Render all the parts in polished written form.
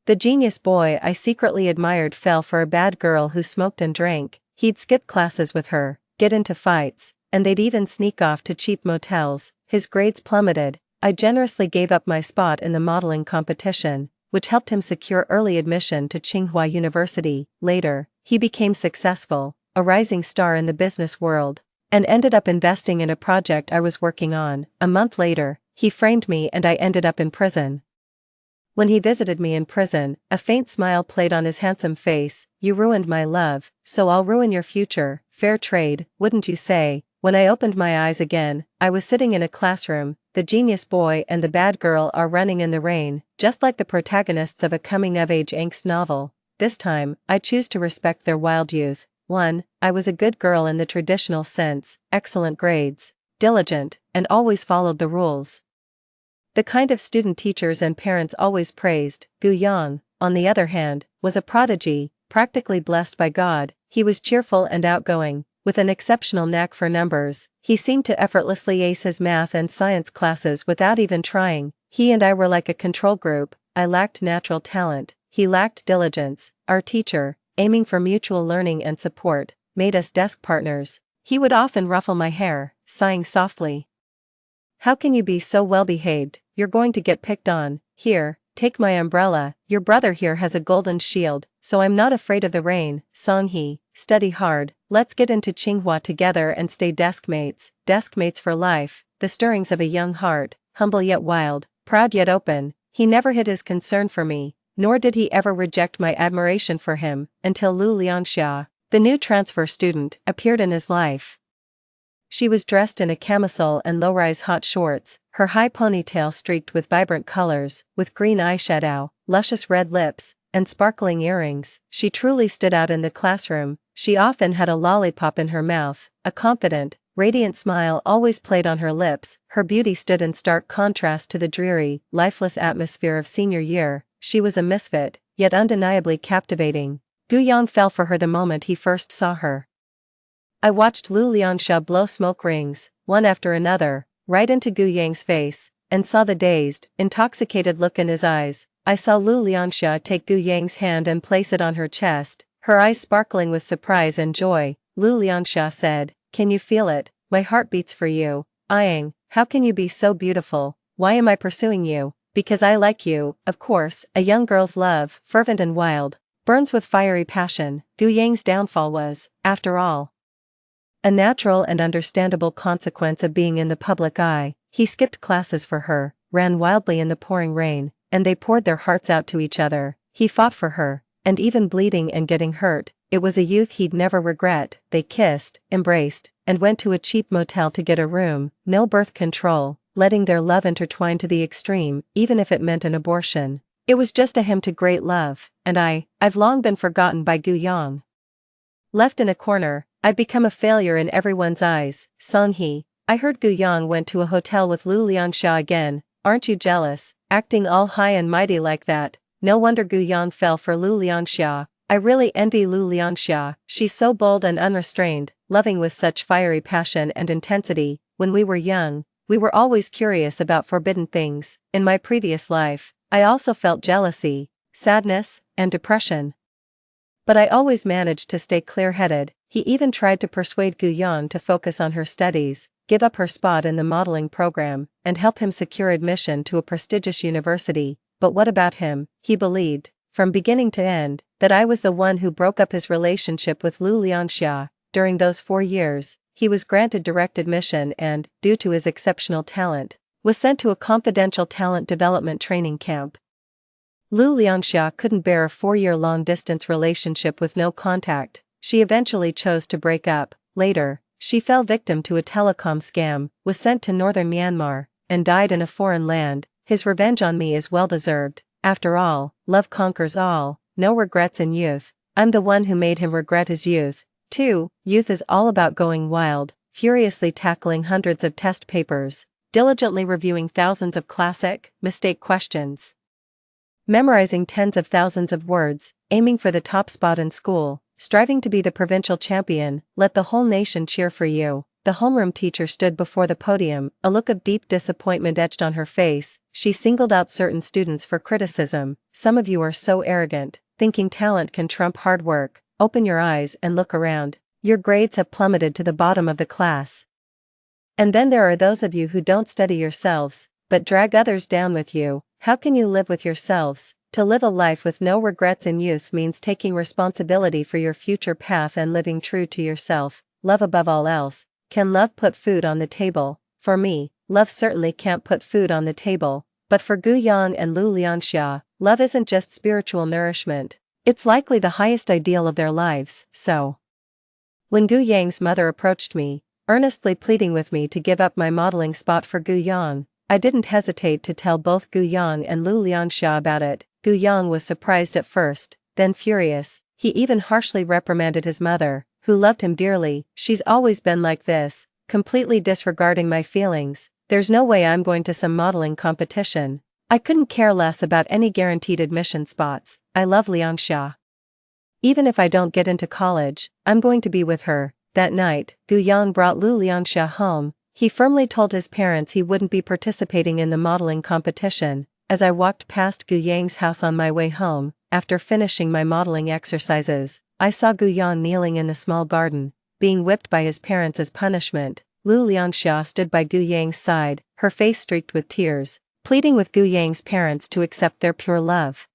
The genius boy I secretly admired fell for a bad girl who smoked and drank. He'd skip classes with her, get into fights, and they'd even sneak off to cheap motels. His grades plummeted. I generously gave up my spot in the modeling competition, which helped him secure early admission to Tsinghua University. Later, he became successful, a rising star in the business world, and ended up investing in a project I was working on. A month later, he framed me and I ended up in prison. When he visited me in prison, a faint smile played on his handsome face. "You ruined my love, so I'll ruin your future. Fair trade, wouldn't you say?" When I opened my eyes again, I was sitting in a classroom. The genius boy and the bad girl are running in the rain, just like the protagonists of a coming-of-age angst novel. This time, I choose to respect their wild youth. 1. I was a good girl in the traditional sense, excellent grades, diligent, and always followed the rules. The kind of student teachers and parents always praised. Gu Yang, on the other hand, was a prodigy, practically blessed by God. He was cheerful and outgoing, with an exceptional knack for numbers. He seemed to effortlessly ace his math and science classes without even trying. He and I were like a control group. I lacked natural talent, he lacked diligence. Our teacher, aiming for mutual learning and support, made us desk partners. He would often ruffle my hair, sighing softly. "How can you be so well-behaved? You're going to get picked on. Here, take my umbrella. Your brother here has a golden shield, so I'm not afraid of the rain. Song-hee, study hard. Let's get into Tsinghua together and stay deskmates for life." The stirrings of a young heart, humble yet wild, proud yet open. He never hid his concern for me, nor did he ever reject my admiration for him, until Lu Liangxia, the new transfer student, appeared in his life. She was dressed in a camisole and low-rise hot shorts, her high ponytail streaked with vibrant colors, with green eyeshadow, luscious red lips, and sparkling earrings. She truly stood out in the classroom. She often had a lollipop in her mouth, a confident, radiant smile always played on her lips. Her beauty stood in stark contrast to the dreary, lifeless atmosphere of senior year. She was a misfit, yet undeniably captivating. Gu Yang fell for her the moment he first saw her. I watched Lu Liangxia blow smoke rings, one after another, right into Gu Yang's face, and saw the dazed, intoxicated look in his eyes. I saw Lu Liangxia take Gu Yang's hand and place it on her chest, her eyes sparkling with surprise and joy. Lu Liangxia said, "Can you feel it? My heart beats for you. Yang, how can you be so beautiful? Why am I pursuing you? Because I like you, of course." A young girl's love, fervent and wild, burns with fiery passion. Gu Yang's downfall was, after all, a natural and understandable consequence of being in the public eye. He skipped classes for her, ran wildly in the pouring rain, and they poured their hearts out to each other. He fought for her, and even bleeding and getting hurt, it was a youth he'd never regret. They kissed, embraced, and went to a cheap motel to get a room. No birth control, letting their love intertwine to the extreme, even if it meant an abortion. It was just a hymn to great love, and I've long been forgotten by Gu Yang. Left in a corner, I'd become a failure in everyone's eyes. Song-hee, I heard Gu Yang went to a hotel with Lu Liangxia again. Aren't you jealous, acting all high and mighty like that? No wonder Gu Yang fell for Lu Liangxia. I really envy Lu Liangxia. She's so bold and unrestrained, loving with such fiery passion and intensity. When we were young, we were always curious about forbidden things. In my previous life, I also felt jealousy, sadness, and depression. But I always managed to stay clear-headed. He even tried to persuade Gu Yang to focus on her studies, give up her spot in the modeling program, and help him secure admission to a prestigious university. But what about him? He believed, from beginning to end, that I was the one who broke up his relationship with Lu Liangxia. During those 4 years, he was granted direct admission and, due to his exceptional talent, was sent to a confidential talent development training camp. Lu Liangxia couldn't bear a 4-year long-distance relationship with no contact. She eventually chose to break up. Later, she fell victim to a telecom scam, was sent to northern Myanmar, and died in a foreign land. His revenge on me is well-deserved. After all, love conquers all. No regrets in youth. I'm the one who made him regret his youth. 2. Youth is all about going wild, furiously tackling hundreds of test papers, diligently reviewing thousands of classic, mistake questions, memorizing tens of thousands of words, aiming for the top spot in school, striving to be the provincial champion. Let the whole nation cheer for you. the homeroom teacher stood before the podium, a look of deep disappointment etched on her face. She singled out certain students for criticism. Some of you are so arrogant, thinking talent can trump hard work. Open your eyes and look around. Your grades have plummeted to the bottom of the class. And then there are those of you who don't study yourselves, but drag others down with you. How can you live with yourselves? To live a life with no regrets in youth means taking responsibility for your future path and living true to yourself. Love above all else. Can love put food on the table? For me, love certainly can't put food on the table, but for Gu Yang and Lu Liangxia, love isn't just spiritual nourishment. It's likely the highest ideal of their lives. So, when Gu Yang's mother approached me, earnestly pleading with me to give up my modeling spot for Gu Yang, I didn't hesitate to tell both Gu Yang and Lu Liangxia about it. Gu Yang was surprised at first, then furious. He even harshly reprimanded his mother, who loved him dearly. She's always been like this, completely disregarding my feelings. There's no way I'm going to some modeling competition. I couldn't care less about any guaranteed admission spots. I love Liangxia. Even if I don't get into college, I'm going to be with her. That night, Gu Yang brought Lu Liangxia home. He firmly told his parents he wouldn't be participating in the modeling competition. As I walked past Gu Yang's house on my way home, after finishing my modeling exercises, I saw Gu Yang kneeling in the small garden, being whipped by his parents as punishment. Lu Liangxia stood by Gu Yang's side, her face streaked with tears, pleading with Gu Yang's parents to accept their pure love.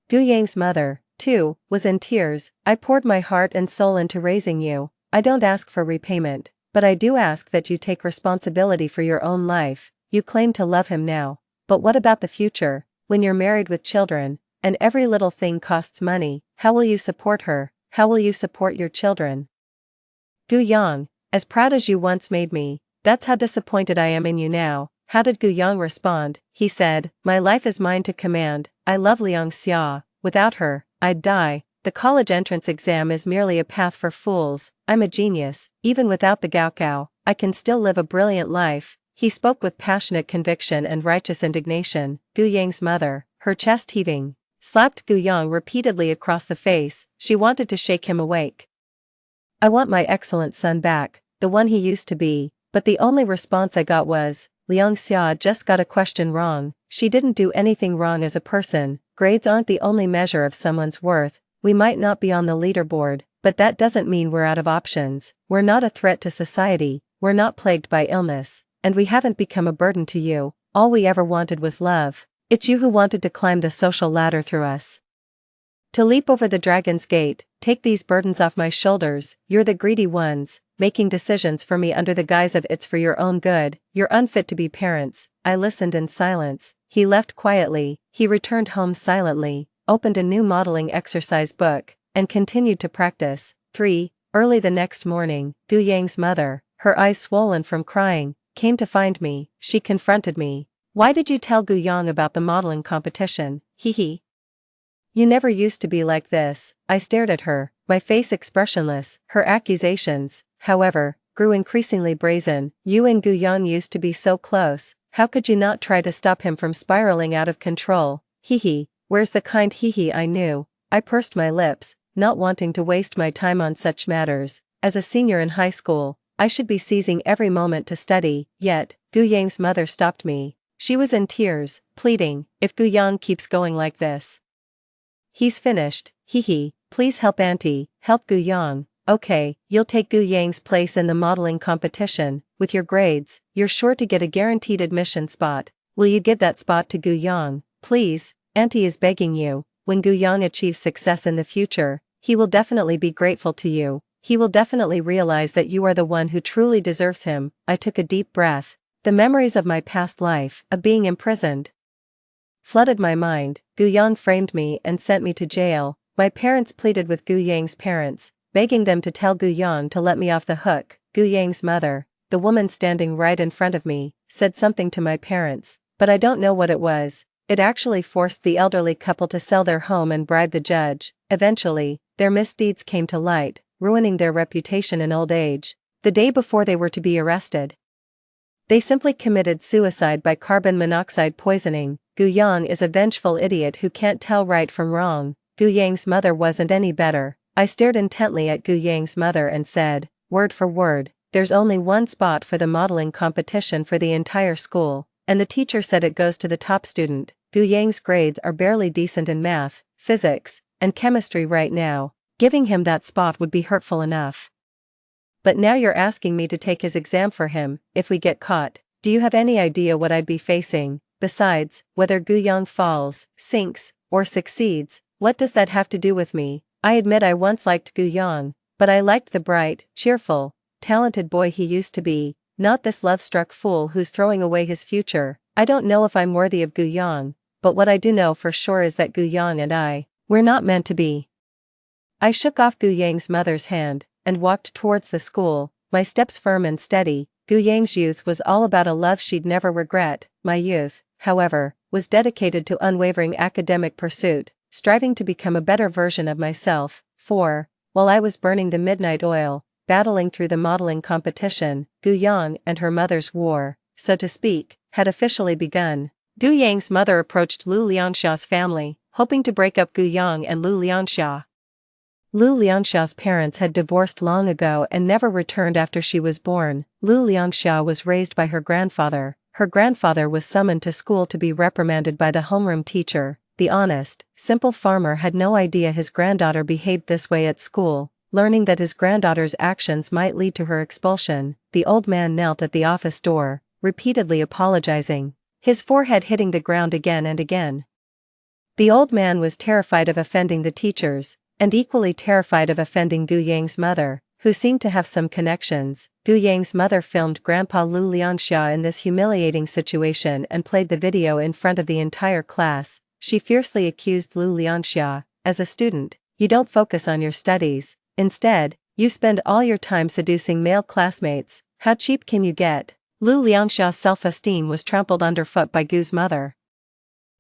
Gu Yang's mother, too, was in tears. I poured my heart and soul into raising you. I don't ask for repayment, but I do ask that you take responsibility for your own life. You claim to love him now. But what about the future, when you're married with children, and every little thing costs money? How will you support her? How will you support your children? Gu Yang, as proud as you once made me, that's how disappointed I am in you now. How did Gu Yang respond? He said, my life is mine to command. I love Liangxia. Without her, I'd die. The college entrance exam is merely a path for fools. I'm a genius. Even without the Gaokao, I can still live a brilliant life. He spoke with passionate conviction and righteous indignation. Gu Yang's mother, her chest heaving, slapped Gu Yang repeatedly across the face. She wanted to shake him awake. I want my excellent son back, the one he used to be, but the only response I got was, Liangxia just got a question wrong. She didn't do anything wrong as a person. Grades aren't the only measure of someone's worth. We might not be on the leaderboard, but that doesn't mean we're out of options. We're not a threat to society, we're not plagued by illness. And we haven't become a burden to you. All we ever wanted was love. It's you who wanted to climb the social ladder through us. To leap over the dragon's gate, take these burdens off my shoulders. You're the greedy ones, making decisions for me under the guise of it's for your own good. You're unfit to be parents. I listened in silence. He left quietly. He returned home silently, opened a new modeling exercise book, and continued to practice. 3. Early the next morning, Gu Yang's mother, her eyes swollen from crying, came to find me. She confronted me. Why did you tell Gu Yang about the modeling competition? Hee. You never used to be like this. I stared at her, my face expressionless. Her accusations, however, grew increasingly brazen. You and Gu Yang used to be so close. How could you not try to stop him from spiraling out of control? Hee. Where's the kind hee I knew? I pursed my lips, not wanting to waste my time on such matters. As a senior in high school, I should be seizing every moment to study. Yet, Gu Yang's mother stopped me. She was in tears, pleading, if Gu Yang keeps going like this, he's finished. Hee. Please help auntie, help Gu Yang. Okay, you'll take Gu Yang's place in the modeling competition. With your grades, you're sure to get a guaranteed admission spot. Will you give that spot to Gu Yang? Please, auntie is begging you. When Gu Yang achieves success in the future, he will definitely be grateful to you. He will definitely realize that you are the one who truly deserves him. I took a deep breath. The memories of my past life, of being imprisoned, flooded my mind. Gu Yang framed me and sent me to jail. My parents pleaded with Gu Yang's parents, begging them to tell Gu Yang to let me off the hook. Gu Yang's mother, the woman standing right in front of me, said something to my parents, but I don't know what it was. It actually forced the elderly couple to sell their home and bribe the judge. Eventually, their misdeeds came to light, ruining their reputation in old age. The day before they were to be arrested, they simply committed suicide by carbon monoxide poisoning. Gu Yang is a vengeful idiot who can't tell right from wrong. Gu Yang's mother wasn't any better. I stared intently at Gu Yang's mother and said, word for word, there's only one spot for the modeling competition for the entire school, and the teacher said it goes to the top student. Gu Yang's grades are barely decent in math, physics, and chemistry right now. Giving him that spot would be hurtful enough. But now you're asking me to take his exam for him. If we get caught, do you have any idea what I'd be facing? Besides, whether Gu Yang falls, sinks, or succeeds, what does that have to do with me? I admit I once liked Gu Yang, but I liked the bright, cheerful, talented boy he used to be, not this love-struck fool who's throwing away his future. I don't know if I'm worthy of Gu Yang, but what I do know for sure is that Gu Yang and we're not meant to be. I shook off Gu Yang's mother's hand, and walked towards the school, my steps firm and steady. Gu Yang's youth was all about a love she'd never regret. My youth, however, was dedicated to unwavering academic pursuit, striving to become a better version of myself. For, while I was burning the midnight oil, battling through the modeling competition, Gu Yang and her mother's war, so to speak, had officially begun. Gu Yang's mother approached Lu Lianxia's family, hoping to break up Gu Yang and Lu Lianxia. Lu Lianxia's parents had divorced long ago and never returned after she was born. Lu Lianxia was raised by her grandfather. Her grandfather was summoned to school to be reprimanded by the homeroom teacher. The honest, simple farmer had no idea his granddaughter behaved this way at school. Learning that his granddaughter's actions might lead to her expulsion, the old man knelt at the office door, repeatedly apologizing, his forehead hitting the ground again and again. The old man was terrified of offending the teachers, and equally terrified of offending Gu Yang's mother, who seemed to have some connections. Gu Yang's mother filmed Grandpa Lu Lianxia in this humiliating situation and played the video in front of the entire class. She fiercely accused Lu Lianxia, as a student, you don't focus on your studies, instead, you spend all your time seducing male classmates. How cheap can you get? Lu Lianxia's self-esteem was trampled underfoot by Gu's mother.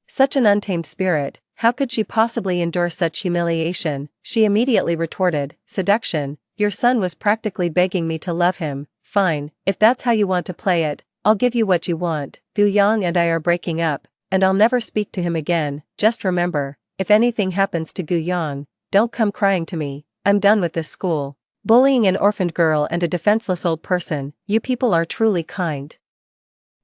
Such an untamed spirit, how could she possibly endure such humiliation? She immediately retorted, seduction, your son was practically begging me to love him. Fine, if that's how you want to play it, I'll give you what you want. Gu Yang and I are breaking up, and I'll never speak to him again. Just remember, if anything happens to Gu Yang, don't come crying to me. I'm done with this school. Bullying an orphaned girl and a defenseless old person, you people are truly kind.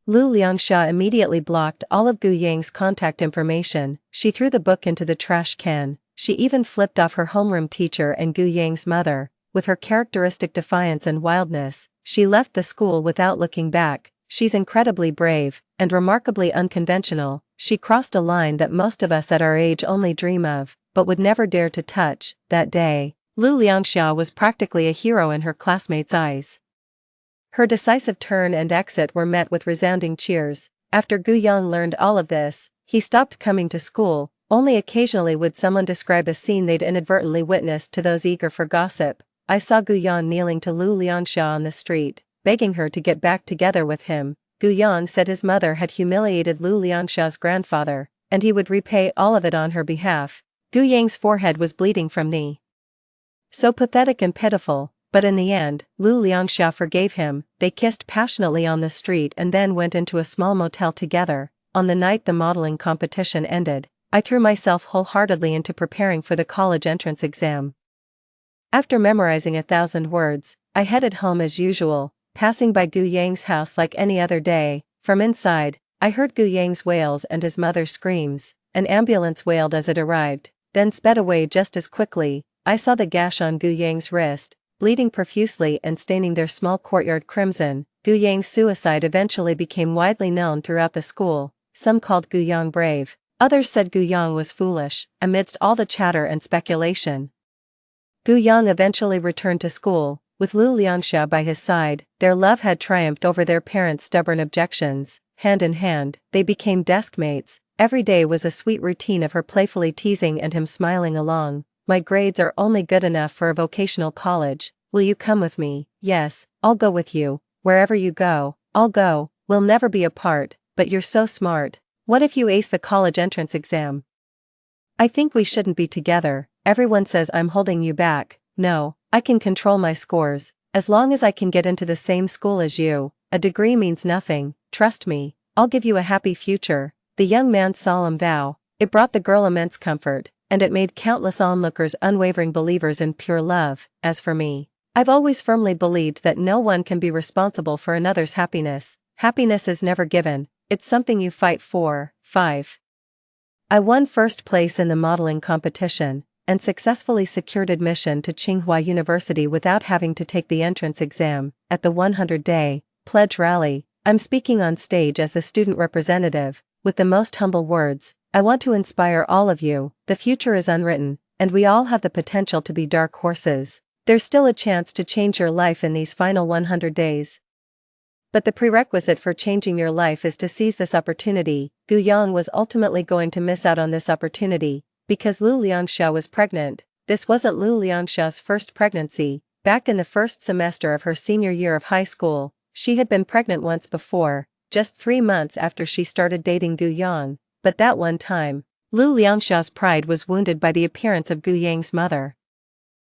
Lu Lianxia immediately blocked all of Gu Yang's contact information. She threw the book into the trash can. She even flipped off her homeroom teacher and Gu Yang's mother. With her characteristic defiance and wildness, she left the school without looking back. She's incredibly brave, and remarkably unconventional. She crossed a line that most of us at our age only dream of, but would never dare to touch. That day, Lu Lianxia was practically a hero in her classmates' eyes. Her decisive turn and exit were met with resounding cheers. After Gu Yang learned all of this, he stopped coming to school. Only occasionally would someone describe a scene they'd inadvertently witnessed to those eager for gossip. I saw Gu Yang kneeling to Lu Lianxia on the street, begging her to get back together with him. Gu Yang said his mother had humiliated Lu Lianxia's grandfather, and he would repay all of it on her behalf. Gu Yang's forehead was bleeding from the so pathetic and pitiful. But in the end, Lu Lianxia forgave him. They kissed passionately on the street and then went into a small motel together. On the night the modeling competition ended, I threw myself wholeheartedly into preparing for the college entrance exam. After memorizing 1,000 words, I headed home as usual, passing by Gu Yang's house like any other day. From inside, I heard Gu Yang's wails and his mother's screams. An ambulance wailed as it arrived, then sped away just as quickly. I saw the gash on Gu Yang's wrist, bleeding profusely and staining their small courtyard crimson. Gu Yang's suicide eventually became widely known throughout the school. Some called Gu Yang brave, others said Gu Yang was foolish. Amidst all the chatter and speculation, Gu Yang eventually returned to school, with Lu Lianxia by his side. Their love had triumphed over their parents' stubborn objections. Hand in hand, they became desk mates. Every day was a sweet routine of her playfully teasing and him smiling along. My grades are only good enough for a vocational college. Will you come with me? Yes, I'll go with you. Wherever you go, I'll go. We'll never be apart, but you're so smart. What if you ace the college entrance exam? I think we shouldn't be together. Everyone says I'm holding you back. No, I can control my scores. As long as I can get into the same school as you, a degree means nothing. Trust me, I'll give you a happy future. The young man's solemn vow, it brought the girl immense comfort, and it made countless onlookers unwavering believers in pure love. As for me, I've always firmly believed that no one can be responsible for another's happiness. Happiness is never given, it's something you fight for. 5. I won first place in the modeling competition, and successfully secured admission to Tsinghua University without having to take the entrance exam. At the 100-day pledge rally, I'm speaking on stage as the student representative, with the most humble words. I want to inspire all of you. The future is unwritten, and we all have the potential to be dark horses. There's still a chance to change your life in these final 100 days. But the prerequisite for changing your life is to seize this opportunity. Gu Yang was ultimately going to miss out on this opportunity, because Lu Lianxia was pregnant. This wasn't Lu Lianxia's first pregnancy. Back in the first semester of her senior year of high school, she had been pregnant once before, just 3 months after she started dating Gu Yang, but that one time, Lu Lianxia's pride was wounded by the appearance of Gu Yang's mother.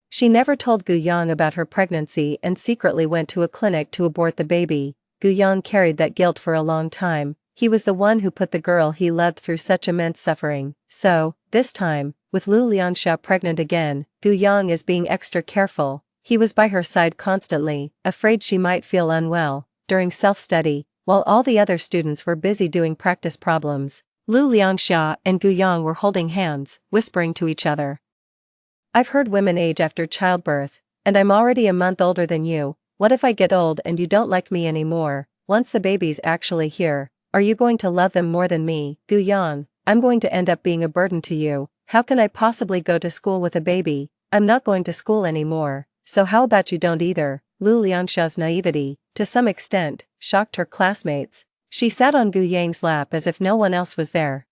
She never told Gu Yang about her pregnancy and secretly went to a clinic to abort the baby. Gu Yang carried that guilt for a long time. He was the one who put the girl he loved through such immense suffering. So, this time, with Lu Lianxia pregnant again, Gu Yang is being extra careful. He was by her side constantly, afraid she might feel unwell. During self-study, while all the other students were busy doing practice problems, Lu Lianxia and Gu Yang were holding hands, whispering to each other. I've heard women age after childbirth, and I'm already a month older than you. What if I get old and you don't like me anymore? Once the baby's actually here, are you going to love them more than me? Gu Yang, I'm going to end up being a burden to you. How can I possibly go to school with a baby? I'm not going to school anymore, so how about you don't either? Lu Lianxia's naivety, to some extent, shocked her classmates. She sat on Gu Yang's lap as if no one else was there,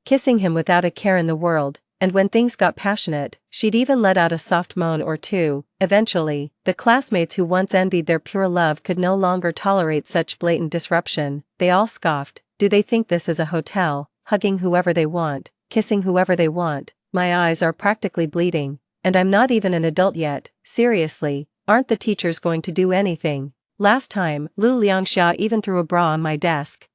kissing him without a care in the world. And when things got passionate, she'd even let out a soft moan or two. Eventually, the classmates who once envied their pure love could no longer tolerate such blatant disruption. They all scoffed. Do they think this is a hotel, hugging whoever they want, kissing whoever they want? My eyes are practically bleeding, and I'm not even an adult yet. Seriously, aren't the teachers going to do anything? Last time, Lu Lianxia even threw a bra on my desk.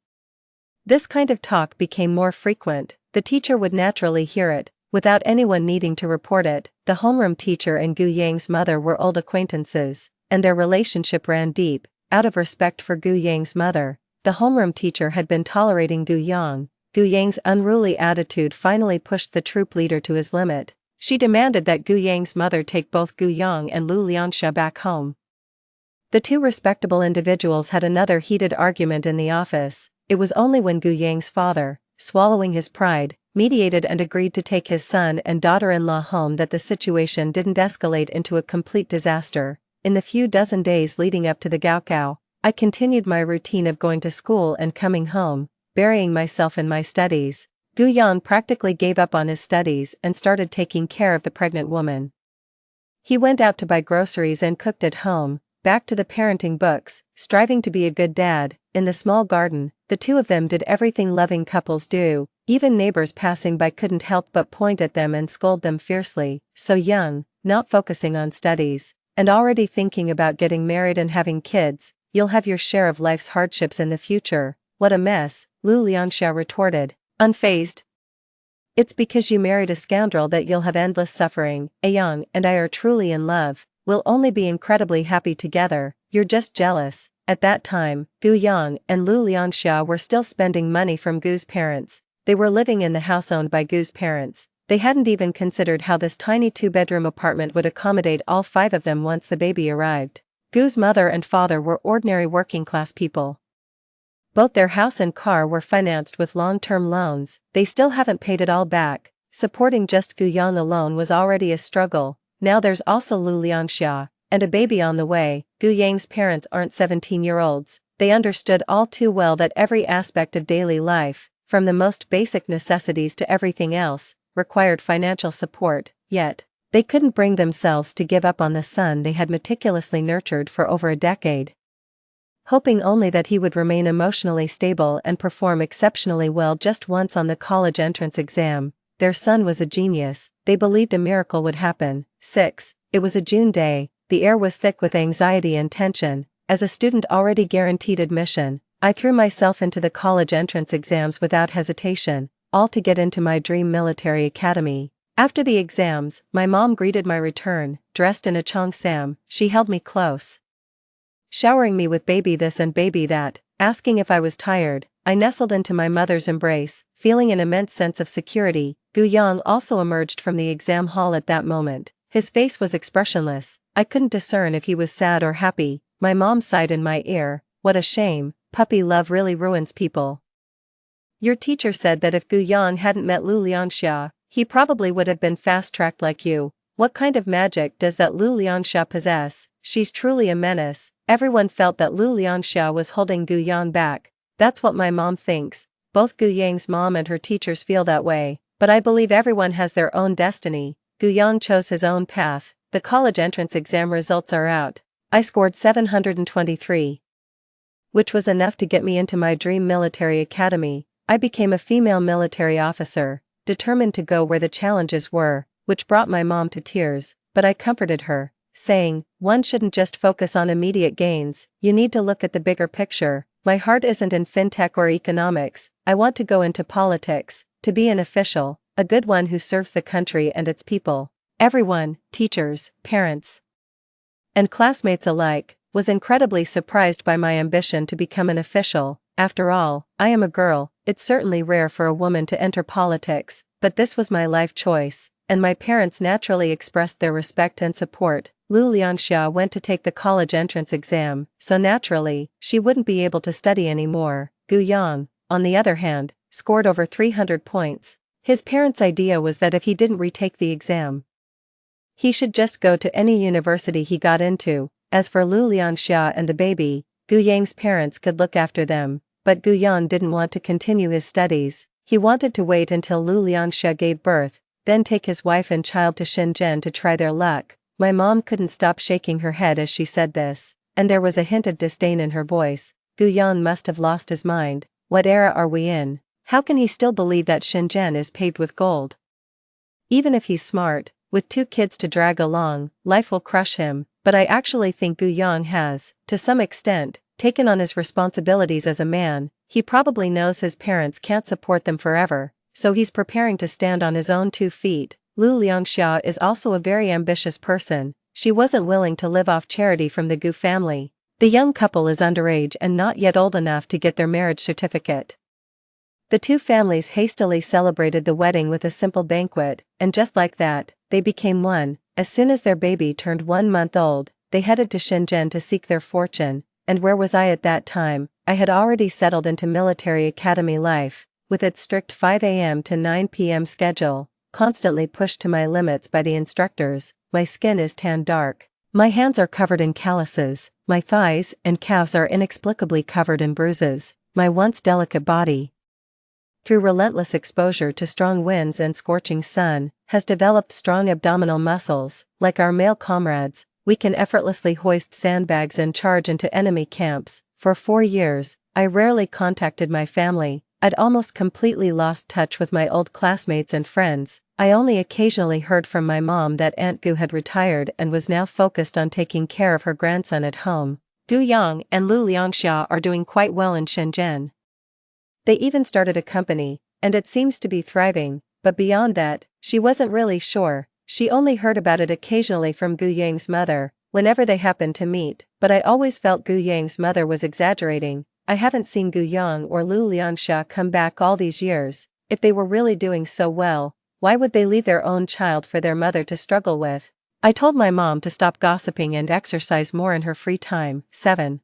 This kind of talk became more frequent. The teacher would naturally hear it, without anyone needing to report it. The homeroom teacher and Gu Yang's mother were old acquaintances, and their relationship ran deep. Out of respect for Gu Yang's mother, the homeroom teacher had been tolerating Gu Yang. Gu Yang's unruly attitude finally pushed the troop leader to his limit. She demanded that Gu Yang's mother take both Gu Yang and Lu Lianxia back home. The two respectable individuals had another heated argument in the office. It was only when Gu Yang's father, swallowing his pride, mediated and agreed to take his son and daughter-in-law home that the situation didn't escalate into a complete disaster. In the few dozen days leading up to the Gaokao, I continued my routine of going to school and coming home, burying myself in my studies. Gu Yang practically gave up on his studies and started taking care of the pregnant woman. He went out to buy groceries and cooked at home, back to the parenting books, striving to be a good dad. In the small garden, the two of them did everything loving couples do. Even neighbors passing by couldn't help but point at them and scold them fiercely. So young, not focusing on studies, and already thinking about getting married and having kids. You'll have your share of life's hardships in the future. What a mess, Lu Lianxia retorted, unfazed. It's because you married a scoundrel that you'll have endless suffering. Young and I are truly in love. We'll only be incredibly happy together. You're just jealous. At that time, Gu Yang and Lu Lianxia were still spending money from Gu's parents. They were living in the house owned by Gu's parents. They hadn't even considered how this tiny 2-bedroom apartment would accommodate all 5 of them once the baby arrived. Gu's mother and father were ordinary working-class people. Both their house and car were financed with long-term loans. They still haven't paid it all back. Supporting just Gu Yang alone was already a struggle. Now there's also Lu Lianxia, and a baby on the way. Gu Yang's parents aren't 17-year-olds. They understood all too well that every aspect of daily life, from the most basic necessities to everything else, required financial support. Yet, they couldn't bring themselves to give up on the son they had meticulously nurtured for over a decade. Hoping only that he would remain emotionally stable and perform exceptionally well just once on the college entrance exam. Their son was a genius. They believed a miracle would happen. 6. It was a June day. The air was thick with anxiety and tension. As a student already guaranteed admission, I threw myself into the college entrance exams without hesitation, all to get into my dream military academy. After the exams, my mom greeted my return, dressed in a cheongsam. She held me close, showering me with baby this and baby that, asking if I was tired. I nestled into my mother's embrace, feeling an immense sense of security. Gu Yang also emerged from the exam hall at that moment. His face was expressionless. I couldn't discern if he was sad or happy. My mom sighed in my ear, "What a shame, puppy love really ruins people. Your teacher said that if Gu Yang hadn't met Lu Lianxia, he probably would have been fast-tracked like you. What kind of magic does that Lu Lianxia possess? She's truly a menace." Everyone felt that Lu Lianxia was holding Gu Yang back. That's what my mom thinks. Both Gu Yang's mom and her teachers feel that way, but I believe everyone has their own destiny. Gu Yang chose his own path. The college entrance exam results are out. I scored 723, which was enough to get me into my dream military academy. I became a female military officer, determined to go where the challenges were, which brought my mom to tears, but I comforted her, saying, "One shouldn't just focus on immediate gains, you need to look at the bigger picture. My heart isn't in fintech or economics, I want to go into politics, to be an official, a good one who serves the country and its people." Everyone, teachers, parents, and classmates alike, was incredibly surprised by my ambition to become an official. After all, I am a girl. It's certainly rare for a woman to enter politics, but this was my life choice, and my parents naturally expressed their respect and support. Lu Lianxia went to take the college entrance exam, so naturally, she wouldn't be able to study anymore. Gu Yang, on the other hand, scored over 300 points. His parents' idea was that if he didn't retake the exam, he should just go to any university he got into. As for Lu Lianxia and the baby, Gu Yang's parents could look after them, but Gu Yang didn't want to continue his studies. He wanted to wait until Lu Lianxia gave birth, then take his wife and child to Shenzhen to try their luck. My mom couldn't stop shaking her head as she said this, and there was a hint of disdain in her voice. Gu Yang must have lost his mind. What era are we in? How can he still believe that Shenzhen is paved with gold? Even if he's smart, with 2 kids to drag along, life will crush him. But I actually think Gu Yang has, to some extent, taken on his responsibilities as a man. He probably knows his parents can't support them forever, so he's preparing to stand on his own 2 feet. Lu Lianxia is also a very ambitious person. She wasn't willing to live off charity from the Gu family. The young couple is underage and not yet old enough to get their marriage certificate. The 2 families hastily celebrated the wedding with a simple banquet, and just like that, they became one. As soon as their baby turned 1 month old, they headed to Shenzhen to seek their fortune. And where was I at that time? I had already settled into military academy life, with its strict 5 a.m. to 9 p.m. schedule, constantly pushed to my limits by the instructors. My skin is tan dark. My hands are covered in calluses. My thighs and calves are inexplicably covered in bruises. My once delicate body, through relentless exposure to strong winds and scorching sun, has developed strong abdominal muscles. Like our male comrades, we can effortlessly hoist sandbags and charge into enemy camps. For 4 years, I rarely contacted my family. I'd almost completely lost touch with my old classmates and friends. I only occasionally heard from my mom that Aunt Gu had retired and was now focused on taking care of her grandson at home. Gu Yang and Lu Lianxia are doing quite well in Shenzhen. They even started a company, and it seems to be thriving, but beyond that, she wasn't really sure. She only heard about it occasionally from Gu Yang's mother, whenever they happened to meet, but I always felt Gu Yang's mother was exaggerating. I haven't seen Gu Yang or Lu Lianxia come back all these years. If they were really doing so well, why would they leave their own child for their mother to struggle with? I told my mom to stop gossiping and exercise more in her free time. 7.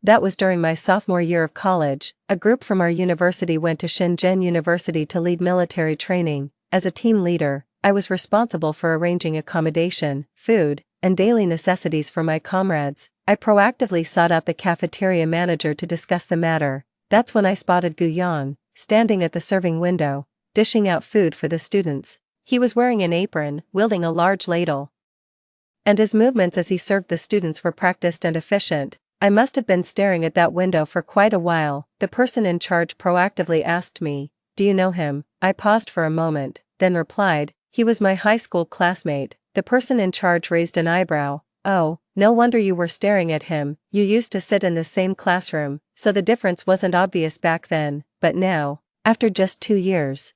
That was during my sophomore year of college. A group from our university went to Shenzhen University to lead military training. As a team leader, I was responsible for arranging accommodation, food, and daily necessities for my comrades. I proactively sought out the cafeteria manager to discuss the matter. That's when I spotted Gu Yang, standing at the serving window, dishing out food for the students. He was wearing an apron, wielding a large ladle, and his movements as he served the students were practiced and efficient. I must have been staring at that window for quite a while. The person in charge proactively asked me, "Do you know him?" I paused for a moment, then replied, "He was my high school classmate." The person in charge raised an eyebrow. "Oh, no wonder you were staring at him. You used to sit in the same classroom, so the difference wasn't obvious back then, but now, after just 2 years."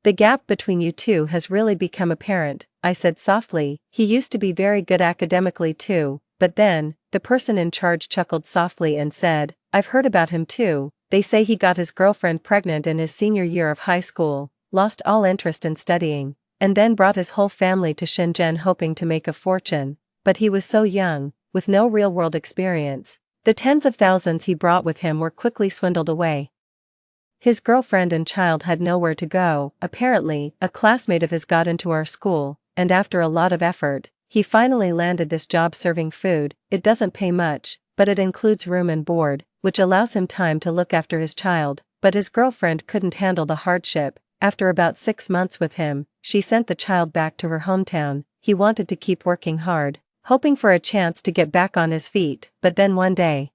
The gap between you two has really become apparent, I said softly. He used to be very good academically too, but then, the person in charge chuckled softly and said, I've heard about him too. They say he got his girlfriend pregnant in his senior year of high school, lost all interest in studying, and then brought his whole family to Shenzhen hoping to make a fortune. But he was so young, with no real-world experience. The tens of thousands he brought with him were quickly swindled away. His girlfriend and child had nowhere to go. Apparently, a classmate of his got into our school, and after a lot of effort, he finally landed this job serving food. It doesn't pay much, but it includes room and board, which allows him time to look after his child. But his girlfriend couldn't handle the hardship. After about 6 months with him, she sent the child back to her hometown. He wanted to keep working hard, hoping for a chance to get back on his feet, but then one day,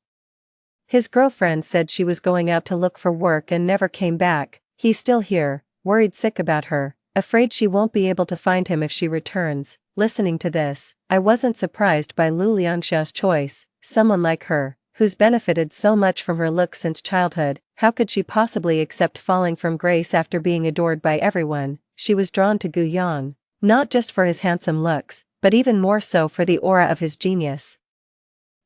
his girlfriend said she was going out to look for work and never came back. He's still here, worried sick about her, afraid she won't be able to find him if she returns. Listening to this, I wasn't surprised by Lu Lianxia's choice, someone like her, who's benefited so much from her looks since childhood. How could she possibly accept falling from grace after being adored by everyone? She was drawn to Gu Yang, not just for his handsome looks, but even more so for the aura of his genius.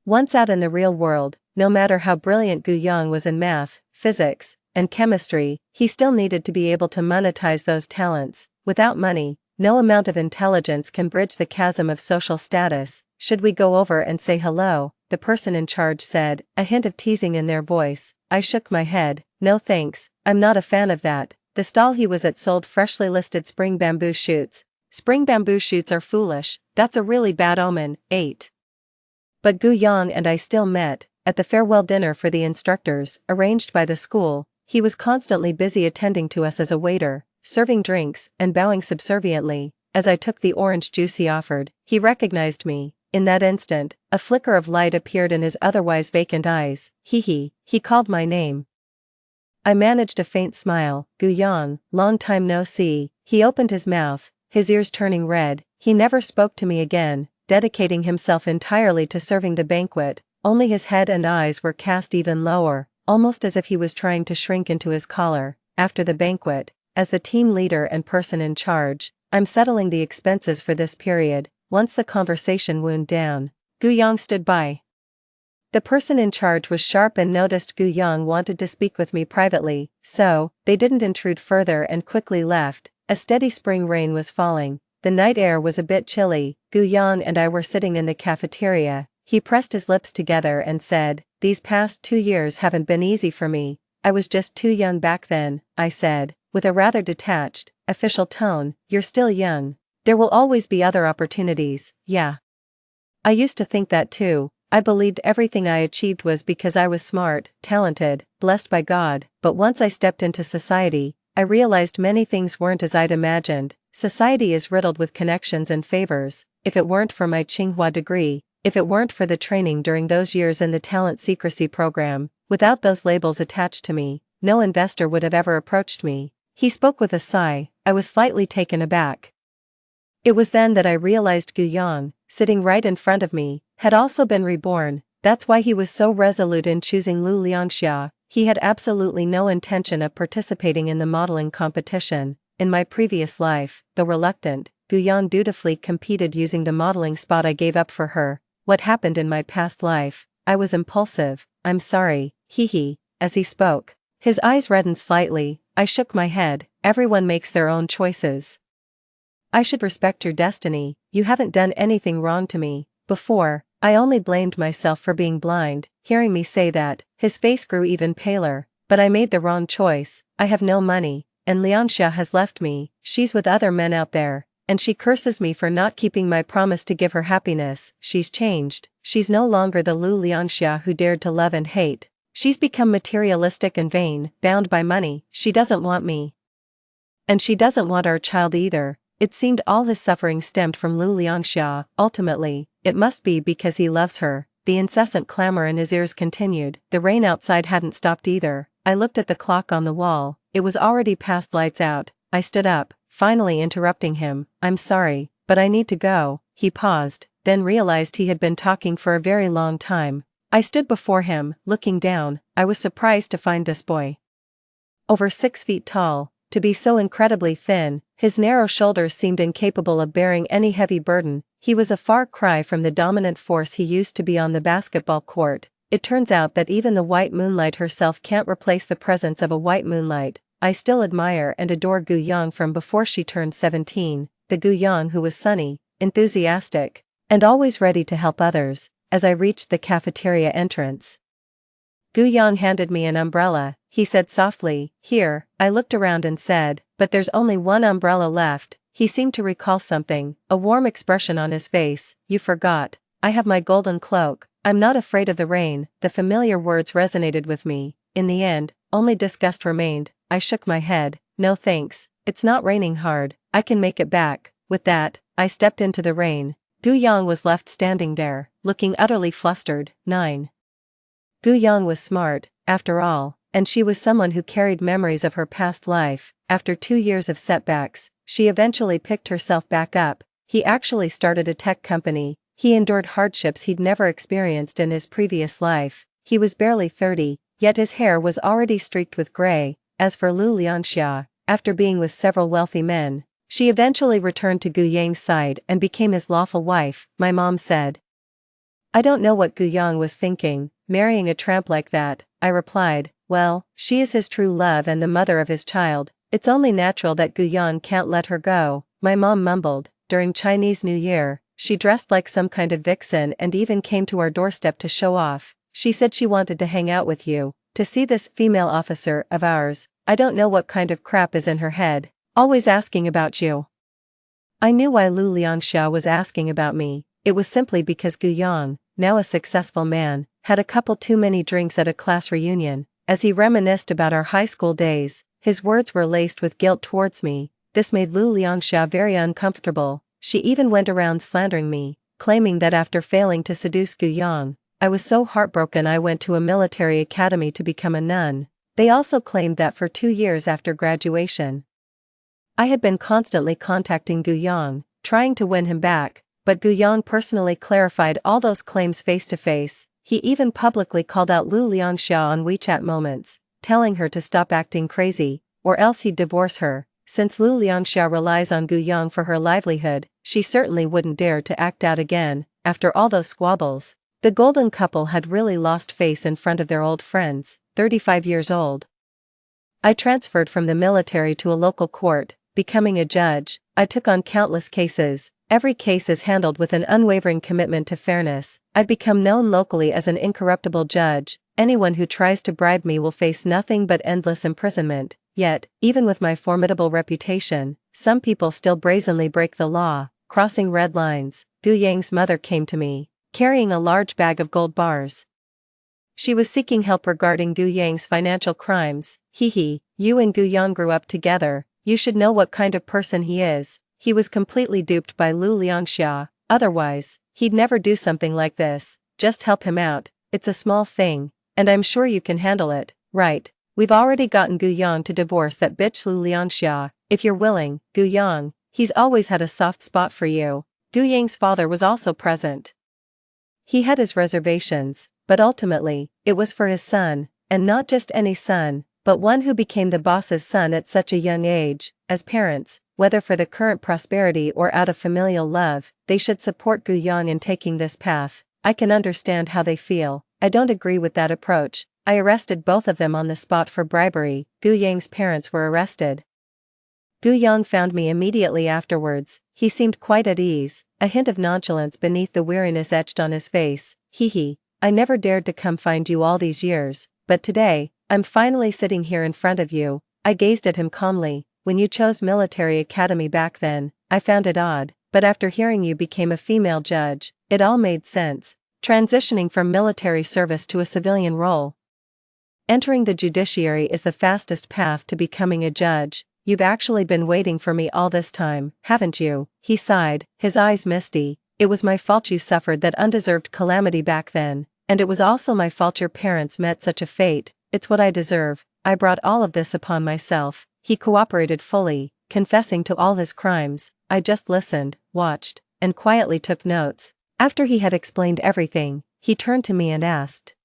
Once out in the real world, no matter how brilliant Gu Yang was in math, physics, and chemistry, he still needed to be able to monetize those talents. Without money, no amount of intelligence can bridge the chasm of social status. Should we go over and say hello? The person in charge said, a hint of teasing in their voice. I shook my head. No thanks, I'm not a fan of that. The stall he was at sold freshly listed spring bamboo shoots. Spring bamboo shoots are foolish, that's a really bad omen. 8. But Gu Yang and I still met. At the farewell dinner for the instructors, arranged by the school, he was constantly busy attending to us as a waiter, serving drinks, and bowing subserviently. As I took the orange juice he offered, he recognized me. In that instant, a flicker of light appeared in his otherwise vacant eyes. He called my name. I managed a faint smile. Gu Yang, long time no see. He opened his mouth, his ears turning red. He never spoke to me again, dedicating himself entirely to serving the banquet. Only his head and eyes were cast even lower, almost as if he was trying to shrink into his collar. After the banquet, as the team leader and person in charge, I'm settling the expenses for this period. Once the conversation wound down, Gu Yang stood by. The person in charge was sharp and noticed Gu Yang wanted to speak with me privately, so they didn't intrude further and quickly left. A steady spring rain was falling. The night air was a bit chilly. Gu Yang and I were sitting in the cafeteria. He pressed his lips together and said, these past 2 years haven't been easy for me. I was just too young back then, I said, with a rather detached, official tone. You're still young. There will always be other opportunities. Yeah. I used to think that too. I believed everything I achieved was because I was smart, talented, blessed by God. But once I stepped into society, I realized many things weren't as I'd imagined. Society is riddled with connections and favors. If it weren't for my Tsinghua degree, if it weren't for the training during those years in the talent secrecy program, without those labels attached to me, no investor would have ever approached me. He spoke with a sigh. I was slightly taken aback. It was then that I realized Gu Yang, sitting right in front of me, had also been reborn. That's why he was so resolute in choosing Lu Lianxia. He had absolutely no intention of participating in the modeling competition. In my previous life, though reluctant, Gu Yang dutifully competed using the modeling spot I gave up for her. What happened in my past life? I was impulsive. I'm sorry. As he spoke, his eyes reddened slightly. I shook my head. Everyone makes their own choices. I should respect your destiny. You haven't done anything wrong to me. Before, I only blamed myself for being blind. Hearing me say that, his face grew even paler. But I made the wrong choice. I have no money, and Lianxia has left me. She's with other men out there. And she curses me for not keeping my promise to give her happiness. She's changed. She's no longer the Lu Lianxia who dared to love and hate. She's become materialistic and vain, bound by money. She doesn't want me. And she doesn't want our child either. It seemed all his suffering stemmed from Lu Lianxia. Ultimately, it must be because he loves her. The incessant clamor in his ears continued. The rain outside hadn't stopped either. I looked at the clock on the wall. It was already past lights out. I stood up, finally interrupting him. I'm sorry, but I need to go. He paused, then realized he had been talking for a very long time. I stood before him, looking down. I was surprised to find this boy over 6 feet tall, To be so incredibly thin, his narrow shoulders seemed incapable of bearing any heavy burden. He was a far cry from the dominant force he used to be on the basketball court. It turns out that even the white moonlight herself can't replace the presence of a white moonlight. I still admire and adore Gu Yang from before she turned 17, the Gu Yang who was sunny, enthusiastic, and always ready to help others. As I reached the cafeteria entrance, Gu Yang handed me an umbrella. He said softly, "Here." I looked around and said, "But there's only one umbrella left." He seemed to recall something, a warm expression on his face. "You forgot. I have my golden cloak. I'm not afraid of the rain." The familiar words resonated with me. In the end, only disgust remained. I shook my head. "No thanks, it's not raining hard, I can make it back." With that, I stepped into the rain. Gu Yang was left standing there, looking utterly flustered. 9. Gu Yang was smart, after all, and she was someone who carried memories of her past life. After 2 years of setbacks, she eventually picked herself back up. He actually started a tech company. He endured hardships he'd never experienced in his previous life. He was barely 30, yet his hair was already streaked with gray. As for Lu Lianxia, after being with several wealthy men, she eventually returned to Gu Yang's side and became his lawful wife. My mom said. "I don't know what Gu Yang was thinking, marrying a tramp like that." I replied, "Well, she is his true love and the mother of his child. It's only natural that Gu Yang can't let her go." My mom mumbled. During Chinese New Year, she dressed like some kind of vixen and even came to our doorstep to show off. She said she wanted to hang out with you, to see this female officer of ours. I don't know what kind of crap is in her head, always asking about you. I knew why Lu Lianxia was asking about me. It was simply because Gu Yang, now a successful man, had a couple too many drinks at a class reunion. As he reminisced about our high school days, his words were laced with guilt towards me. This made Lu Lianxia very uncomfortable. She even went around slandering me, claiming that after failing to seduce Gu Yang, I was so heartbroken I went to a military academy to become a nun. They also claimed that for 2 years after graduation, I had been constantly contacting Gu Yang, trying to win him back, but Gu Yang personally clarified all those claims face to face. He even publicly called out Lu Lianxia on WeChat moments, telling her to stop acting crazy, or else he'd divorce her. Since Lu Lianxia relies on Gu Yang for her livelihood, she certainly wouldn't dare to act out again. After all those squabbles, the golden couple had really lost face in front of their old friends. 35 years old. I transferred from the military to a local court, becoming a judge. I took on countless cases. Every case is handled with an unwavering commitment to fairness. I'd become known locally as an incorruptible judge. Anyone who tries to bribe me will face nothing but endless imprisonment. Yet, even with my formidable reputation, some people still brazenly break the law, crossing red lines. Gu Yang's mother came to me, carrying a large bag of gold bars. She was seeking help regarding Gu Yang's financial crimes. "Hee, you and Gu Yang grew up together, you should know what kind of person he is. He was completely duped by Lu Lianxia, otherwise, he'd never do something like this. Just help him out, it's a small thing, and I'm sure you can handle it, right? We've already gotten Gu Yang to divorce that bitch Lu Lianxia, if you're willing." Gu Yang, he's always had a soft spot for you. Gu Yang's father was also present. He had his reservations, but ultimately, it was for his son, and not just any son, but one who became the boss's son at such a young age. As parents, whether for the current prosperity or out of familial love, they should support Gu Yang in taking this path. I can understand how they feel. I don't agree with that approach. I arrested both of them on the spot for bribery. Gu Yang's parents were arrested. Gu Yang found me immediately afterwards. He seemed quite at ease, a hint of nonchalance beneath the weariness etched on his face. "Hee, I never dared to come find you all these years, but today, I'm finally sitting here in front of you." I gazed at him calmly. "When you chose military academy back then, I found it odd, but after hearing you became a female judge, it all made sense. Transitioning from military service to a civilian role. Entering the judiciary is the fastest path to becoming a judge. You've actually been waiting for me all this time, haven't you?" He sighed, his eyes misty. "It was my fault you suffered that undeserved calamity back then, and it was also my fault your parents met such a fate. It's what I deserve. I brought all of this upon myself." He cooperated fully, confessing to all his crimes. I just listened, watched, and quietly took notes. After he had explained everything, he turned to me and asked,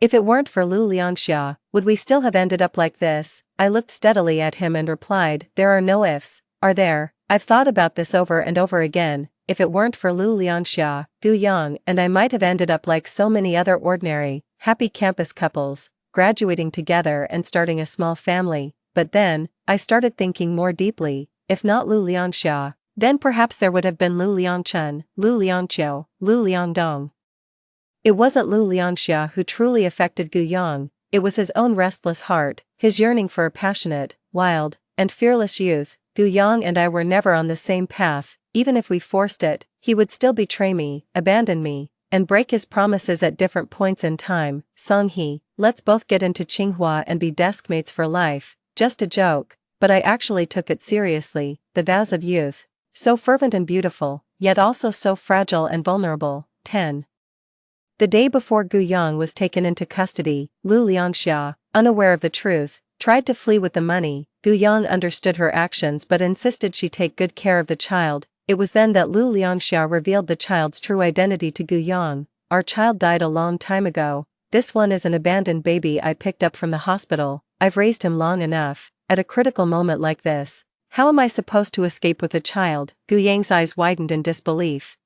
If it weren't for Lu Lianxia, would we still have ended up like this? I looked steadily at him and replied, there are no ifs, are there? I've thought about this over and over again. If it weren't for Lu Lianxia, Gu Yang and I might have ended up like so many other ordinary, happy campus couples, graduating together and starting a small family. But then, I started thinking more deeply, if not Lu Lianxia, then perhaps there would have been Lu Liangchen, Lu Liangqiu, Lu Liangdong. It wasn't Lu Lianxia who truly affected Gu Yang, it was his own restless heart, his yearning for a passionate, wild, and fearless youth. Gu Yang and I were never on the same path. Even if we forced it, he would still betray me, abandon me, and break his promises at different points in time. Songhe, let's both get into Tsinghua and be deskmates for life. Just a joke, but I actually took it seriously. The vows of youth, so fervent and beautiful, yet also so fragile and vulnerable. 10. The day before Gu Yang was taken into custody, Lu Lianxia, unaware of the truth, tried to flee with the money. Gu Yang understood her actions but insisted she take good care of the child. It was then that Lu Lianxia revealed the child's true identity to Gu Yang. Our child died a long time ago. This one is an abandoned baby I picked up from the hospital. I've raised him long enough. At a critical moment like this, how am I supposed to escape with a child? Gu Yang's eyes widened in disbelief.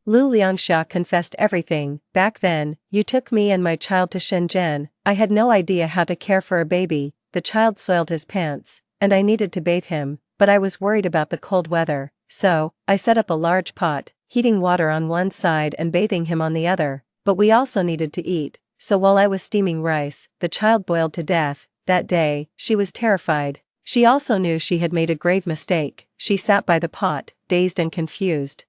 Lu Lianxia confessed everything. Back then, you took me and my child to Shenzhen. I had no idea how to care for a baby. The child soiled his pants, and I needed to bathe him, but I was worried about the cold weather. So, I set up a large pot, heating water on one side and bathing him on the other. But we also needed to eat, so while I was steaming rice, the child boiled to death. That day, she was terrified. She also knew she had made a grave mistake. She sat by the pot, dazed and confused,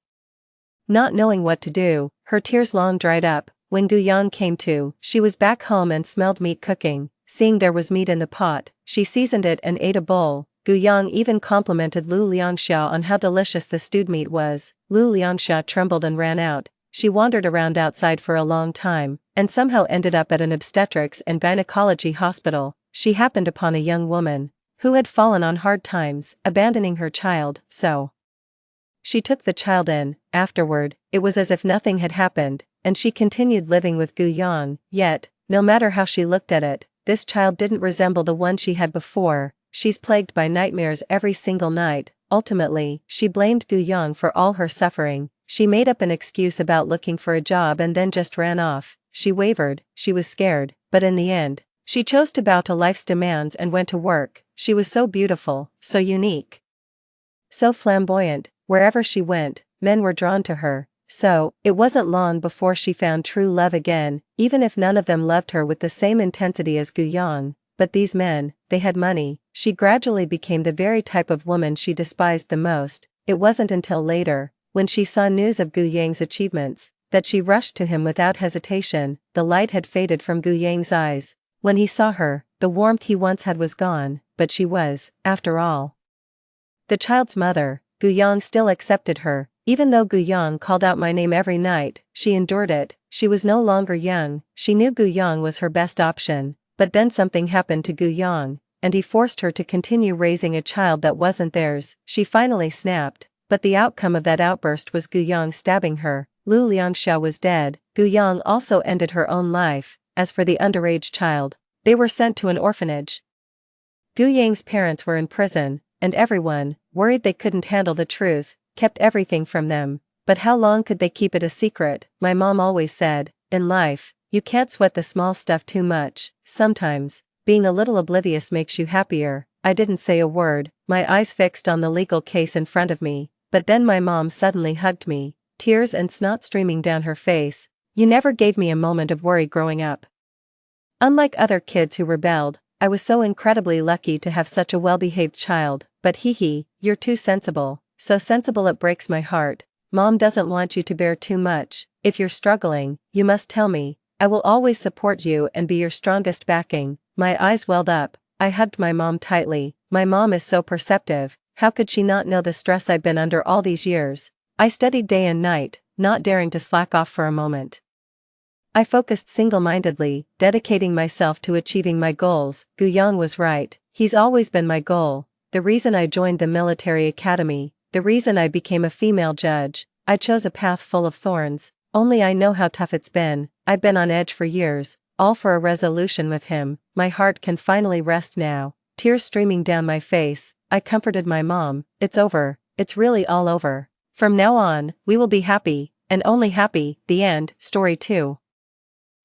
not knowing what to do. Her tears long dried up. When Gu Yang came to, she was back home and smelled meat cooking. Seeing there was meat in the pot, she seasoned it and ate a bowl. Gu Yang even complimented Lu Lianxia on how delicious the stewed meat was. Lu Lianxia trembled and ran out. She wandered around outside for a long time, and somehow ended up at an obstetrics and gynecology hospital. She happened upon a young woman, who had fallen on hard times, abandoning her child, so she took the child in. Afterward, it was as if nothing had happened, and she continued living with Gu Yang. Yet, no matter how she looked at it, this child didn't resemble the one she had before. She's plagued by nightmares every single night. Ultimately, she blamed Gu Yang for all her suffering. She made up an excuse about looking for a job and then just ran off. She wavered, she was scared, but in the end, she chose to bow to life's demands and went to work. She was so beautiful, so unique, so flamboyant. Wherever she went, men were drawn to her. So, it wasn't long before she found true love again, even if none of them loved her with the same intensity as Gu Yang. But these men, they had money. She gradually became the very type of woman she despised the most. It wasn't until later, when she saw news of Gu Yang's achievements, that she rushed to him without hesitation. The light had faded from Gu Yang's eyes. When he saw her, the warmth he once had was gone, but she was, after all, the child's mother. Gu Yang still accepted her. Even though Gu Yang called out my name every night, she endured it. She was no longer young. She knew Gu Yang was her best option. But then something happened to Gu Yang, and he forced her to continue raising a child that wasn't theirs. She finally snapped, but the outcome of that outburst was Gu Yang stabbing her. Lu Lianxia was dead. Gu Yang also ended her own life. As for the underage child, they were sent to an orphanage. Gu Yang's parents were in prison, and everyone, worried they couldn't handle the truth, kept everything from them. But how long could they keep it a secret? My mom always said, in life, you can't sweat the small stuff too much. Sometimes, being a little oblivious makes you happier. I didn't say a word, my eyes fixed on the legal case in front of me. But then my mom suddenly hugged me, tears and snot streaming down her face. You never gave me a moment of worry growing up. Unlike other kids who rebelled, I was so incredibly lucky to have such a well-behaved child. But you're too sensible. So sensible it breaks my heart. Mom doesn't want you to bear too much. If you're struggling, you must tell me. I will always support you and be your strongest backing. My eyes welled up. I hugged my mom tightly. My mom is so perceptive. How could she not know the stress I've been under all these years? I studied day and night, not daring to slack off for a moment. I focused single-mindedly, dedicating myself to achieving my goals. Gu Yang was right. He's always been my goal. The reason I joined the military academy, the reason I became a female judge. I chose a path full of thorns. Only I know how tough it's been. I've been on edge for years, all for a resolution with him. My heart can finally rest now. Tears streaming down my face, I comforted my mom. It's over, it's really all over. From now on, we will be happy, and only happy. The end. Story 2.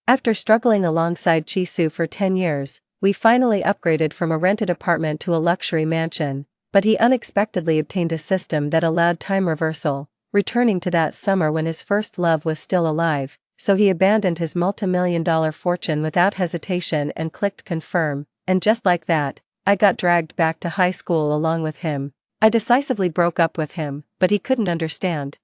After struggling alongside Chisu for 10 years, we finally upgraded from a rented apartment to a luxury mansion, but he unexpectedly obtained a system that allowed time reversal, returning to that summer when his first love was still alive, so he abandoned his multi-million-dollar fortune without hesitation and clicked confirm, and just like that, I got dragged back to high school along with him. I decisively broke up with him, but he couldn't understand.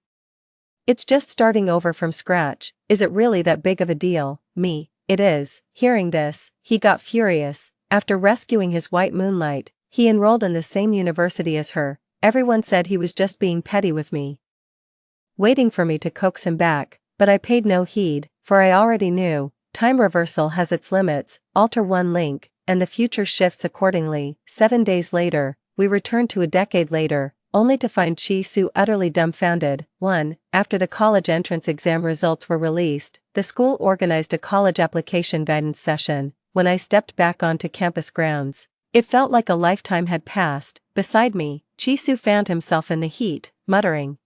It's just starting over from scratch. Is it really that big of a deal? Me. It is. Hearing this, he got furious. After rescuing his white moonlight, he enrolled in the same university as her. Everyone said he was just being petty with me, waiting for me to coax him back, but I paid no heed, for I already knew, time reversal has its limits. Alter one link, and the future shifts accordingly. 7 days later, we returned to a decade later, only to find Chi-Su utterly dumbfounded. 1. After the college entrance exam results were released, the school organized a college application guidance session. When I stepped back onto campus grounds, it felt like a lifetime had passed. Beside me, Chi-Su found himself in the heat, muttering,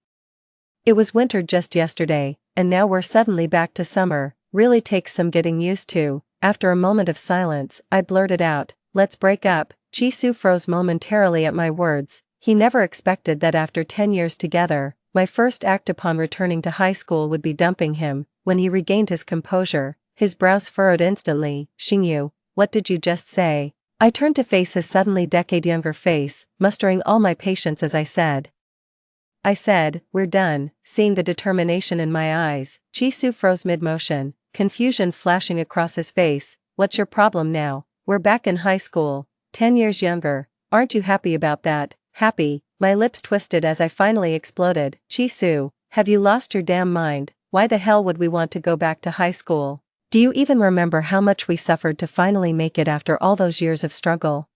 "It was winter just yesterday, and now we're suddenly back to summer. Really takes some getting used to." After a moment of silence, I blurted out, "Let's break up." Chi-Su froze momentarily at my words. He never expected that after 10 years together, my first act upon returning to high school would be dumping him. When he regained his composure, his brows furrowed instantly. "Xingyu, what did you just say?" I turned to face his suddenly decade-younger face, mustering all my patience as I said, "We're done." Seeing the determination in my eyes, Chi-Su froze mid-motion, confusion flashing across his face. "What's your problem now? We're back in high school, 10 years younger. Aren't you happy about that?" "Happy?" My lips twisted as I finally exploded. "Chi-Su, have you lost your damn mind? Why the hell would we want to go back to high school? Do you even remember how much we suffered to finally make it after all those years of struggle?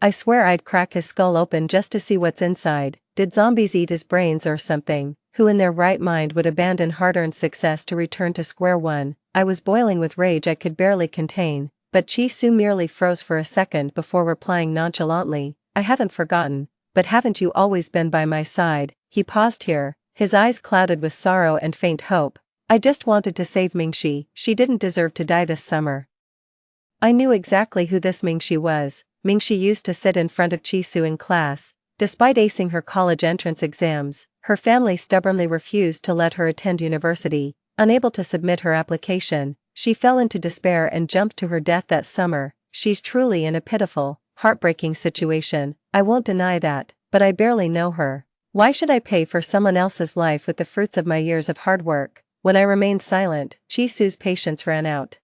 I swear I'd crack his skull open just to see what's inside. Did zombies eat his brains or something? Who in their right mind would abandon hard-earned success to return to square one?" I was boiling with rage I could barely contain, but Chi-Su merely froze for a second before replying nonchalantly, "I haven't forgotten, but haven't you always been by my side?" He paused here, his eyes clouded with sorrow and faint hope. "I just wanted to save Mingxi. She didn't deserve to die this summer." I knew exactly who this Mingxi was. Mingxi used to sit in front of Chi-Su in class. Despite acing her college entrance exams, her family stubbornly refused to let her attend university. Unable to submit her application, she fell into despair and jumped to her death that summer. She's truly in a pitiful, heartbreaking situation. I won't deny that, but I barely know her. Why should I pay for someone else's life with the fruits of my years of hard work? When I remained silent, Chi-Su's patience ran out.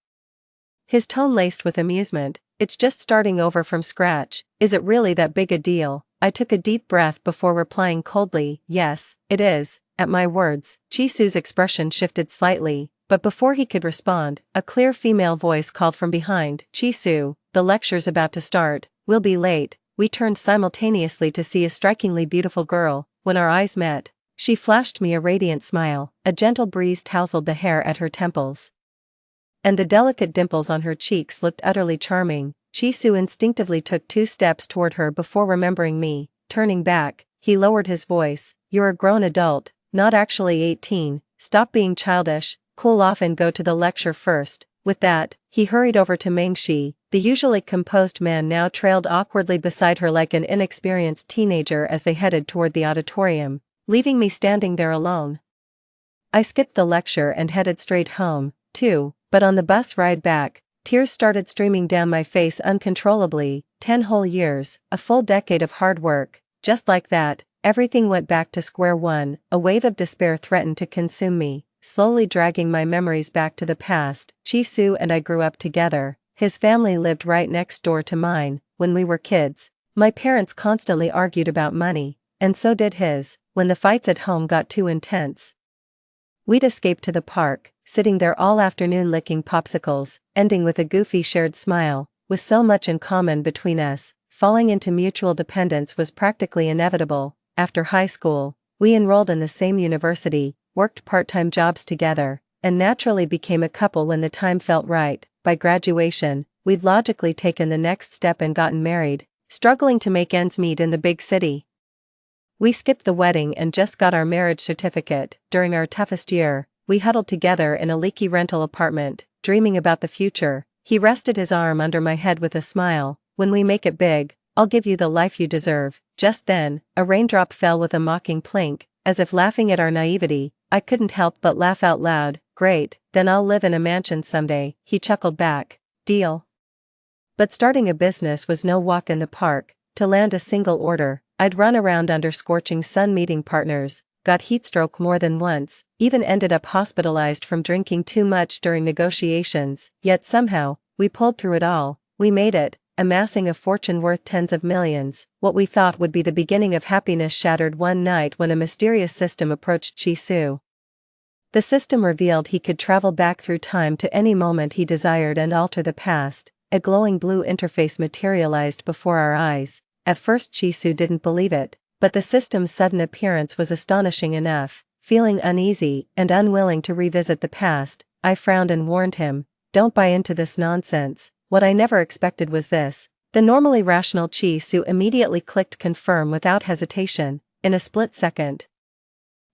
His tone laced with amusement. "It's just starting over from scratch. Is it really that big a deal?" I took a deep breath before replying coldly, "Yes, it is." At my words, Chi-Su's expression shifted slightly, but before he could respond, a clear female voice called from behind, "Chi-Su, the lecture's about to start. We'll be late." We turned simultaneously to see a strikingly beautiful girl. When our eyes met, she flashed me a radiant smile. A gentle breeze tousled the hair at her temples, and the delicate dimples on her cheeks looked utterly charming. Chi-Su instinctively took 2 steps toward her before remembering me. Turning back, he lowered his voice, "You're a grown adult, not actually 18, stop being childish, cool off and go to the lecture first." With that, he hurried over to Mingxi. The usually composed man now trailed awkwardly beside her like an inexperienced teenager as they headed toward the auditorium, leaving me standing there alone. I skipped the lecture and headed straight home, too, but on the bus ride back, tears started streaming down my face uncontrollably. 10 whole years, a full decade of hard work, just like that, everything went back to square one. A wave of despair threatened to consume me, slowly dragging my memories back to the past. Chi-Su and I grew up together. His family lived right next door to mine. When we were kids, my parents constantly argued about money, and so did his. When the fights at home got too intense, we'd escape to the park, sitting there all afternoon licking popsicles, ending with a goofy shared smile. With so much in common between us, falling into mutual dependence was practically inevitable. After high school, we enrolled in the same university, worked part-time jobs together, and naturally became a couple when the time felt right. by graduation, we'd logically taken the next step and gotten married, struggling to make ends meet in the big city. We skipped the wedding and just got our marriage certificate. During our toughest year, we huddled together in a leaky rental apartment, dreaming about the future. He rested his arm under my head with a smile. When we make it big, I'll give you the life you deserve. Just then, a raindrop fell with a mocking plink, as if laughing at our naivety. I couldn't help but laugh out loud. Great, then I'll live in a mansion someday, he chuckled back. Deal. But starting a business was no walk in the park. To land a single order, I'd run around under scorching sun meeting partners, got heatstroke more than once, even ended up hospitalized from drinking too much during negotiations. Yet somehow, we pulled through it all. We made it, amassing a fortune worth tens of millions. What we thought would be the beginning of happiness shattered one night when a mysterious system approached Chi-Su. The system revealed he could travel back through time to any moment he desired and alter the past. A glowing blue interface materialized before our eyes. At first Chi-Su didn't believe it, but the system's sudden appearance was astonishing enough. Feeling uneasy and unwilling to revisit the past, I frowned and warned him, "Don't buy into this nonsense." What I never expected was this. The normally rational Chi-Su immediately clicked confirm without hesitation. In a split second,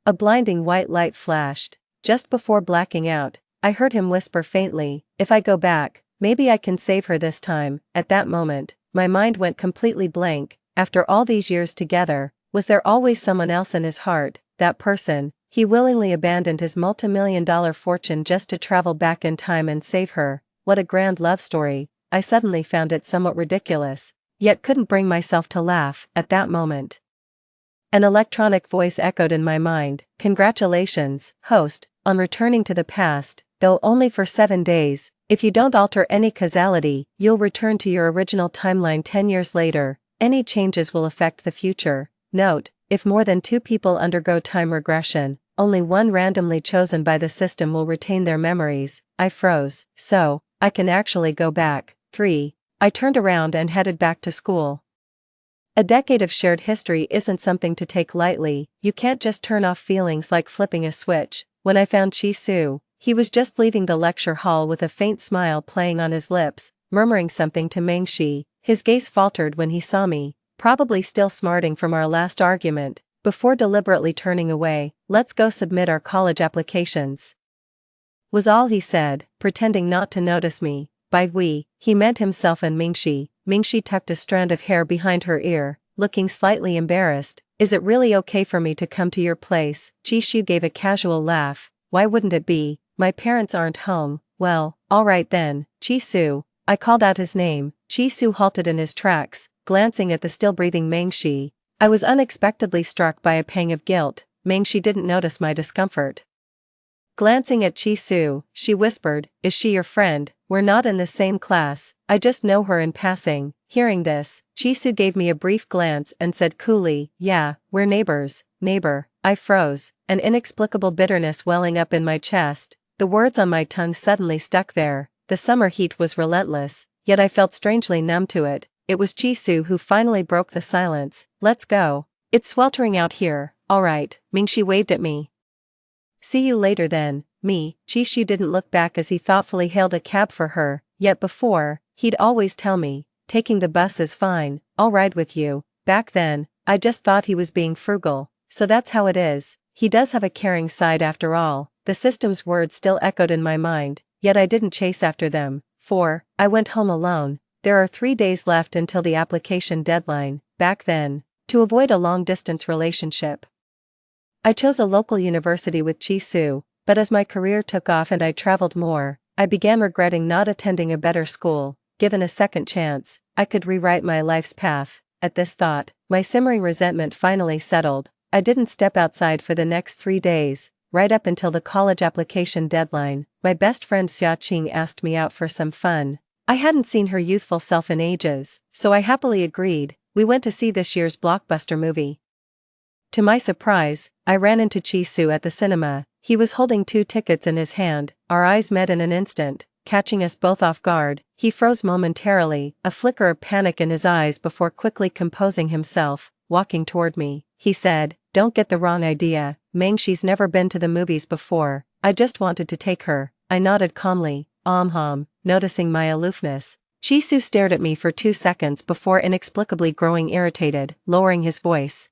a blinding white light flashed. Just before blacking out, I heard him whisper faintly, "If I go back, maybe I can save her this time." At that moment, my mind went completely blank. After all these years together, was there always someone else in his heart? That person, he willingly abandoned his multi-million-dollar fortune just to travel back in time and save her. What a grand love story. I suddenly found it somewhat ridiculous, yet couldn't bring myself to laugh. At that moment, an electronic voice echoed in my mind. "Congratulations, host, on returning to the past, though only for 7 days. If you don't alter any causality, you'll return to your original timeline 10 years later. Any changes will affect the future. Note, if more than 2 people undergo time regression, only one randomly chosen by the system will retain their memories." I froze. So, I can actually go back. 3. I turned around and headed back to school. A decade of shared history isn't something to take lightly. You can't just turn off feelings like flipping a switch. When I found Chi-Su, he was just leaving the lecture hall with a faint smile playing on his lips, murmuring something to Mengshi. His gaze faltered when he saw me, probably still smarting from our last argument, before deliberately turning away. "Let's go submit our college applications," was all he said, pretending not to notice me. By we, he meant himself and Mingxi. Mingxi tucked a strand of hair behind her ear, looking slightly embarrassed. "Is it really okay for me to come to your place?" Chi-Shu gave a casual laugh. "Why wouldn't it be? My parents aren't home." "Well, alright then, Chi-Su." I called out his name. Chi-Su halted in his tracks, glancing at the still-breathing Mengshi. I was unexpectedly struck by a pang of guilt. Mengshi didn't notice my discomfort. Glancing at Chi-Su, she whispered, "Is she your friend?" "We're not in the same class, I just know her in passing." Hearing this, Chi-Su gave me a brief glance and said coolly, "Yeah, we're neighbors." Neighbor. I froze, an inexplicable bitterness welling up in my chest. The words on my tongue suddenly stuck there. The summer heat was relentless, yet I felt strangely numb to it. It was Chi-Su who finally broke the silence. "Let's go. It's sweltering out here." "Alright," Mingxi waved at me. "See you later then." Me. Chi-Shu didn't look back as he thoughtfully hailed a cab for her, yet before, he'd always tell me, "Taking the bus is fine, I'll ride with you." Back then, I just thought he was being frugal. So that's how it is. He does have a caring side after all. The system's words still echoed in my mind, yet I didn't chase after them. 4. I went home alone. There are 3 days left until the application deadline. Back then, to avoid a long-distance relationship, I chose a local university with Chi-Su, but as my career took off and I traveled more, I began regretting not attending a better school. Given a second chance, I could rewrite my life's path. At this thought, my simmering resentment finally settled. I didn't step outside for the next 3 days, right up until the college application deadline. My best friend Xiaoqing asked me out for some fun. I hadn't seen her youthful self in ages, so I happily agreed. We went to see this year's blockbuster movie. To my surprise, I ran into Chi-Su at the cinema. He was holding 2 tickets in his hand. Our eyes met in an instant, catching us both off guard. He froze momentarily, a flicker of panic in his eyes before quickly composing himself. Walking toward me, he said, "Don't get the wrong idea, Mengxi's never been to the movies before. I just wanted to take her." I nodded calmly. noticing my aloofness. Chisu stared at me for 2 seconds before inexplicably growing irritated, lowering his voice.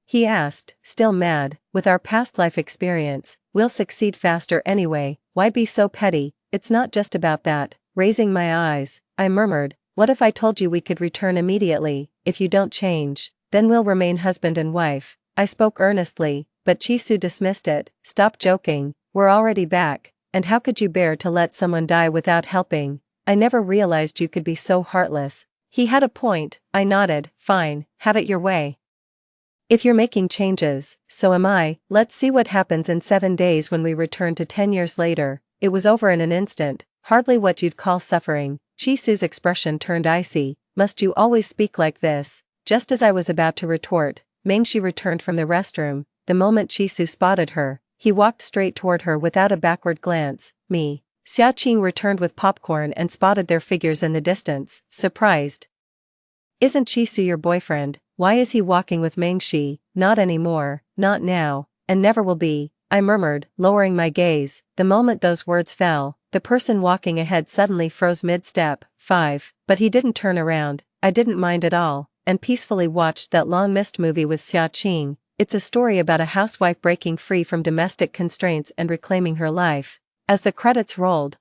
He asked, still mad, with our past life experience, we'll succeed faster anyway, why be so petty, it's not just about that. Raising my eyes, I murmured, what if I told you we could return immediately, if you don't change, then we'll remain husband and wife. I spoke earnestly, but Chisu dismissed it, stop joking, we're already back, and how could you bear to let someone die without helping? I never realized you could be so heartless. He had a point, I nodded, fine, have it your way. If you're making changes, so am I, let's see what happens in 7 days when we return to 10 years later. It was over in an instant, hardly what you'd call suffering. Chisu's expression turned icy, must you always speak like this? Just as I was about to retort, Mengshi returned from the restroom. The moment Chisu spotted her, he walked straight toward her without a backward glance. Me. Xiaoqing returned with popcorn and spotted their figures in the distance, surprised. Isn't Chisu your boyfriend? Why is he walking with Mengshi? Not anymore, not now, and never will be, I murmured, lowering my gaze. The moment those words fell, the person walking ahead suddenly froze mid-step. 5. But he didn't turn around, I didn't mind at all, and peacefully watched that long-missed movie with Xiaoqing. It's a story about a housewife breaking free from domestic constraints and reclaiming her life. As the credits rolled,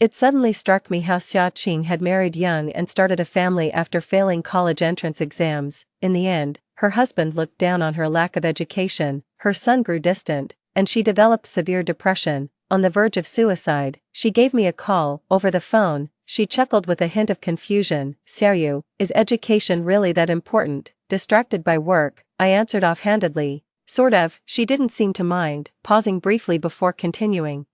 it suddenly struck me how Xiaoqing had married young and started a family after failing college entrance exams. In the end, her husband looked down on her lack of education, her son grew distant, and she developed severe depression, on the verge of suicide. She gave me a call, over the phone. She chuckled with a hint of confusion. Xiaoyu, is education really that important? Distracted by work, I answered offhandedly. Sort of, she didn't seem to mind, pausing briefly before continuing.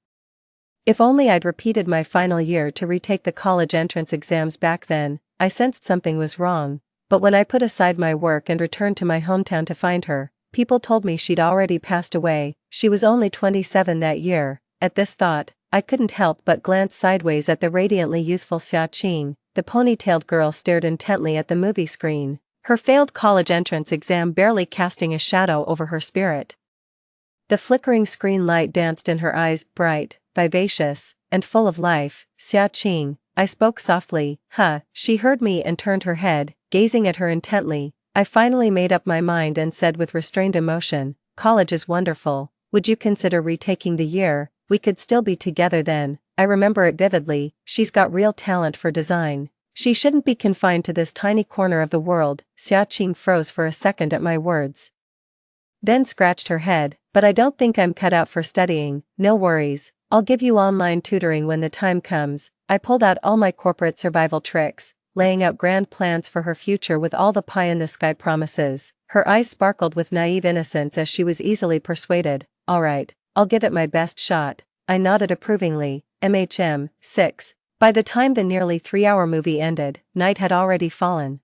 If only I'd repeated my final year to retake the college entrance exams back then. I sensed something was wrong. But when I put aside my work and returned to my hometown to find her, people told me she'd already passed away. She was only 27 that year. At this thought, I couldn't help but glance sideways at the radiantly youthful Xiaoqing. The ponytailed girl stared intently at the movie screen, her failed college entrance exam barely casting a shadow over her spirit. The flickering screen light danced in her eyes, bright, vivacious, and full of life. Xiaoqing, I spoke softly. She heard me and turned her head, gazing at her intently. I finally made up my mind and said with restrained emotion, college is wonderful. Would you consider retaking the year? We could still be together then. I remember it vividly. She's got real talent for design. She shouldn't be confined to this tiny corner of the world. Xiaoqing froze for a second at my words, then scratched her head. But I don't think I'm cut out for studying. No worries, I'll give you online tutoring when the time comes. I pulled out all my corporate survival tricks, laying out grand plans for her future with all the pie-in-the-sky promises. Her eyes sparkled with naive innocence as she was easily persuaded. All right, I'll give it my best shot. I nodded approvingly. 6. By the time the nearly 3-hour movie ended, night had already fallen.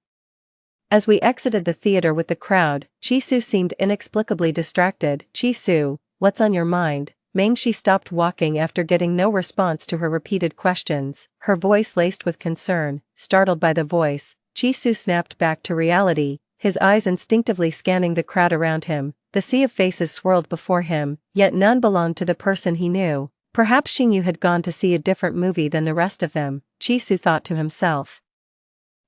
As we exited the theater with the crowd, Chisu seemed inexplicably distracted. Chisu, what's on your mind? Mengshi stopped walking after getting no response to her repeated questions, her voice laced with concern. Startled by the voice, Chisu snapped back to reality, his eyes instinctively scanning the crowd around him. The sea of faces swirled before him, yet none belonged to the person he knew. Perhaps Xingyu had gone to see a different movie than the rest of them, Chisu thought to himself,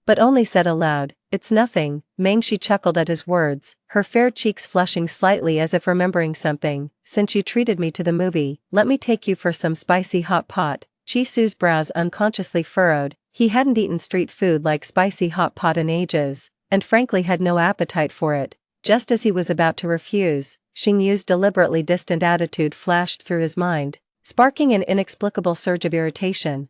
but only said aloud, it's nothing. Mengshi chuckled at his words, her fair cheeks flushing slightly as if remembering something. Since you treated me to the movie, let me take you for some spicy hot pot. Chisu's brows unconsciously furrowed. He hadn't eaten street food like spicy hot pot in ages, and frankly had no appetite for it. Just as he was about to refuse, Xingyu's deliberately distant attitude flashed through his mind, sparking an inexplicable surge of irritation.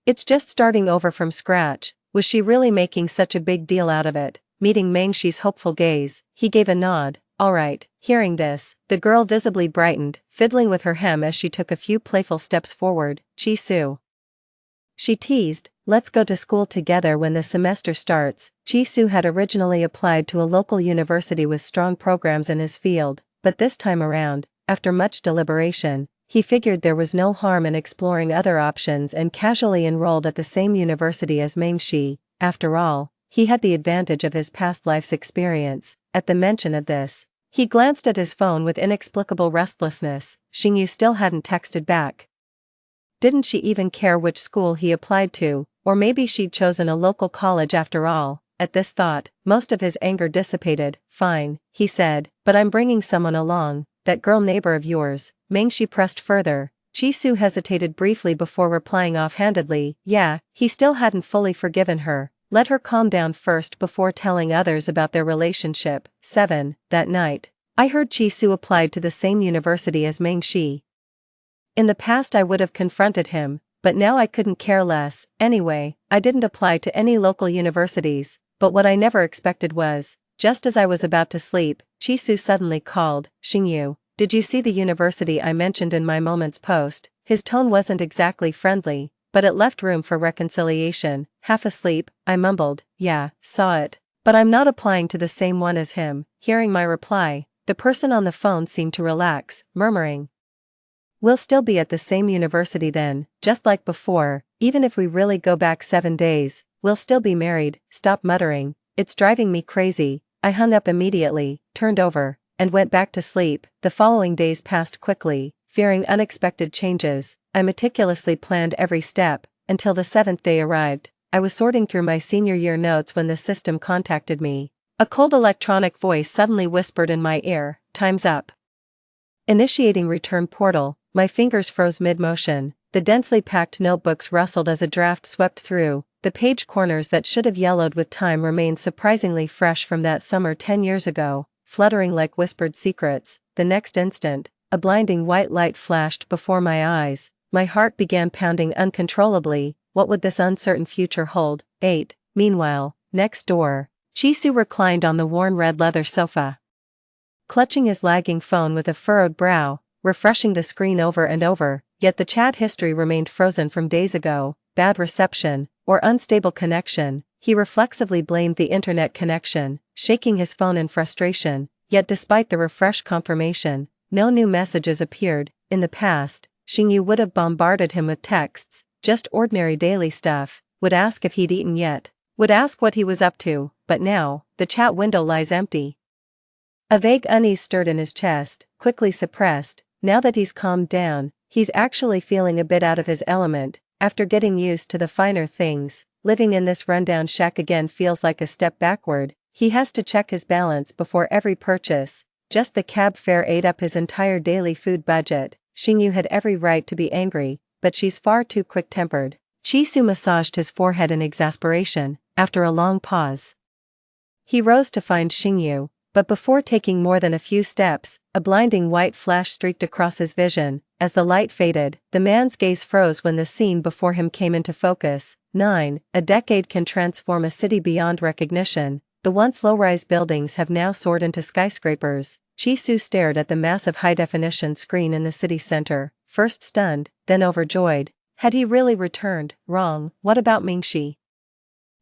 It's just starting over from scratch. Was she really making such a big deal out of it? Meeting Mengshi's hopeful gaze, he gave a nod. All right. Hearing this, the girl visibly brightened, fiddling with her hem as she took a few playful steps forward. Chisu, she teased, let's go to school together when the semester starts. Chisu had originally applied to a local university with strong programs in his field, but this time around, after much deliberation, he figured there was no harm in exploring other options and casually enrolled at the same university as Mengshi. After all, he had the advantage of his past life's experience. At the mention of this, he glanced at his phone with inexplicable restlessness. Xingyu still hadn't texted back. Didn't she even care which school he applied to, or maybe she'd chosen a local college after all? At this thought, most of his anger dissipated. Fine, he said, but I'm bringing someone along, that girl neighbor of yours. Mengshi pressed further. Jisoo hesitated briefly before replying offhandedly, yeah, he still hadn't fully forgiven her. Let her calm down first before telling others about their relationship. 7. That night, I heard Jisoo applied to the same university as Mengshi. In the past I would have confronted him, but now I couldn't care less. Anyway, I didn't apply to any local universities, but what I never expected was, just as I was about to sleep, Jisoo suddenly called, Xingyu, did you see the university I mentioned in my Moments post? His tone wasn't exactly friendly, but it left room for reconciliation. Half asleep, I mumbled, yeah, saw it. But I'm not applying to the same one as him. Hearing my reply, the person on the phone seemed to relax, murmuring, we'll still be at the same university then, just like before, even if we really go back 7 days, we'll still be married. Stop muttering, it's driving me crazy. I hung up immediately, turned over, and went back to sleep. The following days passed quickly, fearing unexpected changes. I meticulously planned every step, until the 7th day arrived. I was sorting through my senior year notes when the system contacted me. A cold electronic voice suddenly whispered in my ear, time's up. Initiating return portal. My fingers froze mid-motion, the densely packed notebooks rustled as a draft swept through, the page corners that should have yellowed with time remained surprisingly fresh from that summer 10 years ago, fluttering like whispered secrets. The next instant, a blinding white light flashed before my eyes, my heart began pounding uncontrollably. What would this uncertain future hold? 8. Meanwhile, next door, Jisoo reclined on the worn red leather sofa, clutching his lagging phone with a furrowed brow, refreshing the screen over and over, yet the chat history remained frozen from days ago. Bad reception, or unstable connection. He reflexively blamed the internet connection, shaking his phone in frustration, yet despite the refresh confirmation, no new messages appeared. In the past, Xingyu would have bombarded him with texts, just ordinary daily stuff, would ask if he'd eaten yet, would ask what he was up to, but now, the chat window lies empty. A vague unease stirred in his chest, quickly suppressed. Now that he's calmed down, he's actually feeling a bit out of his element. After getting used to the finer things, living in this rundown shack again feels like a step backward. He has to check his balance before every purchase. Just the cab fare ate up his entire daily food budget. Xingyu had every right to be angry, but she's far too quick-tempered. Jisoo massaged his forehead in exasperation. After a long pause, he rose to find Xingyu. But before taking more than a few steps, a blinding white flash streaked across his vision. As the light faded, the man's gaze froze when the scene before him came into focus. 9. A decade can transform a city beyond recognition. The once low-rise buildings have now soared into skyscrapers. Jisoo stared at the massive high-definition screen in the city center, first stunned, then overjoyed. Had he really returned? Wrong. What about Mingxi?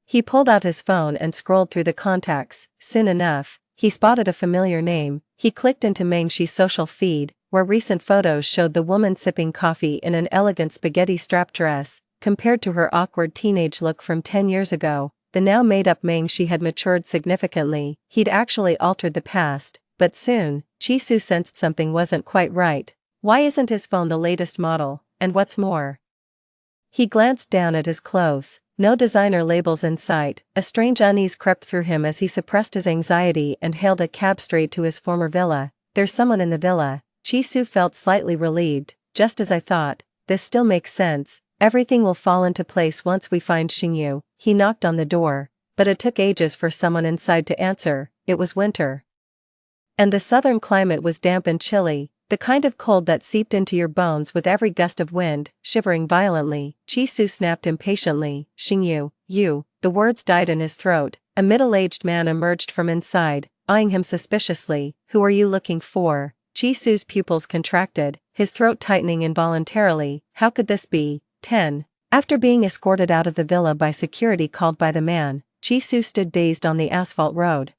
He pulled out his phone and scrolled through the contacts. Soon enough, he spotted a familiar name. He clicked into Mengxi's social feed, where recent photos showed the woman sipping coffee in an elegant spaghetti-strap dress. Compared to her awkward teenage look from 10 years ago, the now made-up Mengxi had matured significantly. He'd actually altered the past, but soon, Jisoo sensed something wasn't quite right. Why isn't his phone the latest model? And what's more, he glanced down at his clothes. No designer labels in sight. A strange unease crept through him as he suppressed his anxiety and hailed a cab straight to his former villa. There's someone in the villa. Jisoo felt slightly relieved. Just as I thought. This still makes sense. Everything will fall into place once we find Xingyu. He knocked on the door, but it took ages for someone inside to answer. It was winter, and the southern climate was damp and chilly, the kind of cold that seeped into your bones with every gust of wind. Shivering violently, Jisoo snapped impatiently, Xingyu, you. The words died in his throat. A middle-aged man emerged from inside, eyeing him suspiciously. Who are you looking for? Jisoo's pupils contracted, his throat tightening involuntarily. How could this be? 10. After being escorted out of the villa by security called by the man, Jisoo stood dazed on the asphalt road,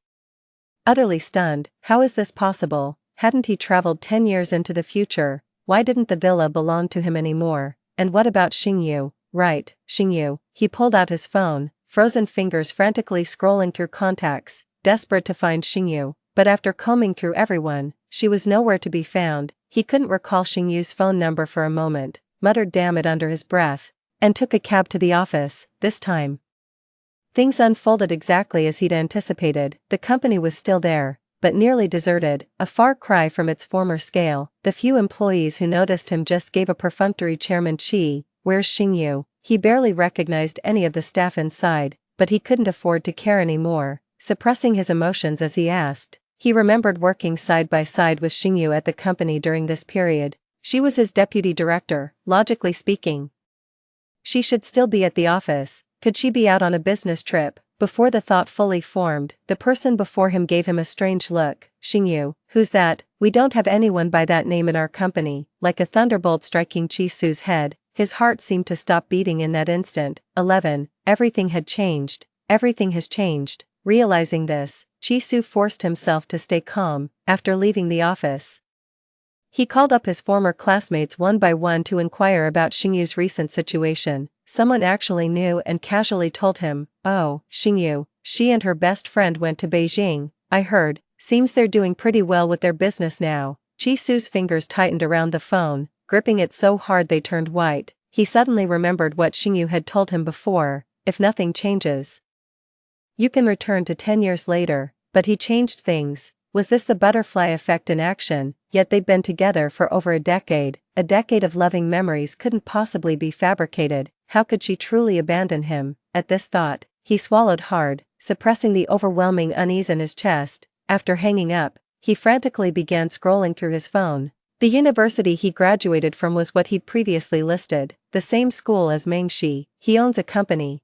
utterly stunned. How is this possible? Hadn't he traveled 10 years into the future? Why didn't the villa belong to him anymore? And what about Xingyu? Right, Xingyu. He pulled out his phone, frozen fingers frantically scrolling through contacts, desperate to find Xingyu. But after combing through everyone, she was nowhere to be found. He couldn't recall Xingyu's phone number for a moment. muttered damn it under his breath, and took a cab to the office. This time things unfolded exactly as he'd anticipated. The company was still there, but nearly deserted, a far cry from its former scale. The few employees who noticed him just gave a perfunctory chairman "Chi, where's Xingyu?" He barely recognized any of the staff inside, but he couldn't afford to care anymore, suppressing his emotions as he asked. He remembered working side by side with Xingyu at the company during this period. She was his deputy director, logically speaking. She should still be at the office. Could she be out on a business trip? Before the thought fully formed, the person before him gave him a strange look. "Xingyu, who's that?" "We don't have anyone by that name in our company." Like a thunderbolt striking Chi-Su's head, his heart seemed to stop beating in that instant. 11. Everything had changed. Everything has changed. Realizing this, Chi-Su forced himself to stay calm. After leaving the office, he called up his former classmates one by one to inquire about Xingyu's recent situation. Someone actually knew and casually told him, "Oh, Xingyu, she and her best friend went to Beijing, I heard. Seems they're doing pretty well with their business now." Chi-Su's fingers tightened around the phone, gripping it so hard they turned white. He suddenly remembered what Xingyu had told him before: if nothing changes, you can return to 10 years later. But he changed things. Was this the butterfly effect in action? Yet they'd been together for over a decade. A decade of loving memories couldn't possibly be fabricated. How could she truly abandon him? At this thought, he swallowed hard, suppressing the overwhelming unease in his chest. After hanging up, he frantically began scrolling through his phone. The university he graduated from was what he'd previously listed, the same school as Mengshi. He owns a company,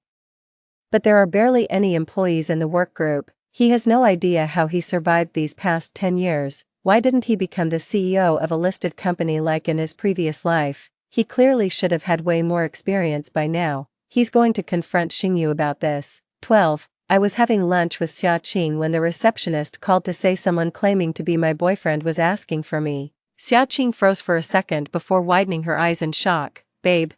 but there are barely any employees in the work group. He has no idea how he survived these past 10 years. Why didn't he become the CEO of a listed company like in his previous life? He clearly should have had way more experience by now. He's going to confront Xingyu about this. 12. I was having lunch with Xia Qing when the receptionist called to say someone claiming to be my boyfriend was asking for me. Xia Qing froze for a second before widening her eyes in shock. "Babe,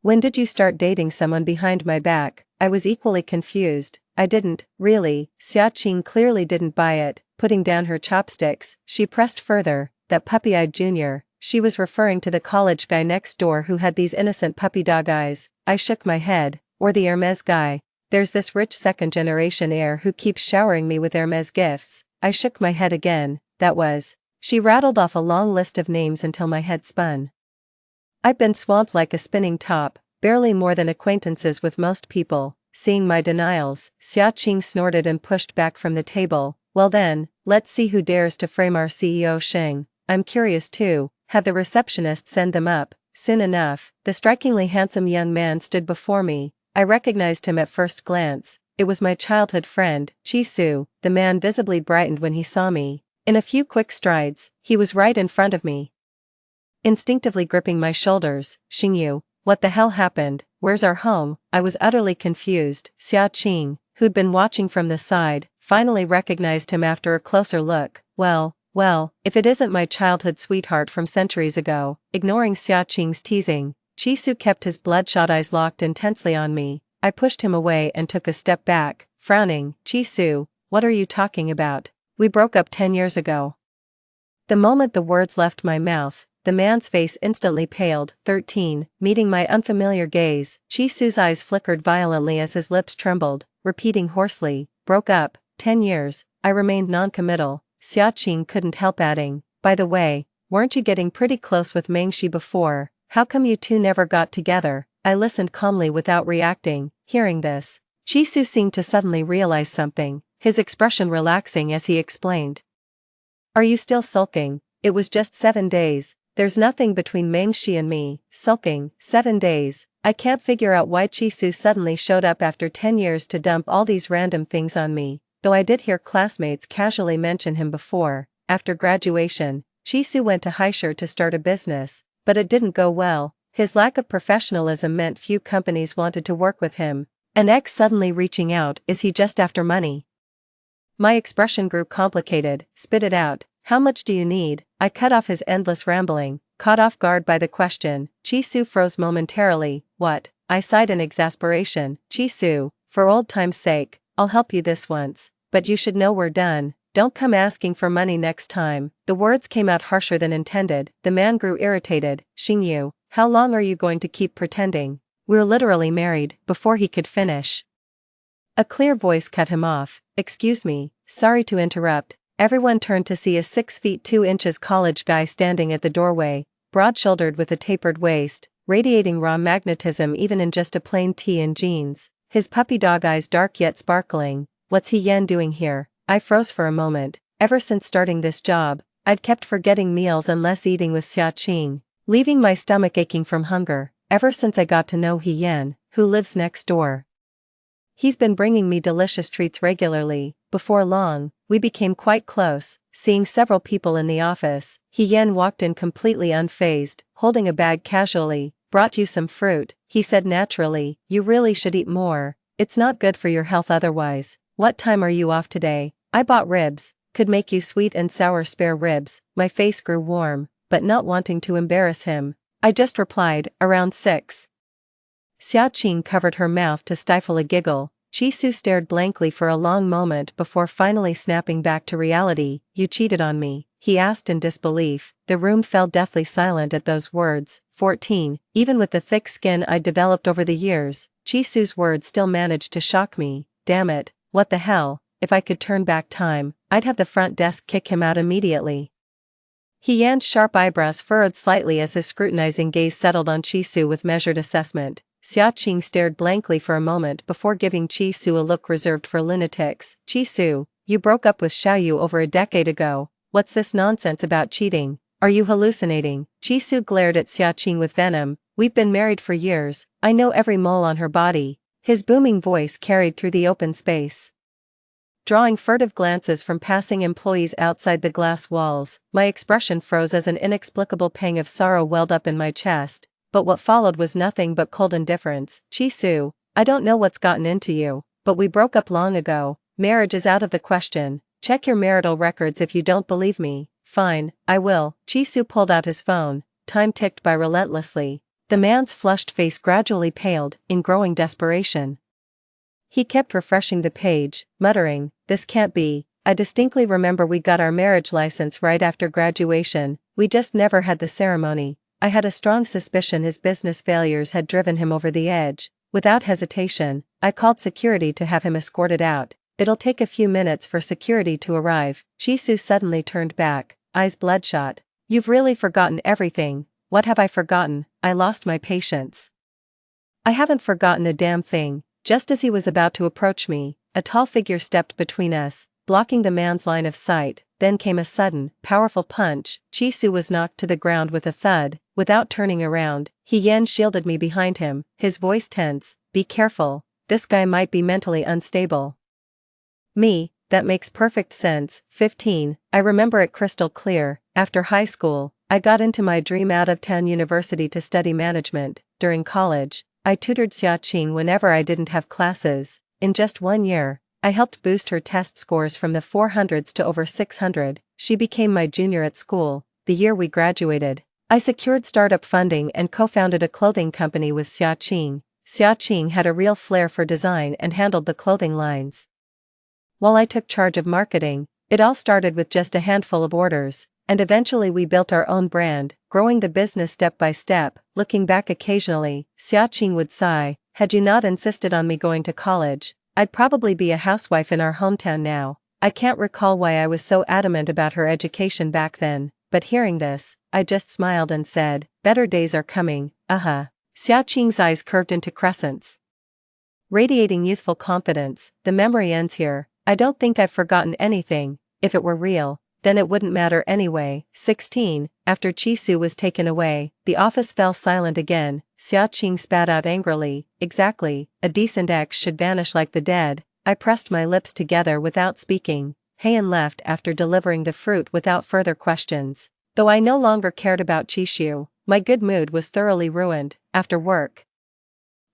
when did you start dating someone behind my back?" I was equally confused. "I didn't, really." Xia Qing clearly didn't buy it. Putting down her chopsticks, she pressed further. "That puppy-eyed junior." She was referring to the college guy next door who had these innocent puppy dog eyes. I shook my head. "Or the Hermes guy. There's this rich second-generation heir who keeps showering me with Hermes gifts." I shook my head again. "That was." She rattled off a long list of names until my head spun. I've been swamped like a spinning top, barely more than acquaintances with most people. Seeing my denials, Xia Qing snorted and pushed back from the table. "Well then, let's see who dares to frame our CEO Sheng. I'm curious too." Had the receptionist send them up. Soon enough, the strikingly handsome young man stood before me. I recognized him at first glance. It was my childhood friend, Chi-Su. The man visibly brightened when he saw me. In a few quick strides, he was right in front of me, instinctively gripping my shoulders. "Xingyu, what the hell happened? Where's our home?" I was utterly confused. Xia Qing, who'd been watching from the side, finally recognized him after a closer look. Well, if it isn't my childhood sweetheart from centuries ago." Ignoring Xia Qing's teasing, Chi-Su kept his bloodshot eyes locked intensely on me. I pushed him away and took a step back, frowning. "Chi-Su, what are you talking about? We broke up 10 years ago." The moment the words left my mouth, the man's face instantly paled. 13. Meeting my unfamiliar gaze, Chi-Su's eyes flickered violently as his lips trembled, repeating hoarsely, "Broke up, 10 years. I remained non-committal." Xia Qing couldn't help adding, "By the way, weren't you getting pretty close with Mengshi before? How come you two never got together?" I listened calmly without reacting. Hearing this, Chi-Su seemed to suddenly realize something, his expression relaxing as he explained. "Are you still sulking? It was just 7 days. There's nothing between Mengshi and me." Sulking, 7 days. I can't figure out why Chi-Su suddenly showed up after 10 years to dump all these random things on me, though I did hear classmates casually mention him before. After graduation, Chi-Su went to Haishur to start a business, but it didn't go well. His lack of professionalism meant few companies wanted to work with him. An ex suddenly reaching out, is he just after money? My expression grew complicated. "Spit it out. How much do you need?" I cut off his endless rambling, caught off guard by the question. Chi-Su froze momentarily. "What?" I sighed in exasperation. "Chi-Su, for old time's sake, I'll help you this once, but you should know we're done. Don't come asking for money next time." The words came out harsher than intended. The man grew irritated. "Xingyu, How long are you going to keep pretending? We're literally married, before he could finish. A clear voice cut him off. Excuse me, sorry to interrupt. Everyone turned to see a 6 feet 2 inches college guy standing at the doorway, broad-shouldered with a tapered waist, radiating raw magnetism even in just a plain tee and jeans. His puppy dog eyes dark yet sparkling. What's he Yan doing here? I froze for a moment. Ever since starting this job, I'd kept forgetting meals and less eating with Xia Qing, leaving my stomach aching from hunger. Ever since I got to know He Yan, who lives next door. He's been bringing me delicious treats regularly. Before long, we became quite close, seeing several people in the office. He Yan walked in completely unfazed, holding a bag casually. Brought you some fruit, he said naturally. You really should eat more. It's not good for your health otherwise. What time are you off today? I bought ribs. Could make you sweet and sour spare ribs. My face grew warm, but not wanting to embarrass him, I just replied, around 6. Xia Qing covered her mouth to stifle a giggle. Jisoo stared blankly for a long moment before finally snapping back to reality. You cheated on me, he asked in disbelief. The room fell deathly silent at those words. 14. Even with the thick skin I'd developed over the years, Jisoo's words still managed to shock me. Damn it, what the hell, if I could turn back time, I'd have the front desk kick him out immediately. He Yan's sharp eyebrows furrowed slightly as his scrutinizing gaze settled on Jisoo with measured assessment. Xia Qing stared blankly for a moment before giving Jisoo a look reserved for lunatics. Jisoo, you broke up with Xiaoyu over a decade ago. What's this nonsense about cheating? Are you hallucinating? Jisoo glared at Xia Qing with venom. We've been married for years. I know every mole on her body. His booming voice carried through the open space. Drawing furtive glances from passing employees outside the glass walls, my expression froze as an inexplicable pang of sorrow welled up in my chest. But what followed was nothing but cold indifference. Jisoo, I don't know what's gotten into you, but we broke up long ago. Marriage is out of the question. Check your marital records if you don't believe me. Fine, I will. Jisoo pulled out his phone. Time ticked by relentlessly. The man's flushed face gradually paled, in growing desperation. He kept refreshing the page, muttering, this can't be. I distinctly remember we got our marriage license right after graduation. We just never had the ceremony. I had a strong suspicion his business failures had driven him over the edge. Without hesitation, I called security to have him escorted out. It'll take a few minutes for security to arrive. Jisoo suddenly turned back, eyes bloodshot. You've really forgotten everything. What have I forgotten? I lost my patience. I haven't forgotten a damn thing. Just as he was about to approach me, a tall figure stepped between us, blocking the man's line of sight. Then came a sudden, powerful punch. Jisoo was knocked to the ground with a thud. Without turning around, He Yan shielded me behind him, his voice tense. Be careful, this guy might be mentally unstable. Me, that makes perfect sense. 15. I remember it crystal clear. After high school, I got into my dream out-of-town university to study management. During college, I tutored Xia Qing whenever I didn't have classes. In just 1 year, I helped boost her test scores from the 400s to over 600. She became my junior at school, the year we graduated. I secured startup funding and co-founded a clothing company with Xia Qing. Xia Qing had a real flair for design and handled the clothing lines, while I took charge of marketing. It all started with just a handful of orders, and eventually we built our own brand, growing the business step by step. Looking back occasionally, Xia Qing would sigh, had you not insisted on me going to college, I'd probably be a housewife in our hometown now. I can't recall why I was so adamant about her education back then, but hearing this, I just smiled and said, better days are coming, Xia Qing's eyes curved into crescents, radiating youthful confidence. The memory ends here. I don't think I've forgotten anything. If it were real, then it wouldn't matter anyway. 16. After Jisoo was taken away, the office fell silent again. Xia Qing spat out angrily. Exactly, a decent ex should vanish like the dead. I pressed my lips together without speaking. Heian left after delivering the fruit without further questions. Though I no longer cared about Jisoo, my good mood was thoroughly ruined. After work,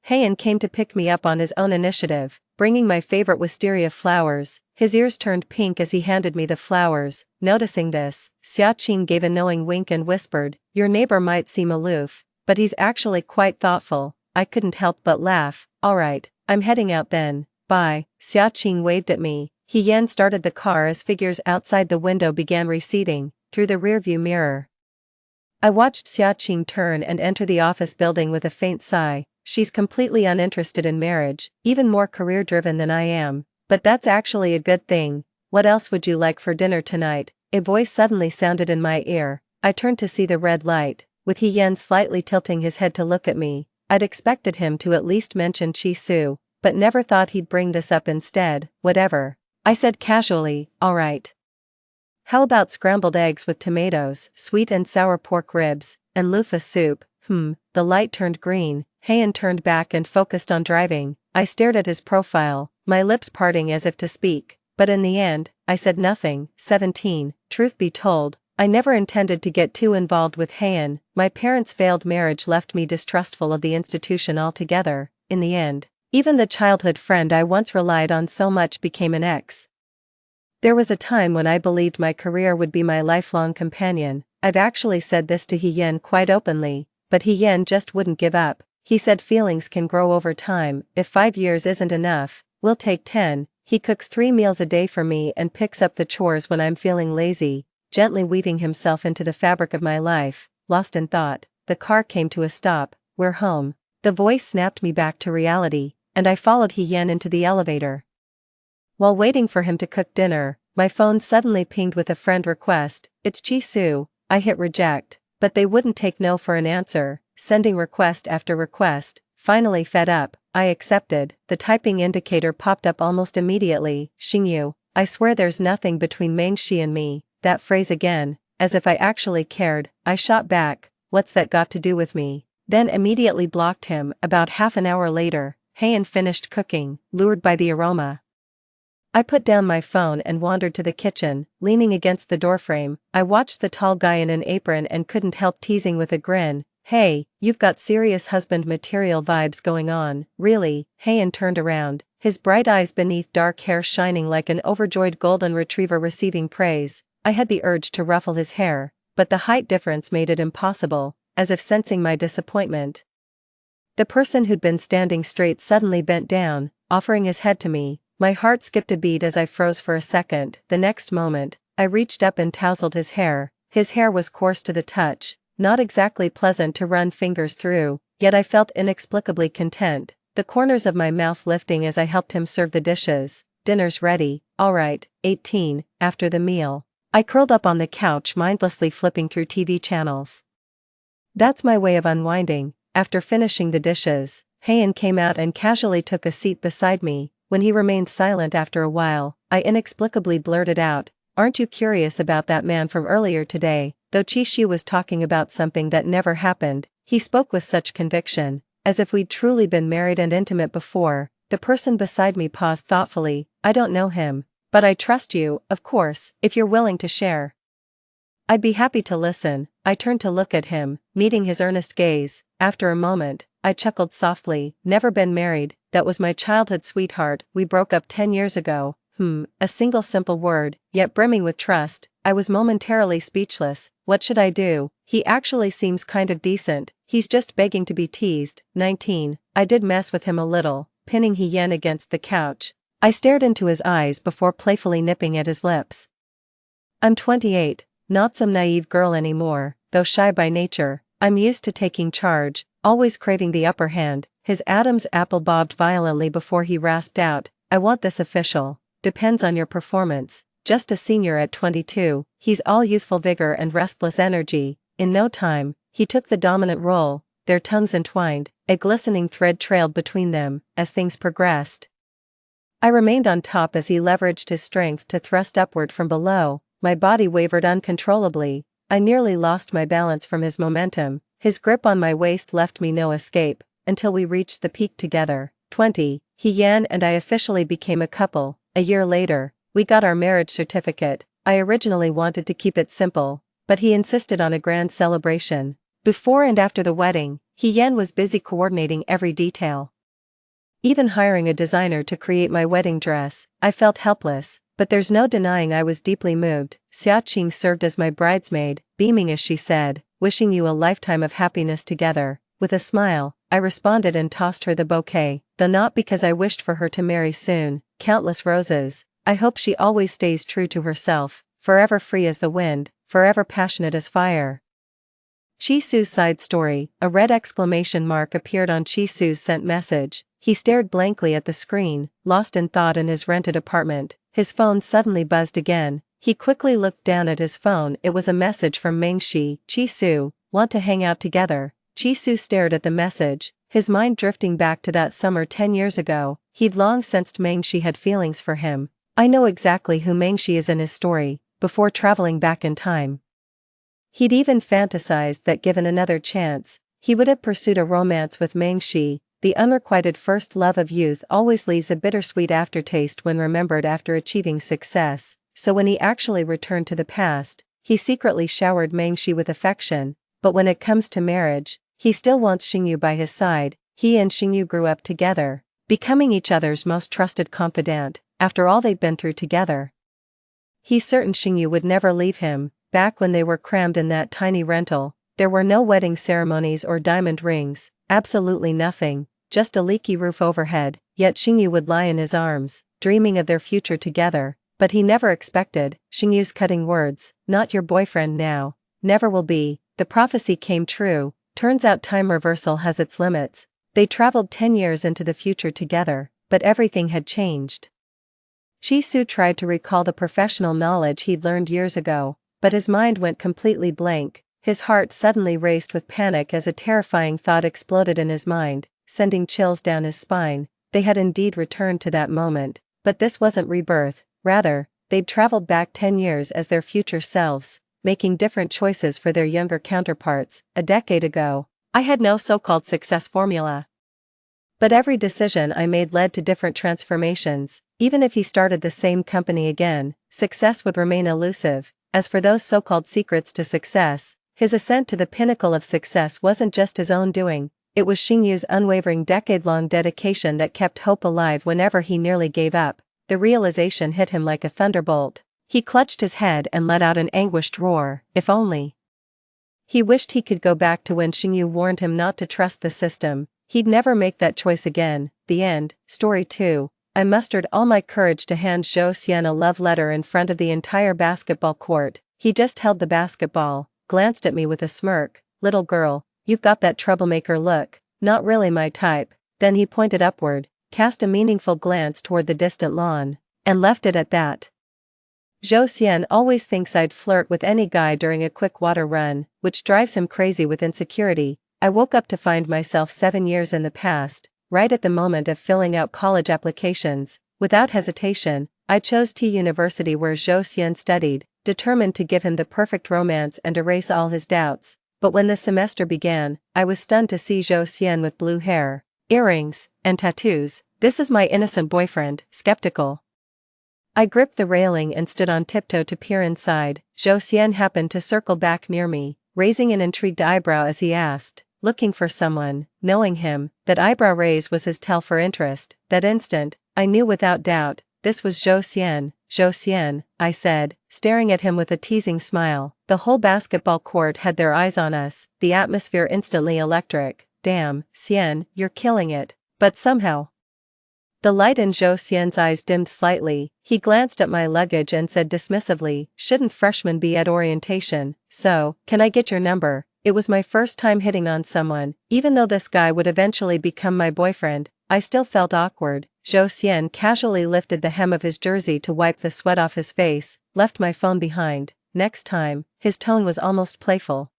Heian came to pick me up on his own initiative, bringing my favorite wisteria flowers. His ears turned pink as he handed me the flowers. Noticing this, Xia Qing gave a knowing wink and whispered, your neighbor might seem aloof, but he's actually quite thoughtful. I couldn't help but laugh. Alright, I'm heading out then. Bye. Xia Qing waved at me. He Yan started the car as figures outside the window began receding, through the rearview mirror. I watched Xiaqing turn and enter the office building with a faint sigh. She's completely uninterested in marriage, even more career-driven than I am. But that's actually a good thing. What else would you like for dinner tonight? A voice suddenly sounded in my ear. I turned to see the red light, with He Yan slightly tilting his head to look at me. I'd expected him to at least mention Chi Su, but never thought he'd bring this up instead. Whatever. I said casually, all right. How about scrambled eggs with tomatoes, sweet and sour pork ribs, and loofah soup? The light turned green. Heian turned back and focused on driving. I stared at his profile, my lips parting as if to speak, but in the end, I said nothing. 17. Truth be told, I never intended to get too involved with Heian. My parents' failed marriage left me distrustful of the institution altogether. In the end, even the childhood friend I once relied on so much became an ex. There was a time when I believed my career would be my lifelong companion. I've actually said this to He Yan quite openly, but He Yan just wouldn't give up. He said feelings can grow over time. If 5 years isn't enough, we'll take 10. He cooks 3 meals a day for me and picks up the chores when I'm feeling lazy, gently weaving himself into the fabric of my life. Lost in thought, the car came to a stop. We're home. The voice snapped me back to reality, and I followed He Yan into the elevator. While waiting for him to cook dinner, my phone suddenly pinged with a friend request. It's Chi Su. I hit reject, but they wouldn't take no for an answer, sending request after request. Finally fed up, I accepted. The typing indicator popped up almost immediately. Xingyu, I swear there's nothing between Mengshi and me. That phrase again, as if I actually cared. I shot back, what's that got to do with me? Then immediately blocked him. About half an hour later, Heian finished cooking, lured by the aroma. I put down my phone and wandered to the kitchen. Leaning against the doorframe, I watched the tall guy in an apron and couldn't help teasing with a grin. Hey, you've got serious husband material vibes going on. Really? Heian turned around, his bright eyes beneath dark hair shining like an overjoyed golden retriever receiving praise. I had the urge to ruffle his hair, but the height difference made it impossible, as if sensing my disappointment. The person who'd been standing straight suddenly bent down, offering his head to me. My heart skipped a beat as I froze for a second. The next moment, I reached up and tousled his hair. His hair was coarse to the touch, not exactly pleasant to run fingers through, yet I felt inexplicably content, the corners of my mouth lifting as I helped him serve the dishes. Dinner's ready, all right. 18. After the meal, I curled up on the couch mindlessly flipping through TV channels. That's my way of unwinding. After finishing the dishes, Heian came out and casually took a seat beside me. When he remained silent after a while, I inexplicably blurted out, aren't you curious about that man from earlier today? Though Chi Shi was talking about something that never happened, he spoke with such conviction, as if we'd truly been married and intimate before. The person beside me paused thoughtfully. I don't know him, but I trust you, of course, if you're willing to share. I'd be happy to listen. I turned to look at him, meeting his earnest gaze. After a moment, I chuckled softly. Never been married, that was my childhood sweetheart. We broke up 10 years ago. A single simple word, yet brimming with trust. I was momentarily speechless. What should I do? He actually seems kind of decent, he's just begging to be teased. 19. I did mess with him a little, pinning He Yan against the couch. I stared into his eyes before playfully nipping at his lips. I'm 28, not some naive girl anymore, though shy by nature. I'm used to taking charge, always craving the upper hand. His Adam's apple bobbed violently before he rasped out, I want this official. Depends on your performance. Just a senior at 22, he's all youthful vigor and restless energy. In no time, he took the dominant role, their tongues entwined, a glistening thread trailed between them. As things progressed, I remained on top as he leveraged his strength to thrust upward from below. My body wavered uncontrollably. I nearly lost my balance from his momentum. His grip on my waist left me no escape, until we reached the peak together. 20. He Yan and I officially became a couple. A year later, we got our marriage certificate. I originally wanted to keep it simple, but he insisted on a grand celebration. Before and after the wedding, He Yan was busy coordinating every detail, even hiring a designer to create my wedding dress. I felt helpless, but there's no denying I was deeply moved. Xiaqing served as my bridesmaid, beaming as she said, wishing you a lifetime of happiness together. With a smile, I responded and tossed her the bouquet, though not because I wished for her to marry soon. Countless roses. I hope she always stays true to herself, forever free as the wind, forever passionate as fire. Chi-Su's side story. A red exclamation mark appeared on Chi-Su's sent message. He stared blankly at the screen, lost in thought in his rented apartment. His phone suddenly buzzed again. He quickly looked down at his phone. It was a message from Mingxi. Chi-Su, want to hang out together? Chi-Su stared at the message, his mind drifting back to that summer 10 years ago. He'd long sensed Mingxi had feelings for him. I know exactly who Mingxi is in his story, before traveling back in time. He'd even fantasized that given another chance, he would have pursued a romance with Mingxi. The unrequited first love of youth always leaves a bittersweet aftertaste when remembered after achieving success, so when he actually returned to the past, he secretly showered Mingxi with affection, but when it comes to marriage, he still wants Xingyu by his side. He and Xingyu grew up together, becoming each other's most trusted confidant, after all they'd been through together. He's certain Xingyu would never leave him. Back when they were crammed in that tiny rental, there were no wedding ceremonies or diamond rings, absolutely nothing, just a leaky roof overhead, yet Xingyu would lie in his arms, dreaming of their future together, but he never expected Xingyu's cutting words, "Not your boyfriend now, never will be." The prophecy came true. Turns out time reversal has its limits. They traveled 10 years into the future together, but everything had changed. Chi-Su tried to recall the professional knowledge he'd learned years ago, but his mind went completely blank. His heart suddenly raced with panic as a terrifying thought exploded in his mind, sending chills down his spine. They had indeed returned to that moment, but this wasn't rebirth, rather, they'd traveled back 10 years as their future selves, making different choices for their younger counterparts. A decade ago, I had no so-called success formula. But every decision I made led to different transformations. Even if he started the same company again, success would remain elusive. As for those so-called secrets to success, his ascent to the pinnacle of success wasn't just his own doing, it was Xingyu's unwavering decade-long dedication that kept hope alive whenever he nearly gave up. The realization hit him like a thunderbolt. He clutched his head and let out an anguished roar. If only. He wished he could go back to when Xingyu warned him not to trust the system. He'd never make that choice again. The end. Story 2. I mustered all my courage to hand Zhou Xian a love letter in front of the entire basketball court. He just held the basketball, glanced at me with a smirk. "Little girl, you've got that troublemaker look, not really my type." Then he pointed upward, cast a meaningful glance toward the distant lawn, and left it at that. Zhou Xian always thinks I'd flirt with any guy during a quick water run, which drives him crazy with insecurity. I woke up to find myself 7 years in the past, right at the moment of filling out college applications. Without hesitation, I chose T University where Zhou Xian studied, determined to give him the perfect romance and erase all his doubts. But when the semester began, I was stunned to see Zhou Xian with blue hair, earrings, and tattoos. "This is my innocent boyfriend," skeptical. I gripped the railing and stood on tiptoe to peer inside. Zhou Xian happened to circle back near me, raising an intrigued eyebrow as he asked, "Looking for someone?" Knowing him, that eyebrow raise was his tell for interest. That instant, I knew without doubt, this was Zhou Xian. "Zhou Xian," I said, staring at him with a teasing smile. The whole basketball court had their eyes on us, the atmosphere instantly electric. "Damn, Xian, you're killing it." But somehow, the light in Zhou Xian's eyes dimmed slightly. He glanced at my luggage and said dismissively, "Shouldn't freshmen be at orientation? So, can I get your number?" It was my first time hitting on someone. Even though this guy would eventually become my boyfriend, I still felt awkward. Zhou Xian casually lifted the hem of his jersey to wipe the sweat off his face, left my phone behind. Next time, his tone was almost playful.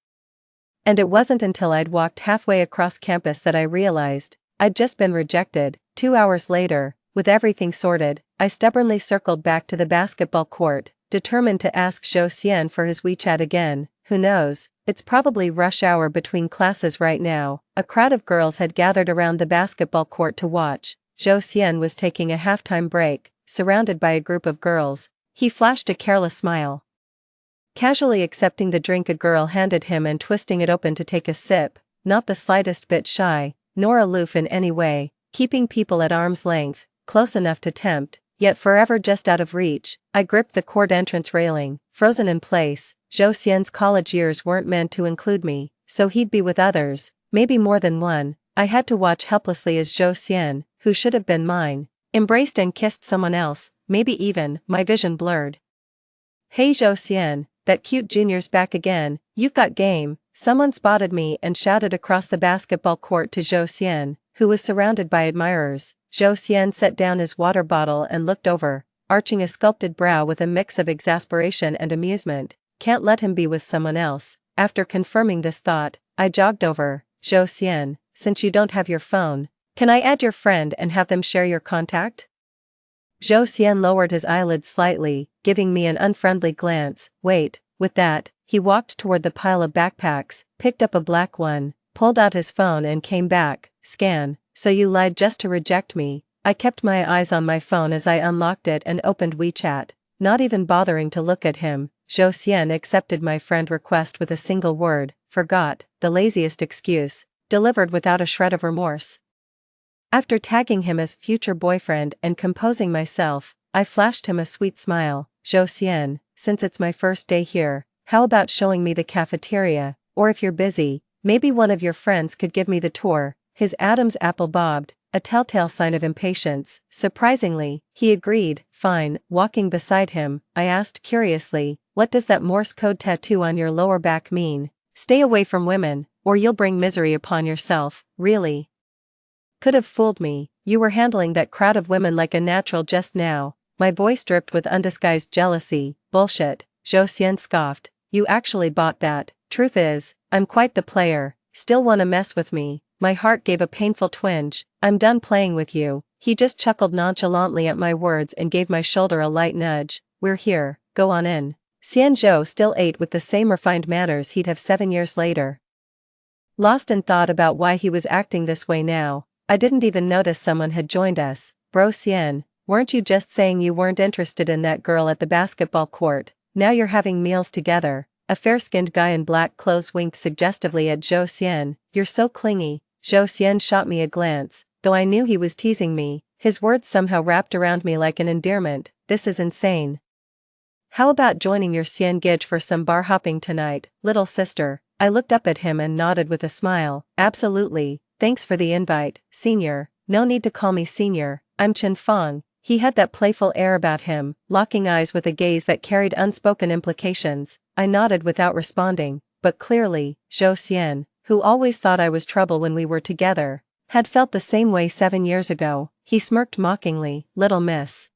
And it wasn't until I'd walked halfway across campus that I realized I'd just been rejected. 2 hours later, with everything sorted, I stubbornly circled back to the basketball court, determined to ask Zhou Xian for his WeChat again. Who knows, it's probably rush hour between classes right now. A crowd of girls had gathered around the basketball court to watch. Zhou Xian was taking a halftime break, surrounded by a group of girls. He flashed a careless smile, casually accepting the drink a girl handed him and twisting it open to take a sip, not the slightest bit shy, nor aloof in any way, keeping people at arm's length, close enough to tempt, yet forever just out of reach. I gripped the court entrance railing, frozen in place. Zhou Xian's college years weren't meant to include me, so he'd be with others, maybe more than one. I had to watch helplessly as Zhou Xian, who should have been mine, embraced and kissed someone else, maybe even. My vision blurred. "Hey Zhou Xian, that cute junior's back again, you've got game." Someone spotted me and shouted across the basketball court to Zhou Xian, who was surrounded by admirers. Zhou Xian set down his water bottle and looked over, arching a sculpted brow with a mix of exasperation and amusement. Can't let him be with someone else. After confirming this thought, I jogged over. Zhou Xian, since you don't have your phone, can I add your friend and have them share your contact? Zhou Xian lowered his eyelids slightly, giving me an unfriendly glance. Wait. With that, he walked toward the pile of backpacks, picked up a black one, pulled out his phone and came back. Scan. So you lied just to reject me. I kept my eyes on my phone as I unlocked it and opened WeChat. Not even bothering to look at him, Zhou Xian accepted my friend request with a single word, forgot, the laziest excuse, delivered without a shred of remorse. After tagging him as future boyfriend and composing myself, I flashed him a sweet smile. Zhou Xian, since it's my first day here, how about showing me the cafeteria, or if you're busy, maybe one of your friends could give me the tour. His Adam's apple bobbed, a telltale sign of impatience. Surprisingly, he agreed. Fine. Walking beside him, I asked curiously, what does that Morse code tattoo on your lower back mean? Stay away from women, or you'll bring misery upon yourself. Really? Could have fooled me. You were handling that crowd of women like a natural just now. My voice dripped with undisguised jealousy. Bullshit, Zhou Xian scoffed. You actually bought that. Truth is, I'm quite the player. Still wanna mess with me? My heart gave a painful twinge. I'm done playing with you. He just chuckled nonchalantly at my words and gave my shoulder a light nudge. We're here, go on in. Xian Zhou still ate with the same refined manners he'd have 7 years later. Lost in thought about why he was acting this way now, I didn't even notice someone had joined us. Bro Xian, weren't you just saying you weren't interested in that girl at the basketball court? Now you're having meals together. A fair-skinned guy in black clothes winked suggestively at Zhou Xian. You're so clingy. Zhou Xian shot me a glance, though I knew he was teasing me. His words somehow wrapped around me like an endearment. This is insane. How about joining your Xian Gij for some bar hopping tonight, little sister? I looked up at him and nodded with a smile. Absolutely, thanks for the invite, senior. No need to call me senior, I'm Chen Fong. He had that playful air about him, locking eyes with a gaze that carried unspoken implications. I nodded without responding, but clearly, Zhou Xian, who always thought I was trouble when we were together, had felt the same way 7 years ago. He smirked mockingly. Little miss.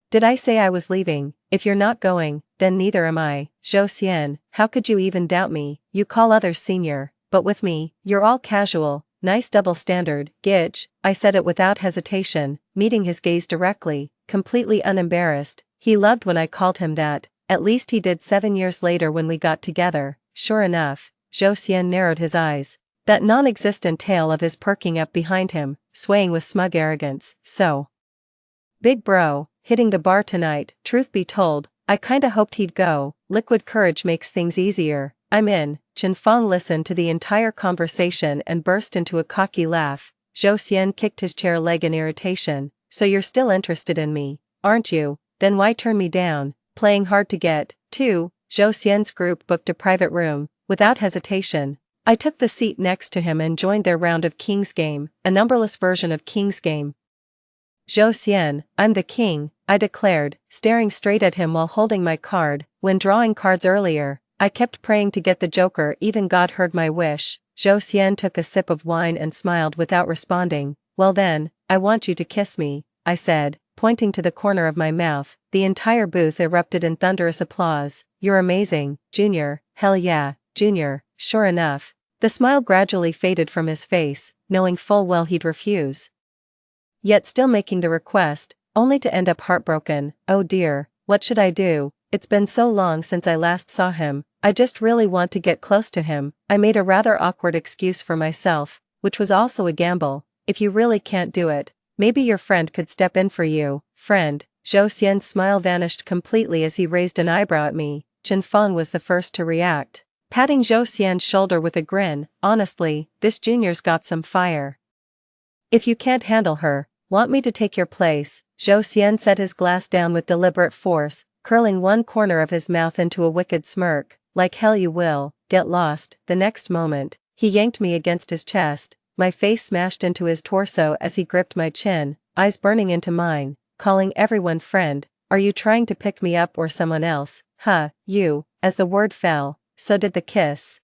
Did I say I was leaving? If you're not going, then neither am I. Zhou Xian, how could you even doubt me? You call others senior, but with me, you're all casual. Nice double standard, Gij. I said it without hesitation, meeting his gaze directly, completely unembarrassed. He loved when I called him that, at least he did 7 years later when we got together. Sure enough, Zhou Xian narrowed his eyes. That non-existent tail of his perking up behind him, swaying with smug arrogance. So, big bro, hitting the bar tonight. Truth be told, I kinda hoped he'd go. Liquid courage makes things easier. I'm in. Chen Fong listened to the entire conversation and burst into a cocky laugh. Zhou Xian kicked his chair leg in irritation. So you're still interested in me, aren't you? Then why turn me down? Playing hard to get, too. Zhou Xian's group booked a private room. Without hesitation, I took the seat next to him and joined their round of King's Game, a numberless version of King's Game. Zhou Xian, I'm the king, I declared, staring straight at him while holding my card. When drawing cards earlier, I kept praying to get the joker. Even God heard my wish. Zhou Xian took a sip of wine and smiled without responding. Well then, I want you to kiss me, I said, pointing to the corner of my mouth. The entire booth erupted in thunderous applause. You're amazing, Junior. Hell yeah, Junior. Sure enough, the smile gradually faded from his face, knowing full well he'd refuse. Yet still making the request, only to end up heartbroken. Oh dear, what should I do? It's been so long since I last saw him. I just really want to get close to him. I made a rather awkward excuse for myself, which was also a gamble. If you really can't do it, maybe your friend could step in for you. Friend. Zhou Xian's smile vanished completely as he raised an eyebrow at me. Chen Feng was the first to react, patting Zhou Xian's shoulder with a grin. Honestly, this junior's got some fire. If you can't handle her, want me to take your place? Zhou Xian set his glass down with deliberate force, curling one corner of his mouth into a wicked smirk. Like hell you will, get lost. The next moment, he yanked me against his chest, my face smashed into his torso as he gripped my chin, eyes burning into mine, calling everyone friend. Are you trying to pick me up or someone else? Huh, you. As the word fell, so did the kiss.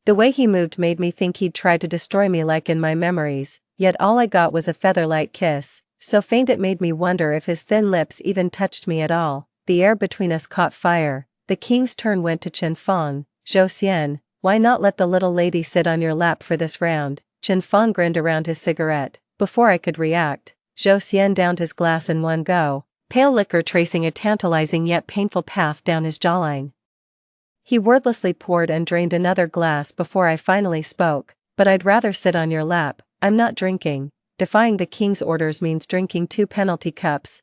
The way he moved made me think he'd try to destroy me like in my memories, yet all I got was a feather-light kiss, so faint it made me wonder if his thin lips even touched me at all. The air between us caught fire. The king's turn went to Chen Feng. "Zhou Xian, why not let the little lady sit on your lap for this round?" Chen Feng grinned around his cigarette. Before I could react, Zhou Xian downed his glass in one go, pale liquor tracing a tantalizing yet painful path down his jawline. He wordlessly poured and drained another glass before I finally spoke. "But I'd rather sit on your lap. I'm not drinking. Defying the king's orders means drinking 2 penalty cups."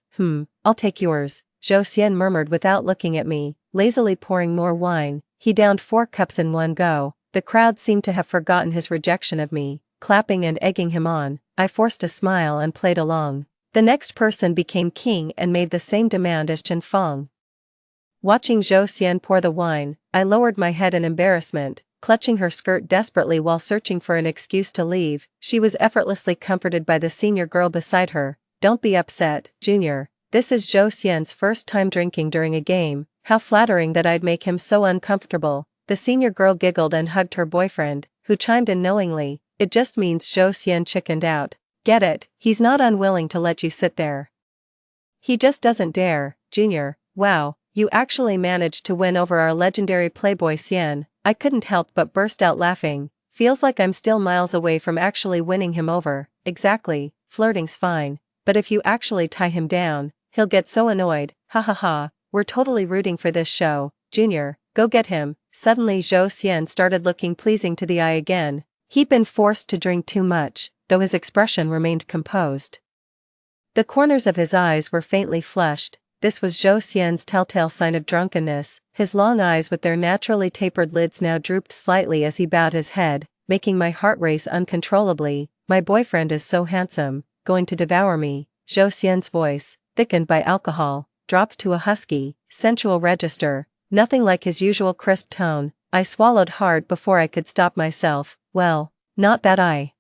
I'll take yours," Zhou Xian murmured without looking at me, lazily pouring more wine. He downed 4 cups in one go. The crowd seemed to have forgotten his rejection of me, clapping and egging him on. I forced a smile and played along. The next person became king and made the same demand as Chen Feng. Watching Zhou Xian pour the wine, I lowered my head in embarrassment, clutching her skirt desperately while searching for an excuse to leave. She was effortlessly comforted by the senior girl beside her. "Don't be upset, Junior. This is Zhou Xian's first time drinking during a game. How flattering that I'd make him so uncomfortable." The senior girl giggled and hugged her boyfriend, who chimed in knowingly. "It just means Zhou Xian chickened out. Get it? He's not unwilling to let you sit there. He just doesn't dare." "Junior, wow, you actually managed to win over our legendary playboy Xian." I couldn't help but burst out laughing. "Feels like I'm still miles away from actually winning him over." "Exactly, flirting's fine. But if you actually tie him down, he'll get so annoyed. Ha ha ha, we're totally rooting for this show. Junior, go get him." Suddenly Zhou Xian started looking pleasing to the eye again. He'd been forced to drink too much, though his expression remained composed. The corners of his eyes were faintly flushed. This was Zhou Xian's telltale sign of drunkenness. His long eyes with their naturally tapered lids now drooped slightly as he bowed his head, making my heart race uncontrollably. "My boyfriend is so handsome, going to devour me." Zhou Xian's voice, thickened by alcohol, dropped to a husky, sensual register, nothing like his usual crisp tone. I swallowed hard before I could stop myself. "Well, not that I..."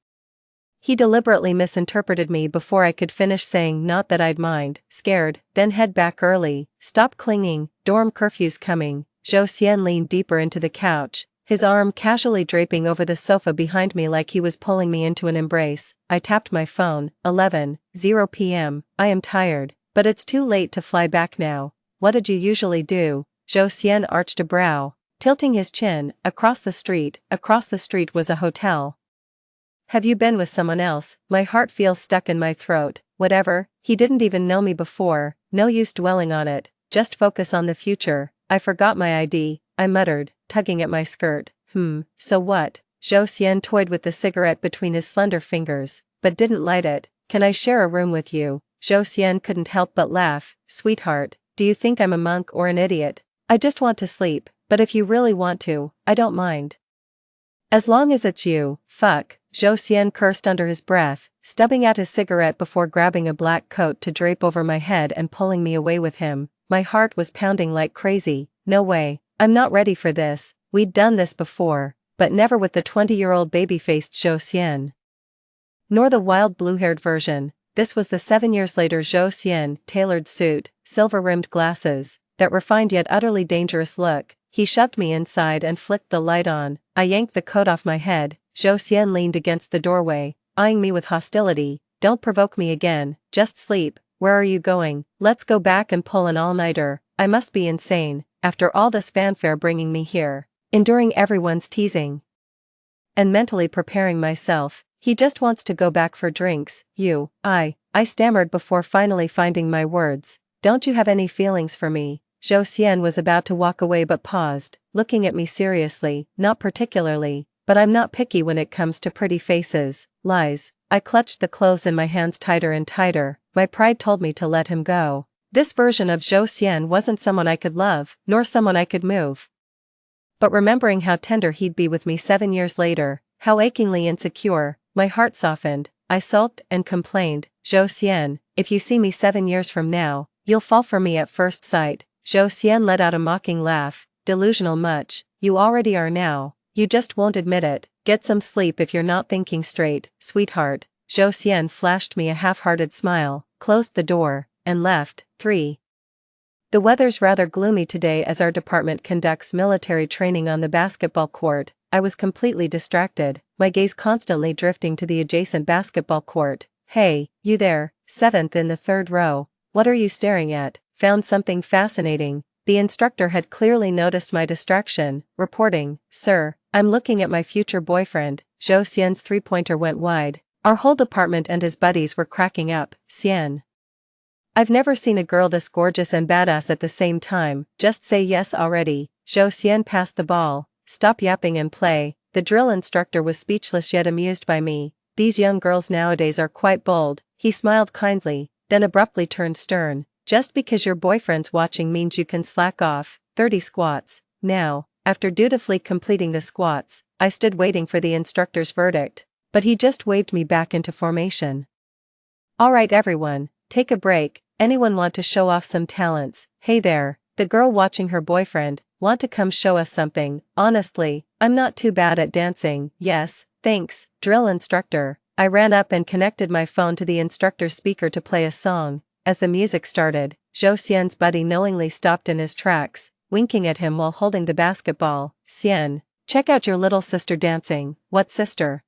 He deliberately misinterpreted me before I could finish saying "not that I'd mind." "Scared, then head back early. Stop clinging, dorm curfew's coming." Zhou Xian leaned deeper into the couch, his arm casually draping over the sofa behind me like he was pulling me into an embrace. I tapped my phone. 11:00 p.m. "I am tired, but it's too late to fly back now." "What did you usually do?" Zhou Xian arched a brow, tilting his chin. Across the street was a hotel." Have you been with someone else?" My heart feels stuck in my throat. Whatever, he didn't even know me before, no use dwelling on it, just focus on the future. "I forgot my ID, I muttered, tugging at my skirt. So what?" Zhou Xian toyed with the cigarette between his slender fingers, but didn't light it. "Can I share a room with you?" Zhou Xian couldn't help but laugh. "Sweetheart, do you think I'm a monk or an idiot? I just want to sleep, but if you really want to, I don't mind. As long as it's you." "Fuck," Zhou Xian cursed under his breath, stubbing out his cigarette before grabbing a black coat to drape over my head and pulling me away with him. My heart was pounding like crazy. No way, I'm not ready for this. We'd done this before, but never with the 20-year-old baby-faced Zhou Xian. Nor the wild blue-haired version. This was the 7 years later Zhou Xian, tailored suit, silver-rimmed glasses, that refined yet utterly dangerous look. He shoved me inside and flicked the light on. I yanked the coat off my head. Zhou Xian leaned against the doorway, eyeing me with hostility. "Don't provoke me again, just sleep." "Where are you going?" "Let's go back and pull an all-nighter." I must be insane, after all this fanfare bringing me here, enduring everyone's teasing, and mentally preparing myself. He just wants to go back for drinks. I stammered before finally finding my words. "Don't you have any feelings for me?" Zhou Xian was about to walk away but paused, looking at me seriously. "Not particularly, but I'm not picky when it comes to pretty faces." Lies. I clutched the clothes in my hands tighter and tighter. My pride told me to let him go. This version of Zhou Xian wasn't someone I could love, nor someone I could move. But remembering how tender he'd be with me 7 years later, how achingly insecure, my heart softened. I sulked and complained. "Zhou Xian, if you see me 7 years from now, you'll fall for me at first sight." Zhou Xian let out a mocking laugh. "Delusional much, you already are now. You just won't admit it. Get some sleep if you're not thinking straight, sweetheart." Zhou Xian flashed me a half-hearted smile, closed the door, and left. 3. The weather's rather gloomy today as our department conducts military training on the basketball court. I was completely distracted, my gaze constantly drifting to the adjacent basketball court. Hey, you there, seventh in the third row, what are you staring at? Found something fascinating. The instructor had clearly noticed my distraction, reporting, "Sir, I'm looking at my future boyfriend." Zhou Xian's three-pointer went wide. Our whole department and his buddies were cracking up. Xian, I've never seen a girl this gorgeous and badass at the same time. Just say yes already. Zhou Xian passed the ball. Stop yapping and play. The drill instructor was speechless yet amused by me. These young girls nowadays are quite bold. He smiled kindly, then abruptly turned stern. Just because your boyfriend's watching means you can slack off. 30 squats. Now, after dutifully completing the squats, I stood waiting for the instructor's verdict. But he just waved me back into formation. Alright everyone, take a break. Anyone want to show off some talents? Hey there, the girl watching her boyfriend, want to come show us something? Honestly, I'm not too bad at dancing. Yes, thanks, drill instructor. I ran up and connected my phone to the instructor's speaker to play a song. As the music started, Zhou Xian's buddy knowingly stopped in his tracks, winking at him while holding the basketball. Xian, check out your little sister dancing. What sister?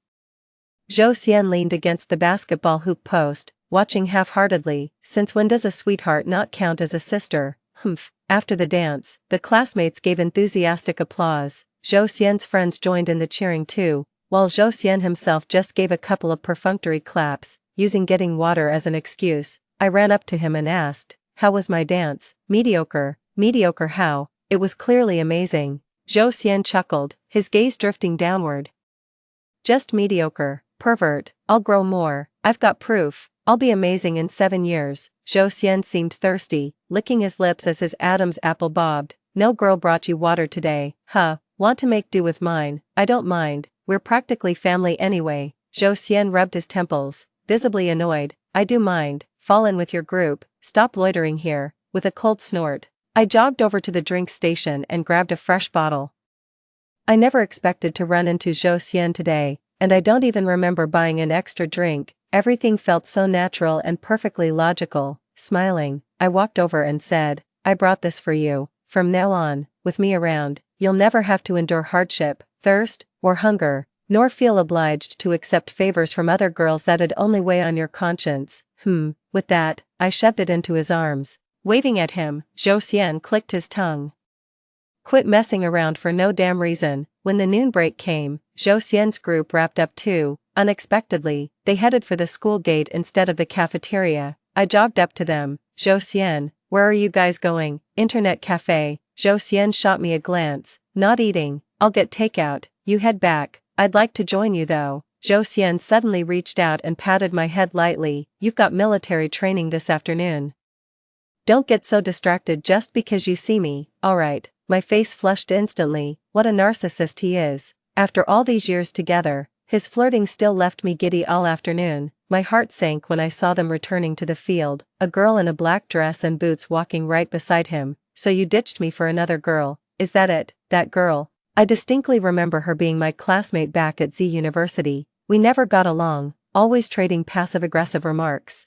Zhou Xian leaned against the basketball hoop post, watching half-heartedly. Since when does a sweetheart not count as a sister? Humph. After the dance, the classmates gave enthusiastic applause. Zhou Xian's friends joined in the cheering too, while Zhou Xian himself just gave a couple of perfunctory claps, using getting water as an excuse. I ran up to him and asked, "How was my dance?" "Mediocre." "Mediocre how?" "It was clearly amazing." Zhou Xian chuckled, his gaze drifting downward. "Just mediocre, pervert. I'll grow more. I've got proof. I'll be amazing in 7 years." Zhou Xian seemed thirsty, licking his lips as his Adam's apple bobbed. "No girl brought you water today, huh? Want to make do with mine? I don't mind, we're practically family anyway." Zhou Xian rubbed his temples, visibly annoyed. "I do mind. Fall in with your group. Stop loitering here." With a cold snort, I jogged over to the drink station and grabbed a fresh bottle. I never expected to run into Zhou Xian today, and I don't even remember buying an extra drink. Everything felt so natural and perfectly logical. Smiling, I walked over and said, "I brought this for you. From now on, with me around, you'll never have to endure hardship, thirst, or hunger, nor feel obliged to accept favors from other girls that'd only weigh on your conscience." With that, I shoved it into his arms. Waving at him, Zhou Xian clicked his tongue. Quit messing around for no damn reason. When the noon break came, Zhou Xian's group wrapped up too. Unexpectedly, they headed for the school gate instead of the cafeteria. I jogged up to them. "Zhou Xian, where are you guys going?" "Internet cafe." Zhou Xian shot me a glance. "Not eating. I'll get takeout. You head back. I'd like to join you though." Zhou Xian suddenly reached out and patted my head lightly. "You've got military training this afternoon. Don't get so distracted just because you see me." "Alright." My face flushed instantly. What a narcissist he is. After all these years together, his flirting still left me giddy all afternoon. My heart sank when I saw them returning to the field, a girl in a black dress and boots walking right beside him. "So you ditched me for another girl, is that it?" "That girl?" I distinctly remember her being my classmate back at Z University. We never got along, always trading passive-aggressive remarks.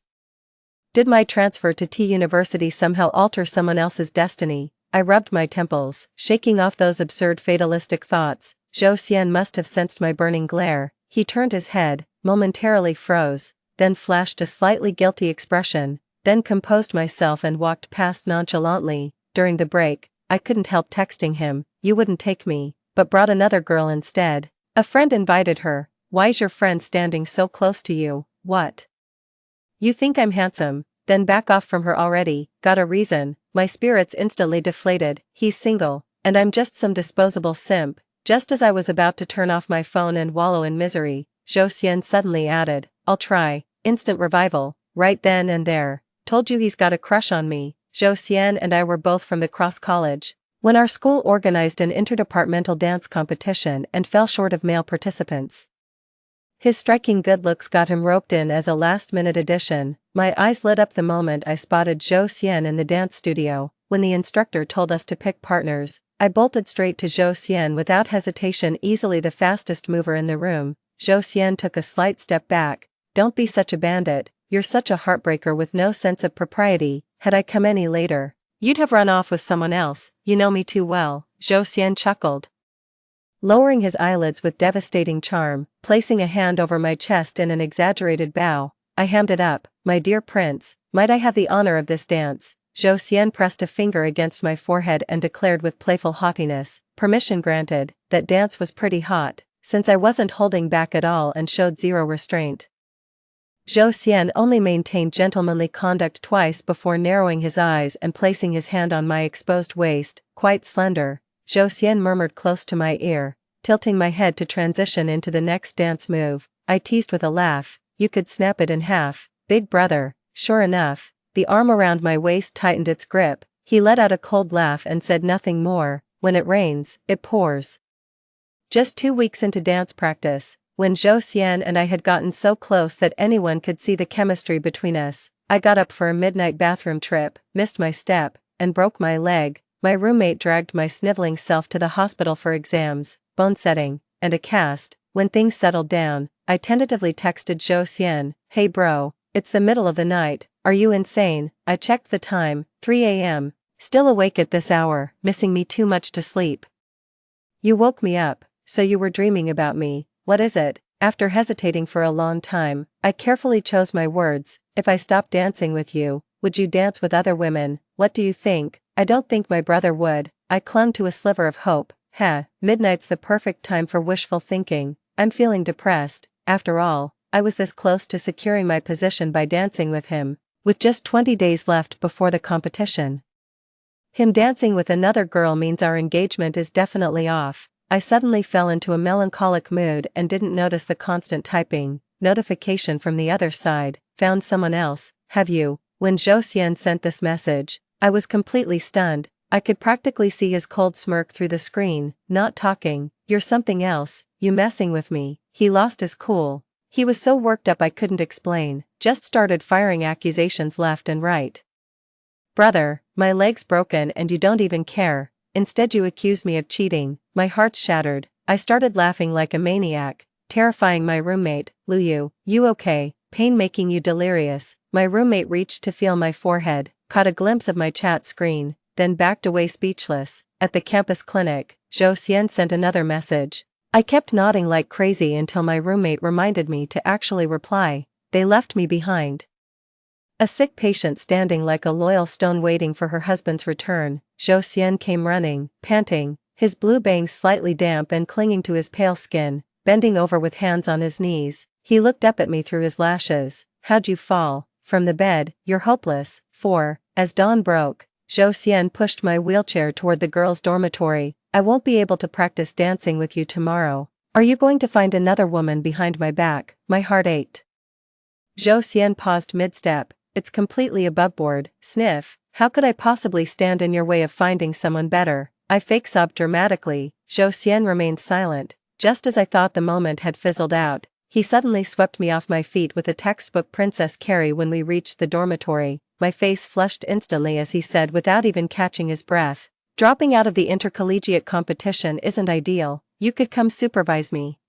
Did my transfer to T University somehow alter someone else's destiny? I rubbed my temples, shaking off those absurd fatalistic thoughts. Zhou Xian must have sensed my burning glare. He turned his head, momentarily froze, then flashed a slightly guilty expression, then composed myself and walked past nonchalantly. During the break, I couldn't help texting him, "You wouldn't take me, but brought another girl instead." "A friend invited her." "Why's your friend standing so close to you?" "What? You think I'm handsome? Then back off from her already." "Got a reason?" My spirits instantly deflated. "He's single, and I'm just some disposable simp." Just as I was about to turn off my phone and wallow in misery, Zhou Xian suddenly added, "I'll try." Instant revival, right then and there. "Told you he's got a crush on me." Zhou Xian and I were both from the Cross College. When our school organized an interdepartmental dance competition and fell short of male participants. His striking good looks got him roped in as a last-minute addition. My eyes lit up the moment I spotted Zhou Xian in the dance studio. When the instructor told us to pick partners, I bolted straight to Zhou Xian without hesitation, easily the fastest mover in the room. Zhou Xian took a slight step back. "Don't be such a bandit, you're such a heartbreaker with no sense of propriety. Had I come any later, you'd have run off with someone else. You know me too well." Zhou Xian chuckled. Lowering his eyelids with devastating charm, placing a hand over my chest in an exaggerated bow, I hammed it up. "My dear prince, might I have the honor of this dance?" Zhou Xian pressed a finger against my forehead and declared with playful haughtiness, "Permission granted." That dance was pretty hot, since I wasn't holding back at all and showed zero restraint. Zhou Xian only maintained gentlemanly conduct twice before narrowing his eyes and placing his hand on my exposed waist, quite slender. Zhou Xian murmured close to my ear, tilting my head to transition into the next dance move. I teased with a laugh, "You could snap it in half, big brother." Sure enough, the arm around my waist tightened its grip. He let out a cold laugh and said nothing more. "When it rains, it pours." Just 2 weeks into dance practice, when Zhou Xian and I had gotten so close that anyone could see the chemistry between us, I got up for a midnight bathroom trip, missed my step, and broke my leg. My roommate dragged my sniveling self to the hospital for exams, bone setting, and a cast. When things settled down, I tentatively texted Zhou Xian, "Hey bro, it's the middle of the night, are you insane?" I checked the time, 3 a.m. Still awake at this hour, missing me too much to sleep. "You woke me up, so you were dreaming about me. What is it?" After hesitating for a long time, I carefully chose my words. "If I stopped dancing with you, would you dance with other women? What do you think?" "I don't think my brother would." I clung to a sliver of hope. Midnight's the perfect time for wishful thinking. I'm feeling depressed. After all, I was this close to securing my position by dancing with him, with just 20 days left before the competition. Him dancing with another girl means our engagement is definitely off. I suddenly fell into a melancholic mood and didn't notice the constant typing. Notification from the other side, "Found someone else, have you?" When Zhou Xian sent this message, I was completely stunned. I could practically see his cold smirk through the screen. "Not talking, you're something else, you messing with me." He lost his cool. He was so worked up I couldn't explain, just started firing accusations left and right. "Brother, my leg's broken and you don't even care. Instead you accuse me of cheating." My heart's shattered. I started laughing like a maniac, terrifying my roommate. "Luyu, you okay? Pain making you delirious?" My roommate reached to feel my forehead, caught a glimpse of my chat screen, then backed away speechless. At the campus clinic, Zhou Xian sent another message. I kept nodding like crazy until my roommate reminded me to actually reply. They left me behind. A sick patient standing like a loyal stone waiting for her husband's return. Zhou Xian came running, panting, his blue bangs slightly damp and clinging to his pale skin, bending over with hands on his knees. He looked up at me through his lashes. "How'd you fall?" "From the bed." "You're hopeless." As dawn broke, Zhou Xian pushed my wheelchair toward the girls' dormitory. "I won't be able to practice dancing with you tomorrow. Are you going to find another woman behind my back?" My heart ached. Zhou Xian paused mid-step. "It's completely aboveboard." Sniff. "How could I possibly stand in your way of finding someone better?" I fake sobbed dramatically. Zhou Xian remained silent. Just as I thought the moment had fizzled out, he suddenly swept me off my feet with a textbook Princess Carrie. When we reached the dormitory, my face flushed instantly as he said without even catching his breath, "Dropping out of the intercollegiate competition isn't ideal. You could come supervise me."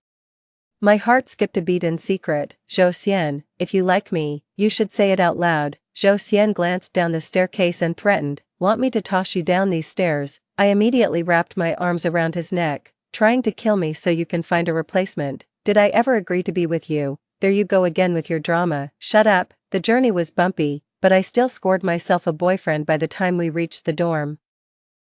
My heart skipped a beat in secret. "Zhou Xian, if you like me, you should say it out loud." Zhou Xian glanced down the staircase and threatened, "Want me to toss you down these stairs?" I immediately wrapped my arms around his neck. "Trying to kill me so you can find a replacement? Did I ever agree to be with you? There you go again with your drama." "Shut up." The journey was bumpy, but I still scored myself a boyfriend by the time we reached the dorm.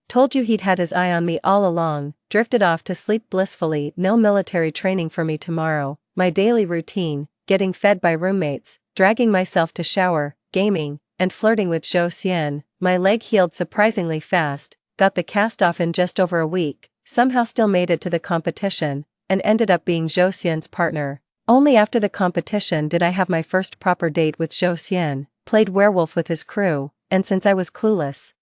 "Told you he'd had his eye on me all along." Drifted off to sleep blissfully. No military training for me tomorrow. My daily routine, getting fed by roommates, dragging myself to shower, gaming, and flirting with Zhou Xian. My leg healed surprisingly fast, got the cast off in just over a week, somehow still made it to the competition, and ended up being Zhou Xian's partner. Only after the competition did I have my first proper date with Zhou Xian. Played werewolf with his crew, and since I was clueless,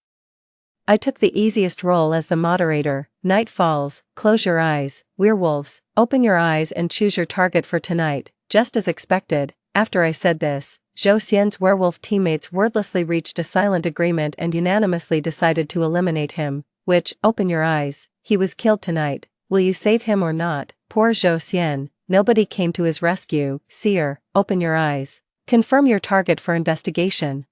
I took the easiest role as the moderator. Night falls, close your eyes, werewolves, open your eyes and choose your target for tonight. Just as expected, after I said this, Zhou Xian's werewolf teammates wordlessly reached a silent agreement and unanimously decided to eliminate him. Which, open your eyes, he was killed tonight. Will you save him or not? Poor Zhou Xian, nobody came to his rescue. Seer, open your eyes. Confirm your target for investigation.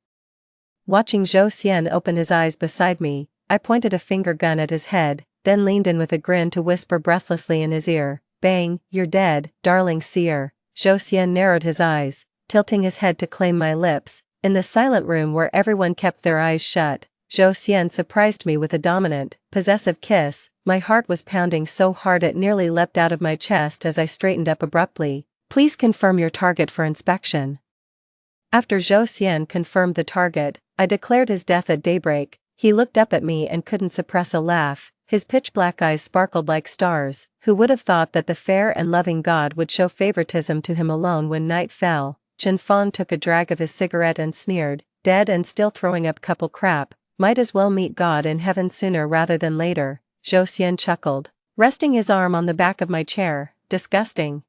Watching Zhou Xian open his eyes beside me, I pointed a finger gun at his head. then leaned in with a grin to whisper breathlessly in his ear, "Bang, you're dead, darling seer." Zhou Xian narrowed his eyes, tilting his head to claim my lips. In the silent room where everyone kept their eyes shut, Zhou Xian surprised me with a dominant, possessive kiss. My heart was pounding so hard it nearly leapt out of my chest as I straightened up abruptly. "Please confirm your target for inspection." After Zhou Xian confirmed the target, I declared his death at daybreak. He looked up at me and couldn't suppress a laugh. His pitch-black eyes sparkled like stars. Who would have thought that the fair and loving god would show favoritism to him alone when night fell? Chen Fang took a drag of his cigarette and sneered, "Dead and still throwing up couple crap. Might as well meet God in heaven sooner rather than later." Zhou Xian chuckled, resting his arm on the back of my chair. "Disgusting."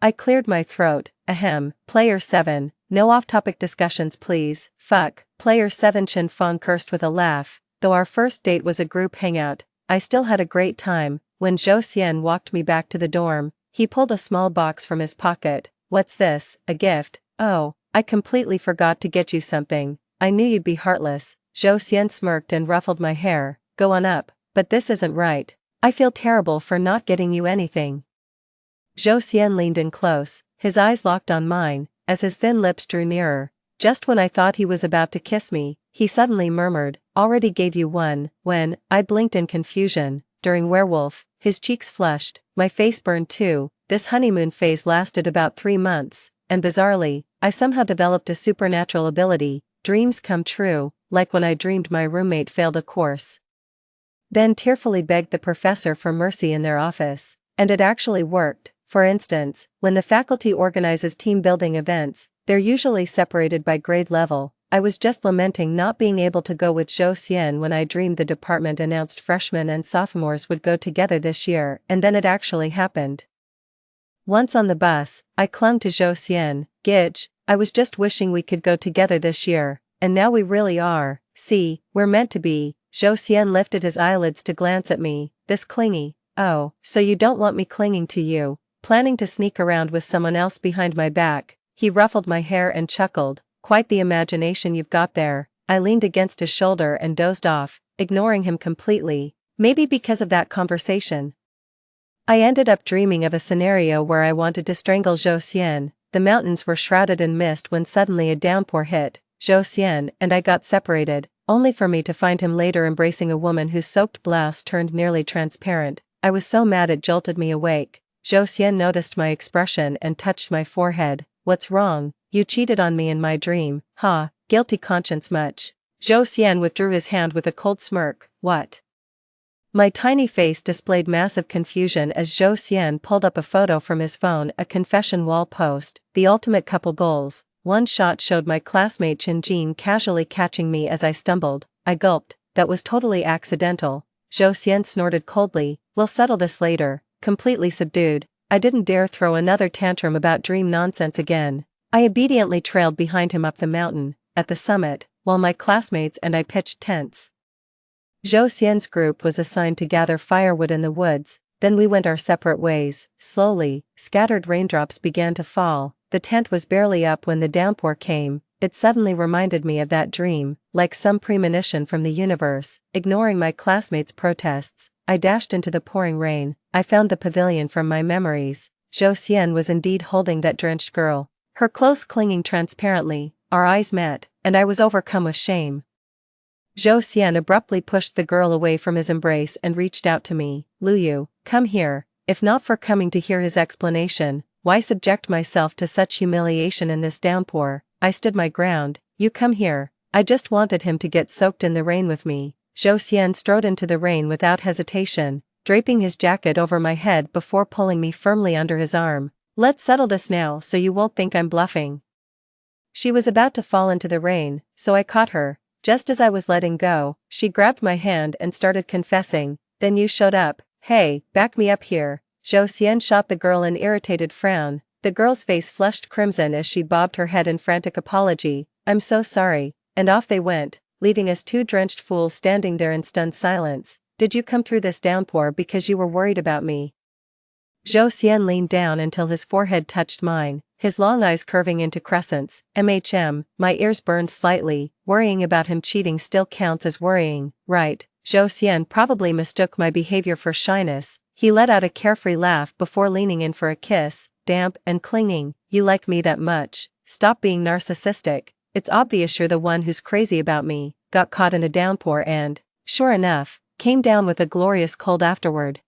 I cleared my throat. Ahem. Player 7, no off-topic discussions please. Fuck. Player 7. Chen Fang cursed with a laugh. Though our first date was a group hangout, I still had a great time. When Zhou Xian walked me back to the dorm, he pulled a small box from his pocket. "What's this, a gift? Oh, I completely forgot to get you something. I knew you'd be heartless." Zhou Xian smirked and ruffled my hair. "Go on up, but this isn't right. I feel terrible for not getting you anything." Zhou Xian leaned in close, his eyes locked on mine, as his thin lips drew nearer. Just when I thought he was about to kiss me, he suddenly murmured, "Already gave you one." When I blinked in confusion, during werewolf, his cheeks flushed, my face burned too. This honeymoon phase lasted about 3 months, and bizarrely, I somehow developed a supernatural ability, dreams come true, like when I dreamed my roommate failed a course. Then tearfully begged the professor for mercy in their office. And it actually worked. For instance, when the faculty organizes team building events, they're usually separated by grade level. I was just lamenting not being able to go with Zhou Xian when I dreamed the department announced freshmen and sophomores would go together this year, and then it actually happened. Once on the bus, I clung to Zhou Xian. "Gidge, I was just wishing we could go together this year, and now we really are. See, we're meant to be." Zhou Xian lifted his eyelids to glance at me. "This clingy. Oh, so you don't want me clinging to you? Planning to sneak around with someone else behind my back?" He ruffled my hair and chuckled. "Quite the imagination you've got there." I leaned against his shoulder and dozed off, ignoring him completely. Maybe because of that conversation, I ended up dreaming of a scenario where I wanted to strangle Zhou Xian. The mountains were shrouded in mist when suddenly a downpour hit. Zhou Xian and I got separated, only for me to find him later embracing a woman whose soaked blouse turned nearly transparent. I was so mad it jolted me awake. Zhou Xian noticed my expression and touched my forehead. "What's wrong? You cheated on me in my dream." "Ha, guilty conscience much?" Zhou Xian withdrew his hand with a cold smirk. "What?" My tiny face displayed massive confusion as Zhou Xian pulled up a photo from his phone, a confession wall post, the ultimate couple goals. One shot showed my classmate Chen Jin casually catching me as I stumbled. I gulped. "That was totally accidental." Zhou Xian snorted coldly. "We'll settle this later." Completely subdued, I didn't dare throw another tantrum about dream nonsense again. I obediently trailed behind him up the mountain. At the summit, while my classmates and I pitched tents, Zhou Xian's group was assigned to gather firewood in the woods. Then we went our separate ways. Slowly, scattered raindrops began to fall. The tent was barely up when the downpour came. It suddenly reminded me of that dream, like some premonition from the universe. Ignoring my classmates' protests, I dashed into the pouring rain. I found the pavilion from my memories. Zhou Xian was indeed holding that drenched girl, her clothes clinging transparently. Our eyes met, and I was overcome with shame. Zhou Xian abruptly pushed the girl away from his embrace and reached out to me. "Luyu, come here." If not for coming to hear his explanation, why subject myself to such humiliation in this downpour? I stood my ground. "You come here." I just wanted him to get soaked in the rain with me. Zhou Xian strode into the rain without hesitation, draping his jacket over my head before pulling me firmly under his arm. "Let's settle this now so you won't think I'm bluffing." She was about to fall into the rain, so I caught her. Just as I was letting go, she grabbed my hand and started confessing. "Then you showed up. Hey, back me up here." Zhou Xian shot the girl an irritated frown. The girl's face flushed crimson as she bobbed her head in frantic apology. "I'm so sorry." And off they went, leaving us 2 drenched fools standing there in stunned silence. "Did you come through this downpour because you were worried about me?" Zhou Xian leaned down until his forehead touched mine, his long eyes curving into crescents. My ears burned slightly. Worrying about him cheating still counts as worrying, right? Zhou Xian probably mistook my behavior for shyness. He let out a carefree laugh before leaning in for a kiss, damp and clinging. You like me that much? Stop being narcissistic. It's obvious you're the one who's crazy about me. Got caught in a downpour and, sure enough, came down with a glorious cold afterward.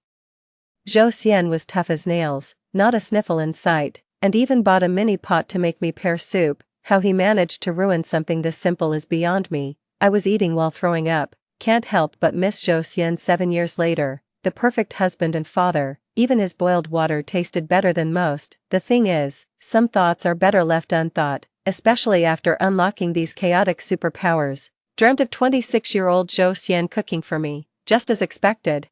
Zhou Xian was tough as nails, not a sniffle in sight, and even bought a mini pot to make me pear soup. How he managed to ruin something this simple is beyond me. I was eating while throwing up. Can't help but miss Zhou Xian 7 years later. The perfect husband and father. Even his boiled water tasted better than most. The thing is, some thoughts are better left unthought, especially after unlocking these chaotic superpowers. Dreamt of 26-year-old Zhou Xian cooking for me, just as expected.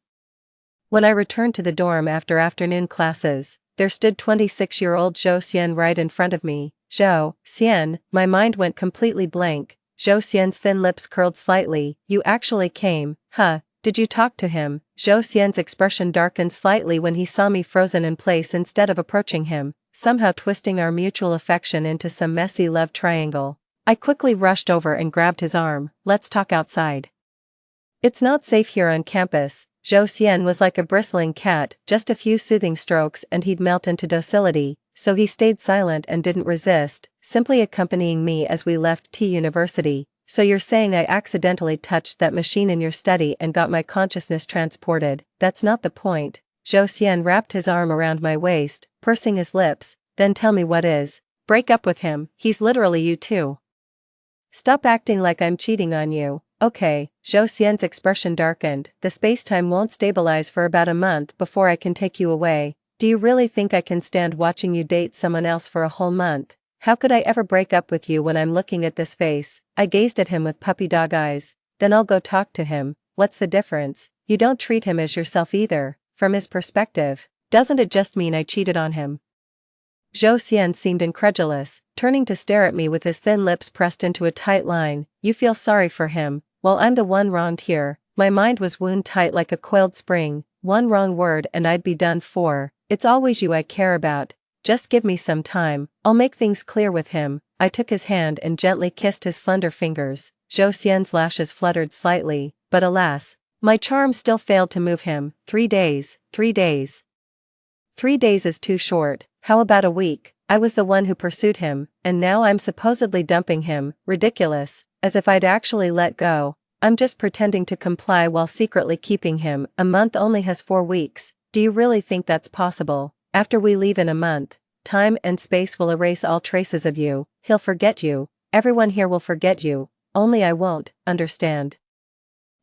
When I returned to the dorm after afternoon classes, there stood 26-year-old Zhou Xian right in front of me. Zhou Xian, my mind went completely blank. Zhou Xian's thin lips curled slightly. You actually came, huh? Did you talk to him? Zhou Xian's expression darkened slightly when he saw me frozen in place instead of approaching him, somehow twisting our mutual affection into some messy love triangle. I quickly rushed over and grabbed his arm. Let's talk outside. It's not safe here on campus. Zhou Xian was like a bristling cat, just a few soothing strokes and he'd melt into docility, so he stayed silent and didn't resist, simply accompanying me as we left T University. So you're saying I accidentally touched that machine in your study and got my consciousness transported? That's not the point. Zhou Xian wrapped his arm around my waist, pursing his lips. Then tell me what is. Break up with him, he's literally you too. Stop acting like I'm cheating on you. Okay. Zhou Xian's expression darkened. The space-time won't stabilize for about a month before I can take you away. Do you really think I can stand watching you date someone else for a whole month? How could I ever break up with you when I'm looking at this face? I gazed at him with puppy dog eyes. Then I'll go talk to him. What's the difference? You don't treat him as yourself either. From his perspective, doesn't it just mean I cheated on him? Zhou Xian seemed incredulous, turning to stare at me with his thin lips pressed into a tight line. You feel sorry for him? Well, I'm the one wronged here. My mind was wound tight like a coiled spring. One wrong word and I'd be done for. It's always you I care about. Just give me some time, I'll make things clear with him. I took his hand and gently kissed his slender fingers. Zhou Xian's lashes fluttered slightly, but alas, my charm still failed to move him. 3 days, 3 days. 3 days is too short. How about a week? I was the one who pursued him, and now I'm supposedly dumping him. Ridiculous, as if I'd actually let go. I'm just pretending to comply while secretly keeping him. A month only has 4 weeks. Do you really think that's possible? After we leave in a month, time and space will erase all traces of you. He'll forget you. Everyone here will forget you. Only I won't, understand?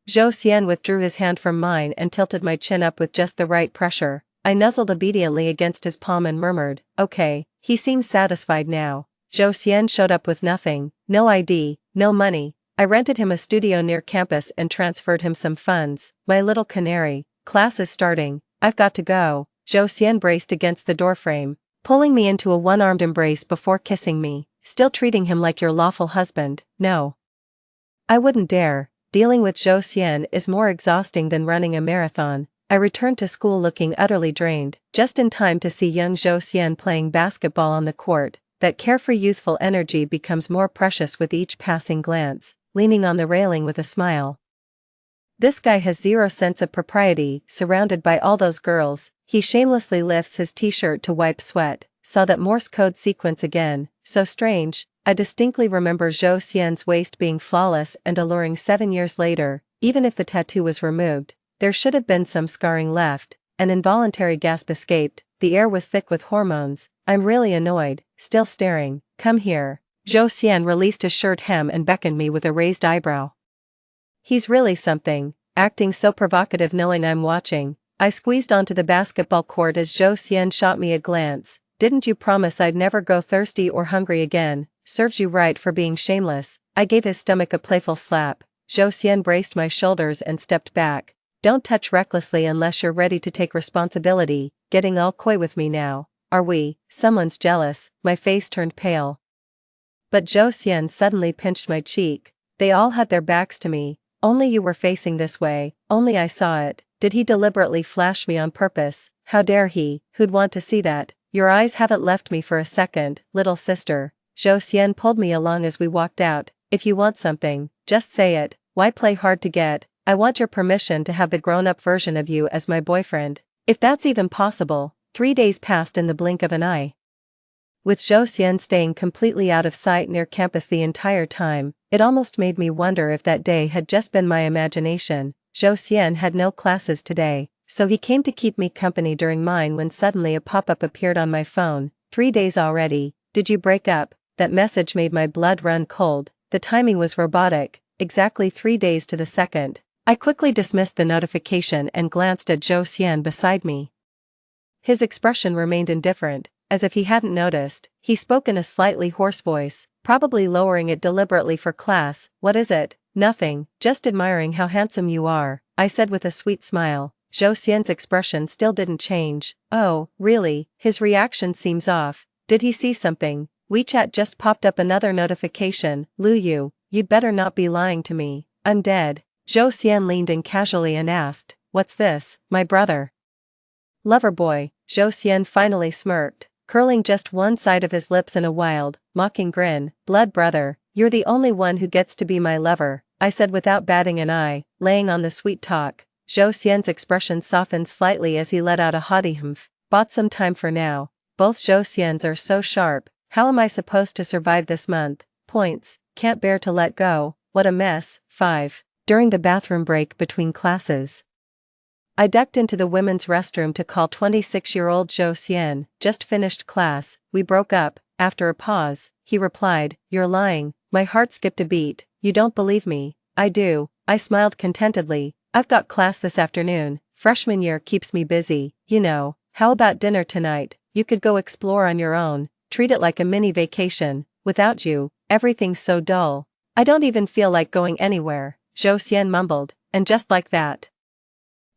Zhou Xian withdrew his hand from mine and tilted my chin up with just the right pressure. I nuzzled obediently against his palm and murmured, okay. He seems satisfied now. Zhou Xian showed up with nothing. No ID, no money. I rented him a studio near campus and transferred him some funds. My little canary. Class is starting. I've got to go. Zhou Xian braced against the doorframe, pulling me into a one-armed embrace before kissing me. Still treating him like your lawful husband? No. I wouldn't dare. Dealing with Zhou Xian is more exhausting than running a marathon. I returned to school looking utterly drained, just in time to see young Zhou Xian playing basketball on the court. That carefree youthful energy becomes more precious with each passing glance, leaning on the railing with a smile. This guy has zero sense of propriety, surrounded by all those girls. He shamelessly lifts his t-shirt to wipe sweat. Saw that Morse code sequence again. So strange. I distinctly remember Zhou Xian's waist being flawless and alluring 7 years later. Even if the tattoo was removed, there should have been some scarring left. An involuntary gasp escaped. The air was thick with hormones. I'm really annoyed. Still staring. Come here. Zhou Xian released his shirt hem and beckoned me with a raised eyebrow. He's really something, acting so provocative knowing I'm watching. I squeezed onto the basketball court as Zhou Xian shot me a glance. Didn't you promise I'd never go thirsty or hungry again? Serves you right for being shameless. I gave his stomach a playful slap. Zhou Xian braced my shoulders and stepped back. Don't touch recklessly unless you're ready to take responsibility. Getting all coy with me now. Are we? Someone's jealous. My face turned pale. But Zhou Xian suddenly pinched my cheek. They all had their backs to me. Only you were facing this way. Only I saw it. Did he deliberately flash me on purpose? How dare he? Who'd want to see that? Your eyes haven't left me for a second, little sister. Zhou Xian pulled me along as we walked out. If you want something, just say it. Why play hard to get? I want your permission to have the grown-up version of you as my boyfriend. If that's even possible. 3 days passed in the blink of an eye. With Zhou Xian staying completely out of sight near campus the entire time, it almost made me wonder if that day had just been my imagination. Zhou Xian had no classes today, so he came to keep me company during mine when suddenly a pop-up appeared on my phone. 3 days already, did you break up? That message made my blood run cold. The timing was robotic, exactly 3 days to the second. I quickly dismissed the notification and glanced at Zhou Xian beside me. His expression remained indifferent, as if he hadn't noticed. He spoke in a slightly hoarse voice, probably lowering it deliberately for class. What is it? Nothing, just admiring how handsome you are, I said with a sweet smile. Zhou Xian's expression still didn't change. Oh, really? His reaction seems off. Did he see something? WeChat just popped up another notification. Lu Yu, you'd better not be lying to me. I'm dead. Zhou Xian leaned in casually and asked, what's this, my brother? Lover boy, Zhou Xian finally smirked, curling just one side of his lips in a wild, mocking grin. Blood brother, you're the only one who gets to be my lover, I said without batting an eye, laying on the sweet talk. Zhou Xian's expression softened slightly as he let out a haughty humph. Bought some time for now. Both Zhou Xians are so sharp. How am I supposed to survive this month? Points, can't bear to let go. What a mess. 5. During the bathroom break between classes, I ducked into the women's restroom to call 26-year-old Zhou Xian. Just finished class. We broke up. After a pause, he replied, you're lying. My heart skipped a beat. You don't believe me? I do. I smiled contentedly. I've got class this afternoon. Freshman year keeps me busy, you know. How about dinner tonight? You could go explore on your own. Treat it like a mini vacation. Without you, everything's so dull. I don't even feel like going anywhere, Zhou Xian mumbled, and just like that,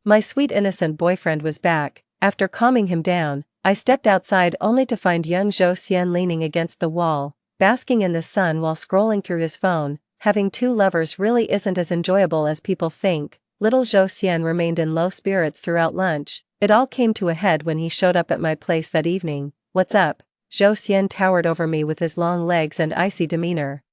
my sweet innocent boyfriend was back. After calming him down, I stepped outside only to find young Zhou Xian leaning against the wall, basking in the sun while scrolling through his phone. Having two lovers really isn't as enjoyable as people think. Little Zhou Xian remained in low spirits throughout lunch. It all came to a head when he showed up at my place that evening. What's up? Zhou Xian towered over me with his long legs and icy demeanor,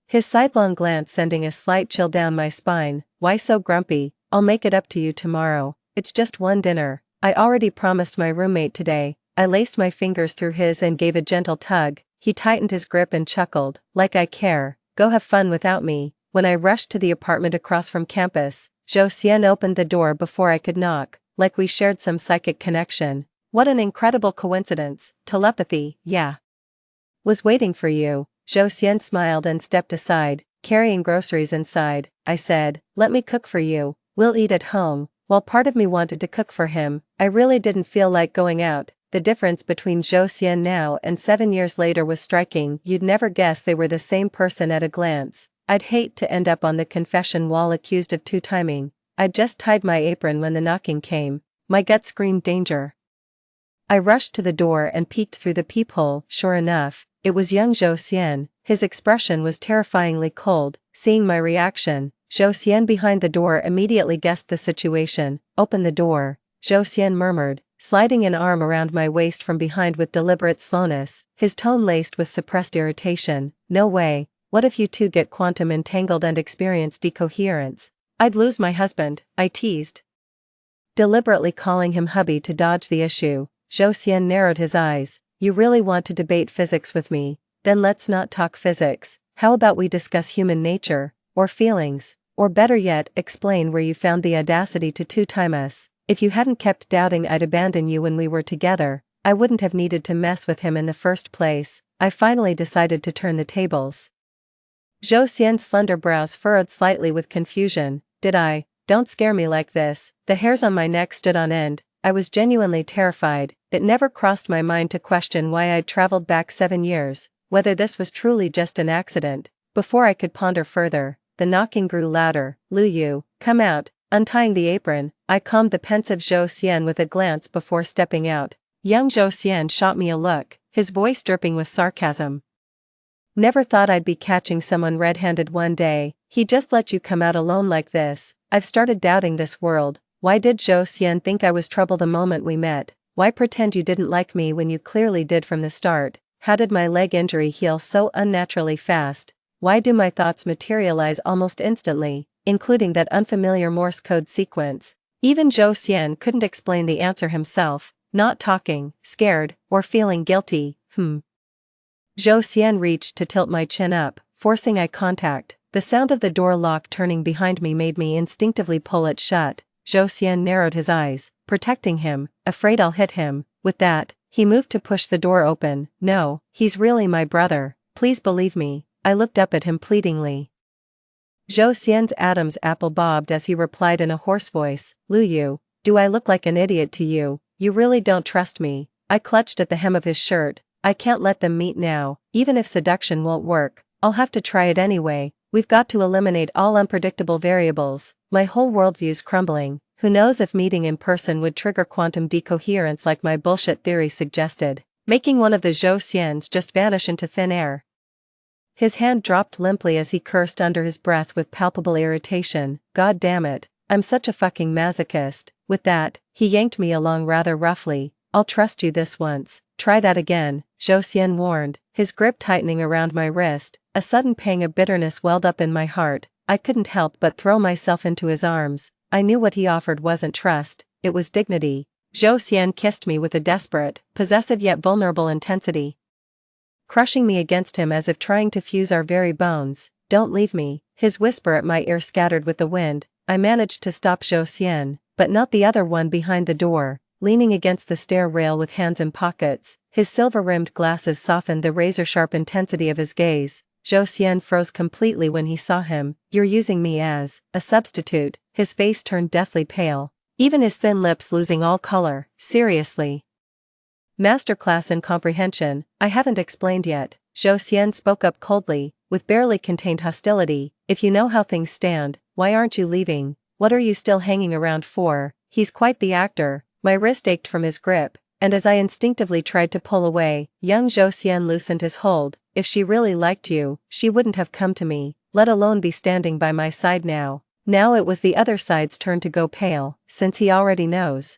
his sidelong glance sending a slight chill down my spine. Why so grumpy? I'll make it up to you tomorrow. It's just one dinner. I already promised my roommate today. I laced my fingers through his and gave a gentle tug. He tightened his grip and chuckled. Like I care. Go have fun without me. When I rushed to the apartment across from campus, Zhou Xian opened the door before I could knock, like we shared some psychic connection. What an incredible coincidence. Telepathy, yeah. Was waiting for you. Zhou Xian smiled and stepped aside, carrying groceries inside. I said, let me cook for you. We'll eat at home. While part of me wanted to cook for him, I really didn't feel like going out. The difference between Zhou Xian now and 7 years later was striking. You'd never guess they were the same person at a glance. I'd hate to end up on the confession wall accused of two-timing. I'd just tied my apron when the knocking came. My gut screamed danger. I rushed to the door and peeked through the peephole. Sure enough, it was young Zhou Xian. His expression was terrifyingly cold. Seeing my reaction, Zhou Xian behind the door immediately guessed the situation. Open the door, Zhou Xian murmured, sliding an arm around my waist from behind with deliberate slowness, his tone laced with suppressed irritation. No way. What if you two get quantum entangled and experience decoherence? I'd lose my husband, I teased, deliberately calling him hubby to dodge the issue. Zhou Xian narrowed his eyes. You really want to debate physics with me? Then let's not talk physics. How about we discuss human nature, or feelings, or better yet, explain where you found the audacity to two-time us. If you hadn't kept doubting I'd abandon you when we were together, I wouldn't have needed to mess with him in the first place. I finally decided to turn the tables. Zhou Xian's slender brows furrowed slightly with confusion. Did I? Don't scare me like this. The hairs on my neck stood on end. I was genuinely terrified. It never crossed my mind to question why I'd traveled back 7 years, whether this was truly just an accident. Before I could ponder further, the knocking grew louder. Lu Yu, come out. Untying the apron, I calmed the pensive Zhou Xian with a glance before stepping out. Young Zhou Xian shot me a look, his voice dripping with sarcasm. Never thought I'd be catching someone red-handed one day. He just let you come out alone like this. I've started doubting this world. Why did Zhou Xian think I was trouble the moment we met? Why pretend you didn't like me when you clearly did from the start? How did my leg injury heal so unnaturally fast? Why do my thoughts materialize almost instantly? including that unfamiliar Morse code sequence. Even Zhou Xian couldn't explain the answer himself, not talking, scared, or feeling guilty. Zhou Xian reached to tilt my chin up, forcing eye contact. The sound of the door lock turning behind me made me instinctively pull it shut. Zhou Xian narrowed his eyes, protecting him, afraid I'll hit him. With that, he moved to push the door open. No, he's really my brother, please believe me. I looked up at him pleadingly. Zhou Xian's Adam's apple bobbed as he replied in a hoarse voice, Lu Yu, do I look like an idiot to you? You really don't trust me. I clutched at the hem of his shirt. I can't let them meet now. Even if seduction won't work, I'll have to try it anyway. We've got to eliminate all unpredictable variables. My whole worldview's crumbling. Who knows if meeting in person would trigger quantum decoherence like my bullshit theory suggested, making one of the Zhou Xians just vanish into thin air. His hand dropped limply as he cursed under his breath with palpable irritation. God damn it, I'm such a fucking masochist. With that, he yanked me along rather roughly. I'll trust you this once. Try that again, Zhou Xian warned, his grip tightening around my wrist. A sudden pang of bitterness welled up in my heart. I couldn't help but throw myself into his arms. I knew what he offered wasn't trust, it was dignity. Zhou Xian kissed me with a desperate, possessive yet vulnerable intensity, crushing me against him as if trying to fuse our very bones. Don't leave me, his whisper at my ear scattered with the wind. I managed to stop Zhou Xian, but not the other one behind the door, leaning against the stair rail with hands in pockets. His silver-rimmed glasses softened the razor-sharp intensity of his gaze. Zhou Xian froze completely when he saw him. You're using me as a substitute. His face turned deathly pale, even his thin lips losing all color. Seriously? Masterclass in comprehension. I haven't explained yet. Zhou Xian spoke up coldly, with barely contained hostility. If you know how things stand, why aren't you leaving? What are you still hanging around for? He's quite the actor. My wrist ached from his grip, and as I instinctively tried to pull away, young Zhou Xian loosened his hold. If she really liked you, she wouldn't have come to me, let alone be standing by my side now. Now it was the other side's turn to go pale, since he already knows.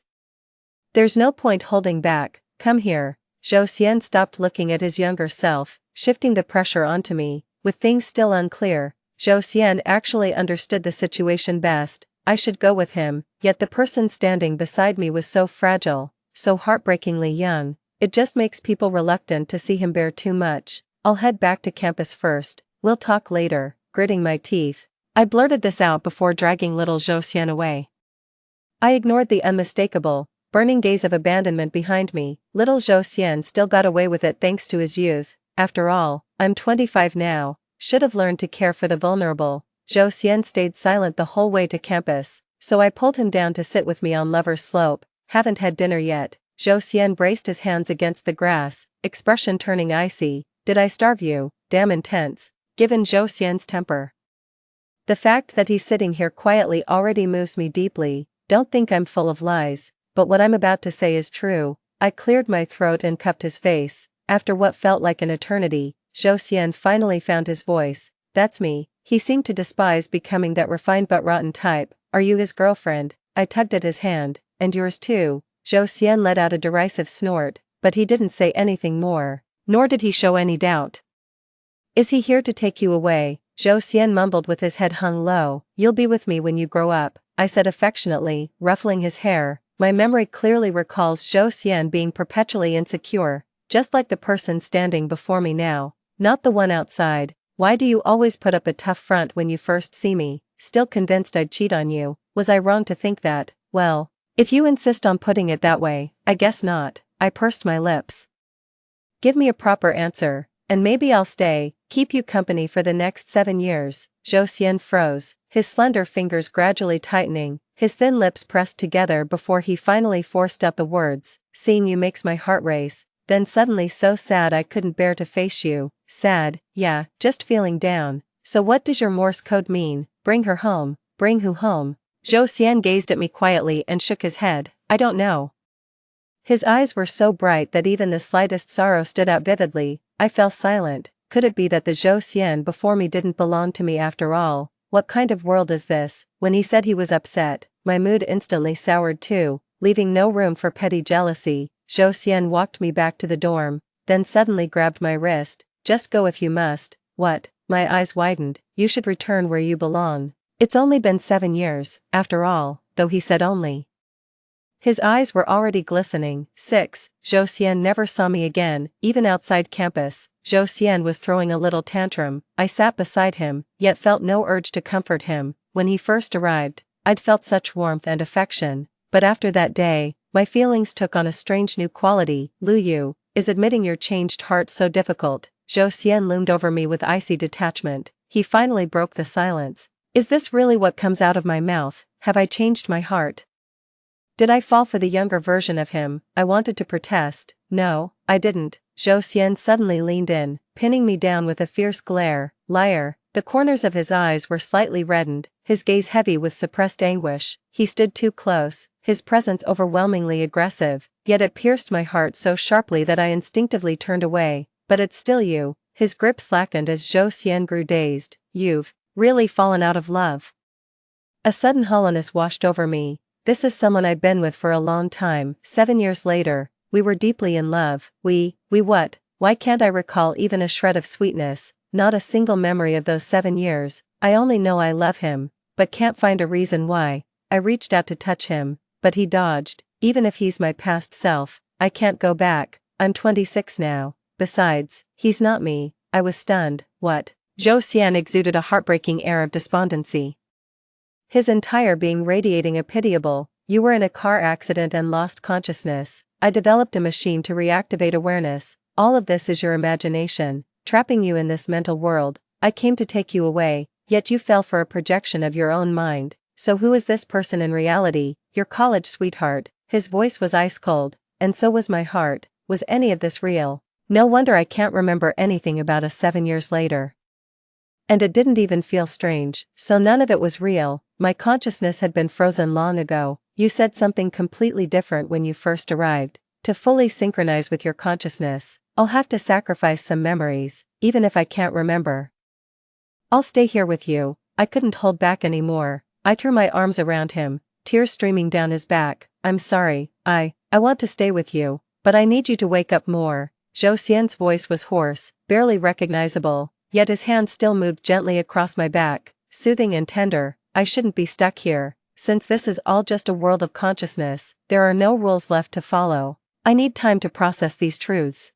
There's no point holding back, come here. Zhou Xian stopped looking at his younger self, shifting the pressure onto me. With things still unclear, Zhou Xian actually understood the situation best. I should go with him, yet the person standing beside me was so fragile, so heartbreakingly young. It just makes people reluctant to see him bear too much. I'll head back to campus first, we'll talk later. Gritting my teeth, I blurted this out before dragging little Zhou Xian away. I ignored the unmistakable, burning gaze of abandonment behind me. Little Zhou Xian still got away with it thanks to his youth. After all, I'm 25 now, should have learned to care for the vulnerable. Zhou Xian stayed silent the whole way to campus, so I pulled him down to sit with me on Lover's Slope. Haven't had dinner yet. Zhou Xian braced his hands against the grass, expression turning icy. Did I starve you? Damn intense, given Zhou Xian's temper. The fact that he's sitting here quietly already moves me deeply. Don't think I'm full of lies, but what I'm about to say is true. I cleared my throat and cupped his face. After what felt like an eternity, Zhou Xian finally found his voice. That's me. He seemed to despise becoming that refined but rotten type. Are you his girlfriend? I tugged at his hand. And yours too. Zhou Xian let out a derisive snort, but he didn't say anything more, nor did he show any doubt. Is he here to take you away? Zhou Xian mumbled with his head hung low. You'll be with me when you grow up, I said affectionately, ruffling his hair. My memory clearly recalls Zhou Xian being perpetually insecure, just like the person standing before me now, not the one outside. Why do you always put up a tough front when you first see me? Still convinced I'd cheat on you? Was I wrong to think that? Well, if you insist on putting it that way, I guess not. I pursed my lips. Give me a proper answer, and maybe I'll stay, keep you company for the next 7 years. Zhou Xian froze, his slender fingers gradually tightening, his thin lips pressed together before he finally forced out the words. Seeing you makes my heart race. Then suddenly so sad I couldn't bear to face you. Sad, yeah, just feeling down. So what does your Morse code mean? Bring her home. Bring who home? Zhou Xian gazed at me quietly and shook his head. I don't know. His eyes were so bright that even the slightest sorrow stood out vividly. I fell silent. Could it be that the Zhou Xian before me didn't belong to me after all? What kind of world is this? When he said he was upset, my mood instantly soured too, leaving no room for petty jealousy. Zhou Xian walked me back to the dorm, then suddenly grabbed my wrist. Just go if you must. What? My eyes widened. You should return where you belong. It's only been 7 years, after all, though he said only. His eyes were already glistening. 6. Zhou Xian never saw me again, even outside campus. Zhou Xian was throwing a little tantrum. I sat beside him, yet felt no urge to comfort him. When he first arrived, I'd felt such warmth and affection, but after that day, my feelings took on a strange new quality. Lu Yu, is admitting your changed heart so difficult? Zhou Xian loomed over me with icy detachment. He finally broke the silence. Is this really what comes out of my mouth? Have I changed my heart? Did I fall for the younger version of him? I wanted to protest. No, I didn't. Zhou Xian suddenly leaned in, pinning me down with a fierce glare. Liar. The corners of his eyes were slightly reddened, his gaze heavy with suppressed anguish. He stood too close, his presence overwhelmingly aggressive, yet it pierced my heart so sharply that I instinctively turned away. But it's still you. His grip slackened as Zhou Xian grew dazed. You've really fallen out of love. A sudden hollowness washed over me. This is someone I've been with for a long time. 7 years later, we were deeply in love. We what? Why can't I recall even a shred of sweetness, not a single memory of those 7 years? I only know I love him, but can't find a reason why. I reached out to touch him, but he dodged. Even if he's my past self, I can't go back. I'm 26 now. Besides, he's not me. I was stunned. What? Zhou Xian exuded a heartbreaking air of despondency, his entire being radiating a pitiable, "You were in a car accident and lost consciousness. I developed a machine to reactivate awareness. All of this is your imagination, trapping you in this mental world. I came to take you away, yet you fell for a projection of your own mind. So who is this person in reality? Your college sweetheart." His voice was ice cold, and so was my heart. Was any of this real? No wonder I can't remember anything about us 7 years later. And it didn't even feel strange, so none of it was real. My consciousness had been frozen long ago. You said something completely different when you first arrived. To fully synchronize with your consciousness, I'll have to sacrifice some memories, even if I can't remember. I'll stay here with you. I couldn't hold back anymore. I threw my arms around him, tears streaming down his back. I'm sorry, I want to stay with you, but I need you to wake up more. Zhou Xian's voice was hoarse, barely recognizable, yet his hand still moved gently across my back, soothing and tender. I shouldn't be stuck here. Since this is all just a world of consciousness, there are no rules left to follow. I need time to process these truths.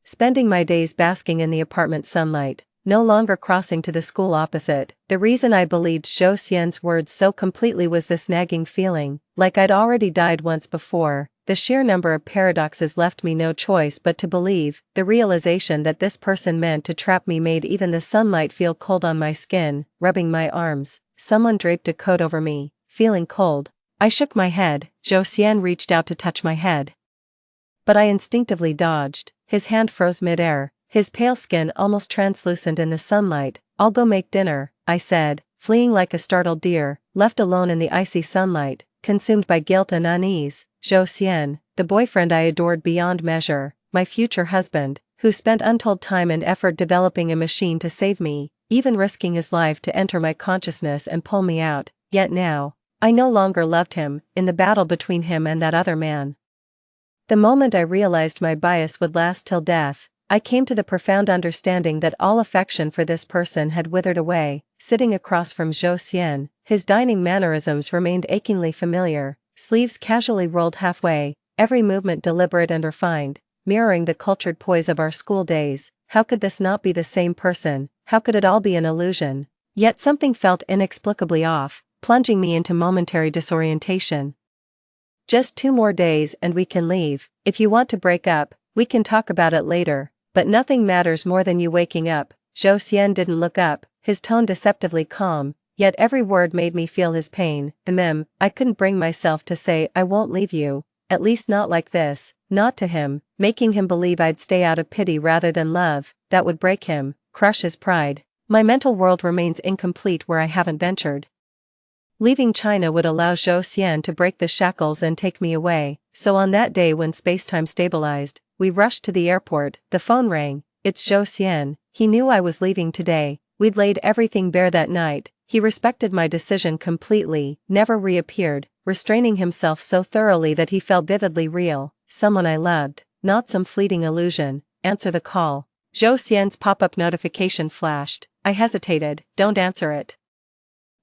Spending my days basking in the apartment sunlight, no longer crossing to the school opposite. The reason I believed Zhou Xian's words so completely was this nagging feeling, like I'd already died once before. The sheer number of paradoxes left me no choice but to believe. The realization that this person meant to trap me made even the sunlight feel cold on my skin, rubbing my arms. Someone draped a coat over me, feeling cold. I shook my head. Zhou Xian reached out to touch my head, but I instinctively dodged. His hand froze midair, his pale skin almost translucent in the sunlight. I'll go make dinner, I said, fleeing like a startled deer, left alone in the icy sunlight, consumed by guilt and unease. Zhou Xian, the boyfriend I adored beyond measure, my future husband, who spent untold time and effort developing a machine to save me, even risking his life to enter my consciousness and pull me out. Yet now, I no longer loved him. In the battle between him and that other man, the moment I realized my bias would last till death, I came to the profound understanding that all affection for this person had withered away. Sitting across from Zhou Xian, his dining mannerisms remained achingly familiar, sleeves casually rolled halfway, every movement deliberate and refined, mirroring the cultured poise of our school days. How could this not be the same person? How could it all be an illusion? Yet something felt inexplicably off, plunging me into momentary disorientation. Just 2 more days and we can leave. If you want to break up, we can talk about it later, but nothing matters more than you waking up. Zhou Xian didn't look up, his tone deceptively calm, yet every word made me feel his pain. I couldn't bring myself to say I won't leave you, at least not like this, not to him, making him believe I'd stay out of pity rather than love. That would break him, crush his pride. My mental world remains incomplete where I haven't ventured. Leaving China would allow Zhou Xian to break the shackles and take me away, so on that day when spacetime stabilized, we rushed to the airport. The phone rang. It's Zhou Xian. He knew I was leaving today. We'd laid everything bare that night. He respected my decision completely, never reappeared, restraining himself so thoroughly that he felt vividly real. Someone I loved, not some fleeting illusion. Answer the call. Zhou Xian's pop-up notification flashed. I hesitated. Don't answer it.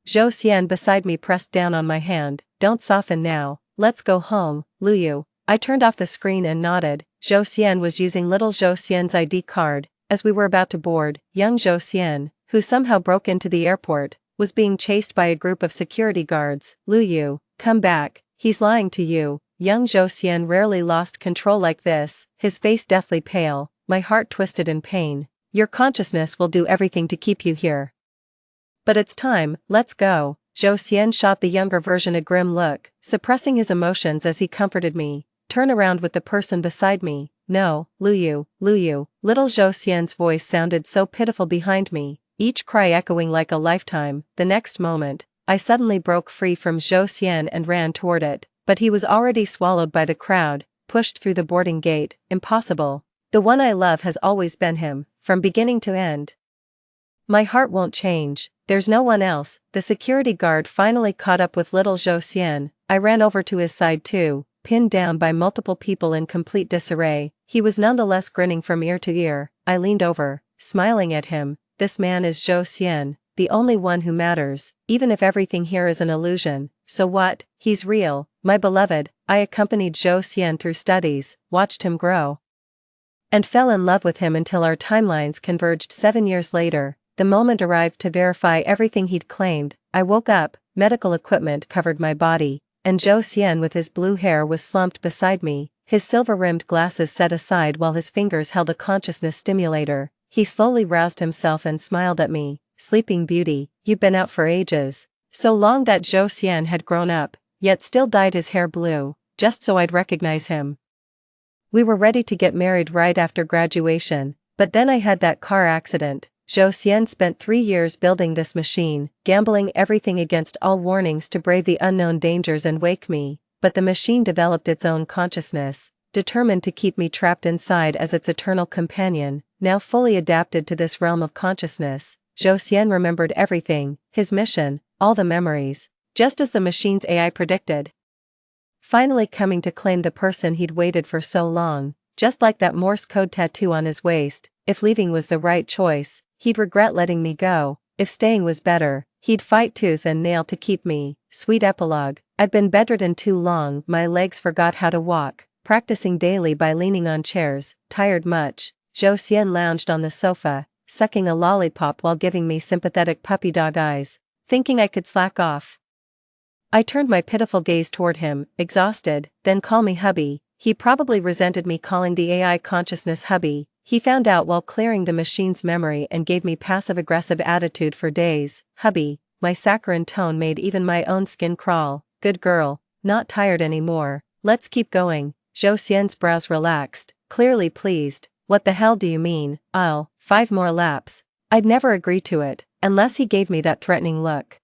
Zhou Xian beside me pressed down on my hand. Don't soften now, let's go home, Luyu. I turned off the screen and nodded. Zhou Xian was using little Zhou Xian's ID card. As we were about to board, young Zhou Xian, who somehow broke into the airport, was being chased by a group of security guards. Luyu, come back, he's lying to you. Young Zhou Xian rarely lost control like this, his face deathly pale, my heart twisted in pain. Your consciousness will do everything to keep you here. But it's time, let's go. Zhou Xian shot the younger version a grim look, suppressing his emotions as he comforted me. Turn around with the person beside me. No, Luyu, Luyu. Little Zhou Xian's voice sounded so pitiful behind me, each cry echoing like a lifetime. The next moment, I suddenly broke free from Zhou Xian and ran toward it, but he was already swallowed by the crowd, pushed through the boarding gate. Impossible. The one I love has always been him, from beginning to end. My heart won't change, there's no one else. The security guard finally caught up with little Zhou Xian. I ran over to his side too, pinned down by multiple people in complete disarray. He was nonetheless grinning from ear to ear. I leaned over, smiling at him. This man is Zhou Xian, the only one who matters, even if everything here is an illusion. So what? He's real, my beloved. I accompanied Zhou Xian through studies, watched him grow, and fell in love with him until our timelines converged 7 years later. The moment arrived to verify everything he'd claimed. I woke up, medical equipment covered my body, and Zhou Xian with his blue hair was slumped beside me, his silver-rimmed glasses set aside while his fingers held a consciousness stimulator. He slowly roused himself and smiled at me. Sleeping Beauty, you've been out for ages. So long that Zhou Xian had grown up, yet still dyed his hair blue, just so I'd recognize him. We were ready to get married right after graduation, but then I had that car accident. Zhou Xian spent 3 years building this machine, gambling everything against all warnings to brave the unknown dangers and wake me, but the machine developed its own consciousness, determined to keep me trapped inside as its eternal companion. Now fully adapted to this realm of consciousness, Zhou Xian remembered everything, his mission, all the memories, just as the machine's AI predicted. Finally coming to claim the person he'd waited for so long, just like that Morse code tattoo on his waist. If leaving was the right choice, he'd regret letting me go. If staying was better, he'd fight tooth and nail to keep me. Sweet epilogue. I'd been bedridden too long, my legs forgot how to walk, practicing daily by leaning on chairs, tired much. Zhou Xian lounged on the sofa, sucking a lollipop while giving me sympathetic puppy dog eyes, thinking I could slack off. I turned my pitiful gaze toward him, exhausted. Then call me hubby. He probably resented me calling the AI consciousness hubby. He found out while clearing the machine's memory and gave me passive-aggressive attitude for days. Hubby, my saccharine tone made even my own skin crawl. Good girl, not tired anymore. Let's keep going. Zhou Xian's brows relaxed, clearly pleased. What the hell do you mean? 5 more laps. I'd never agree to it, unless he gave me that threatening look.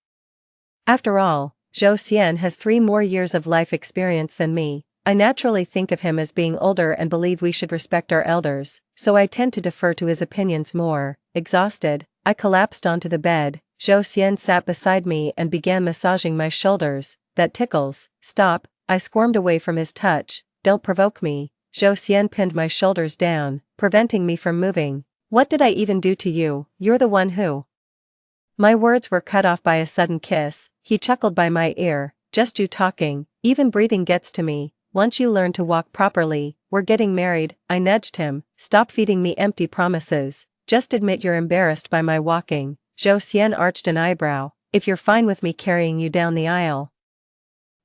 After all, Zhou Xian has 3 more years of life experience than me. I naturally think of him as being older and believe we should respect our elders, so I tend to defer to his opinions more. Exhausted, I collapsed onto the bed. Zhou Xian sat beside me and began massaging my shoulders. That tickles. Stop, I squirmed away from his touch. Don't provoke me. Zhou Xian pinned my shoulders down, preventing me from moving. What did I even do to you? You're the one who. My words were cut off by a sudden kiss. He chuckled by my ear. Just you talking, even breathing gets to me. Once you learn to walk properly, we're getting married. I nudged him. Stop feeding me empty promises. Just admit you're embarrassed by my walking. Zhou Xian arched an eyebrow. If you're fine with me carrying you down the aisle,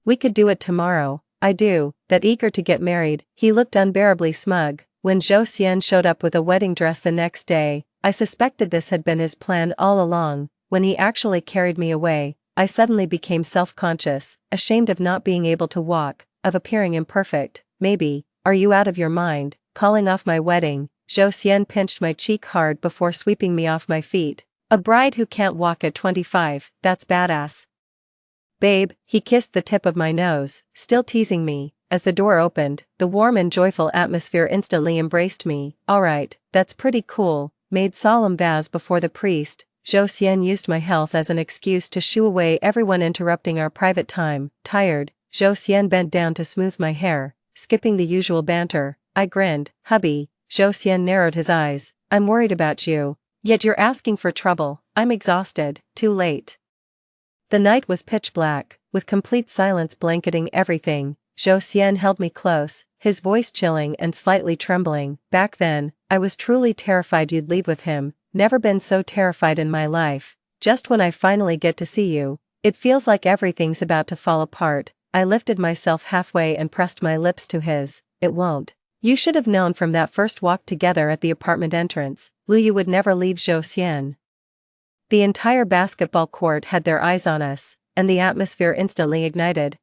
we could do it tomorrow. I do. That eager to get married, he looked unbearably smug. When Zhou Xian showed up with a wedding dress the next day, I suspected this had been his plan all along. When he actually carried me away, I suddenly became self-conscious, ashamed of not being able to walk, of appearing imperfect. Maybe, are you out of your mind, calling off my wedding? Zhou Xian pinched my cheek hard before sweeping me off my feet. A bride who can't walk at 25, that's badass. Babe, he kissed the tip of my nose, still teasing me. As the door opened, the warm and joyful atmosphere instantly embraced me. Alright, that's pretty cool. Made solemn vows before the priest, Zhou Xian used my health as an excuse to shoo away everyone interrupting our private time. Tired, Zhou Xian bent down to smooth my hair, skipping the usual banter. I grinned. Hubby. Zhou Xian narrowed his eyes. I'm worried about you. Yet you're asking for trouble. I'm exhausted. Too late. The night was pitch black, with complete silence blanketing everything. Zhou Xian held me close, his voice chilling and slightly trembling. Back then, I was truly terrified you'd leave with him, never been so terrified in my life. Just when I finally get to see you, it feels like everything's about to fall apart. I lifted myself halfway and pressed my lips to his. It won't. You should have known from that first walk together at the apartment entrance, Lu Yu would never leave Zhou Xian. The entire basketball court had their eyes on us, and the atmosphere instantly ignited.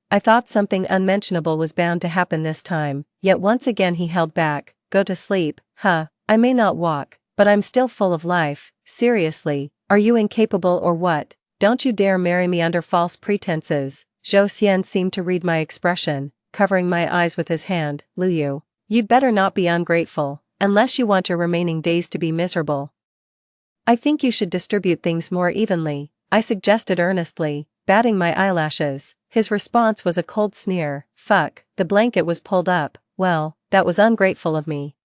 I thought something unmentionable was bound to happen this time, yet once again he held back. Go to sleep, I may not walk, but I'm still full of life. Seriously, are you incapable or what? Don't you dare marry me under false pretenses. Zhou Xian seemed to read my expression, covering my eyes with his hand. Lu Yu, you'd better not be ungrateful, unless you want your remaining days to be miserable. I think you should distribute things more evenly, I suggested earnestly, batting my eyelashes. His response was a cold sneer. Fuck, the blanket was pulled up. Well, that was ungrateful of me.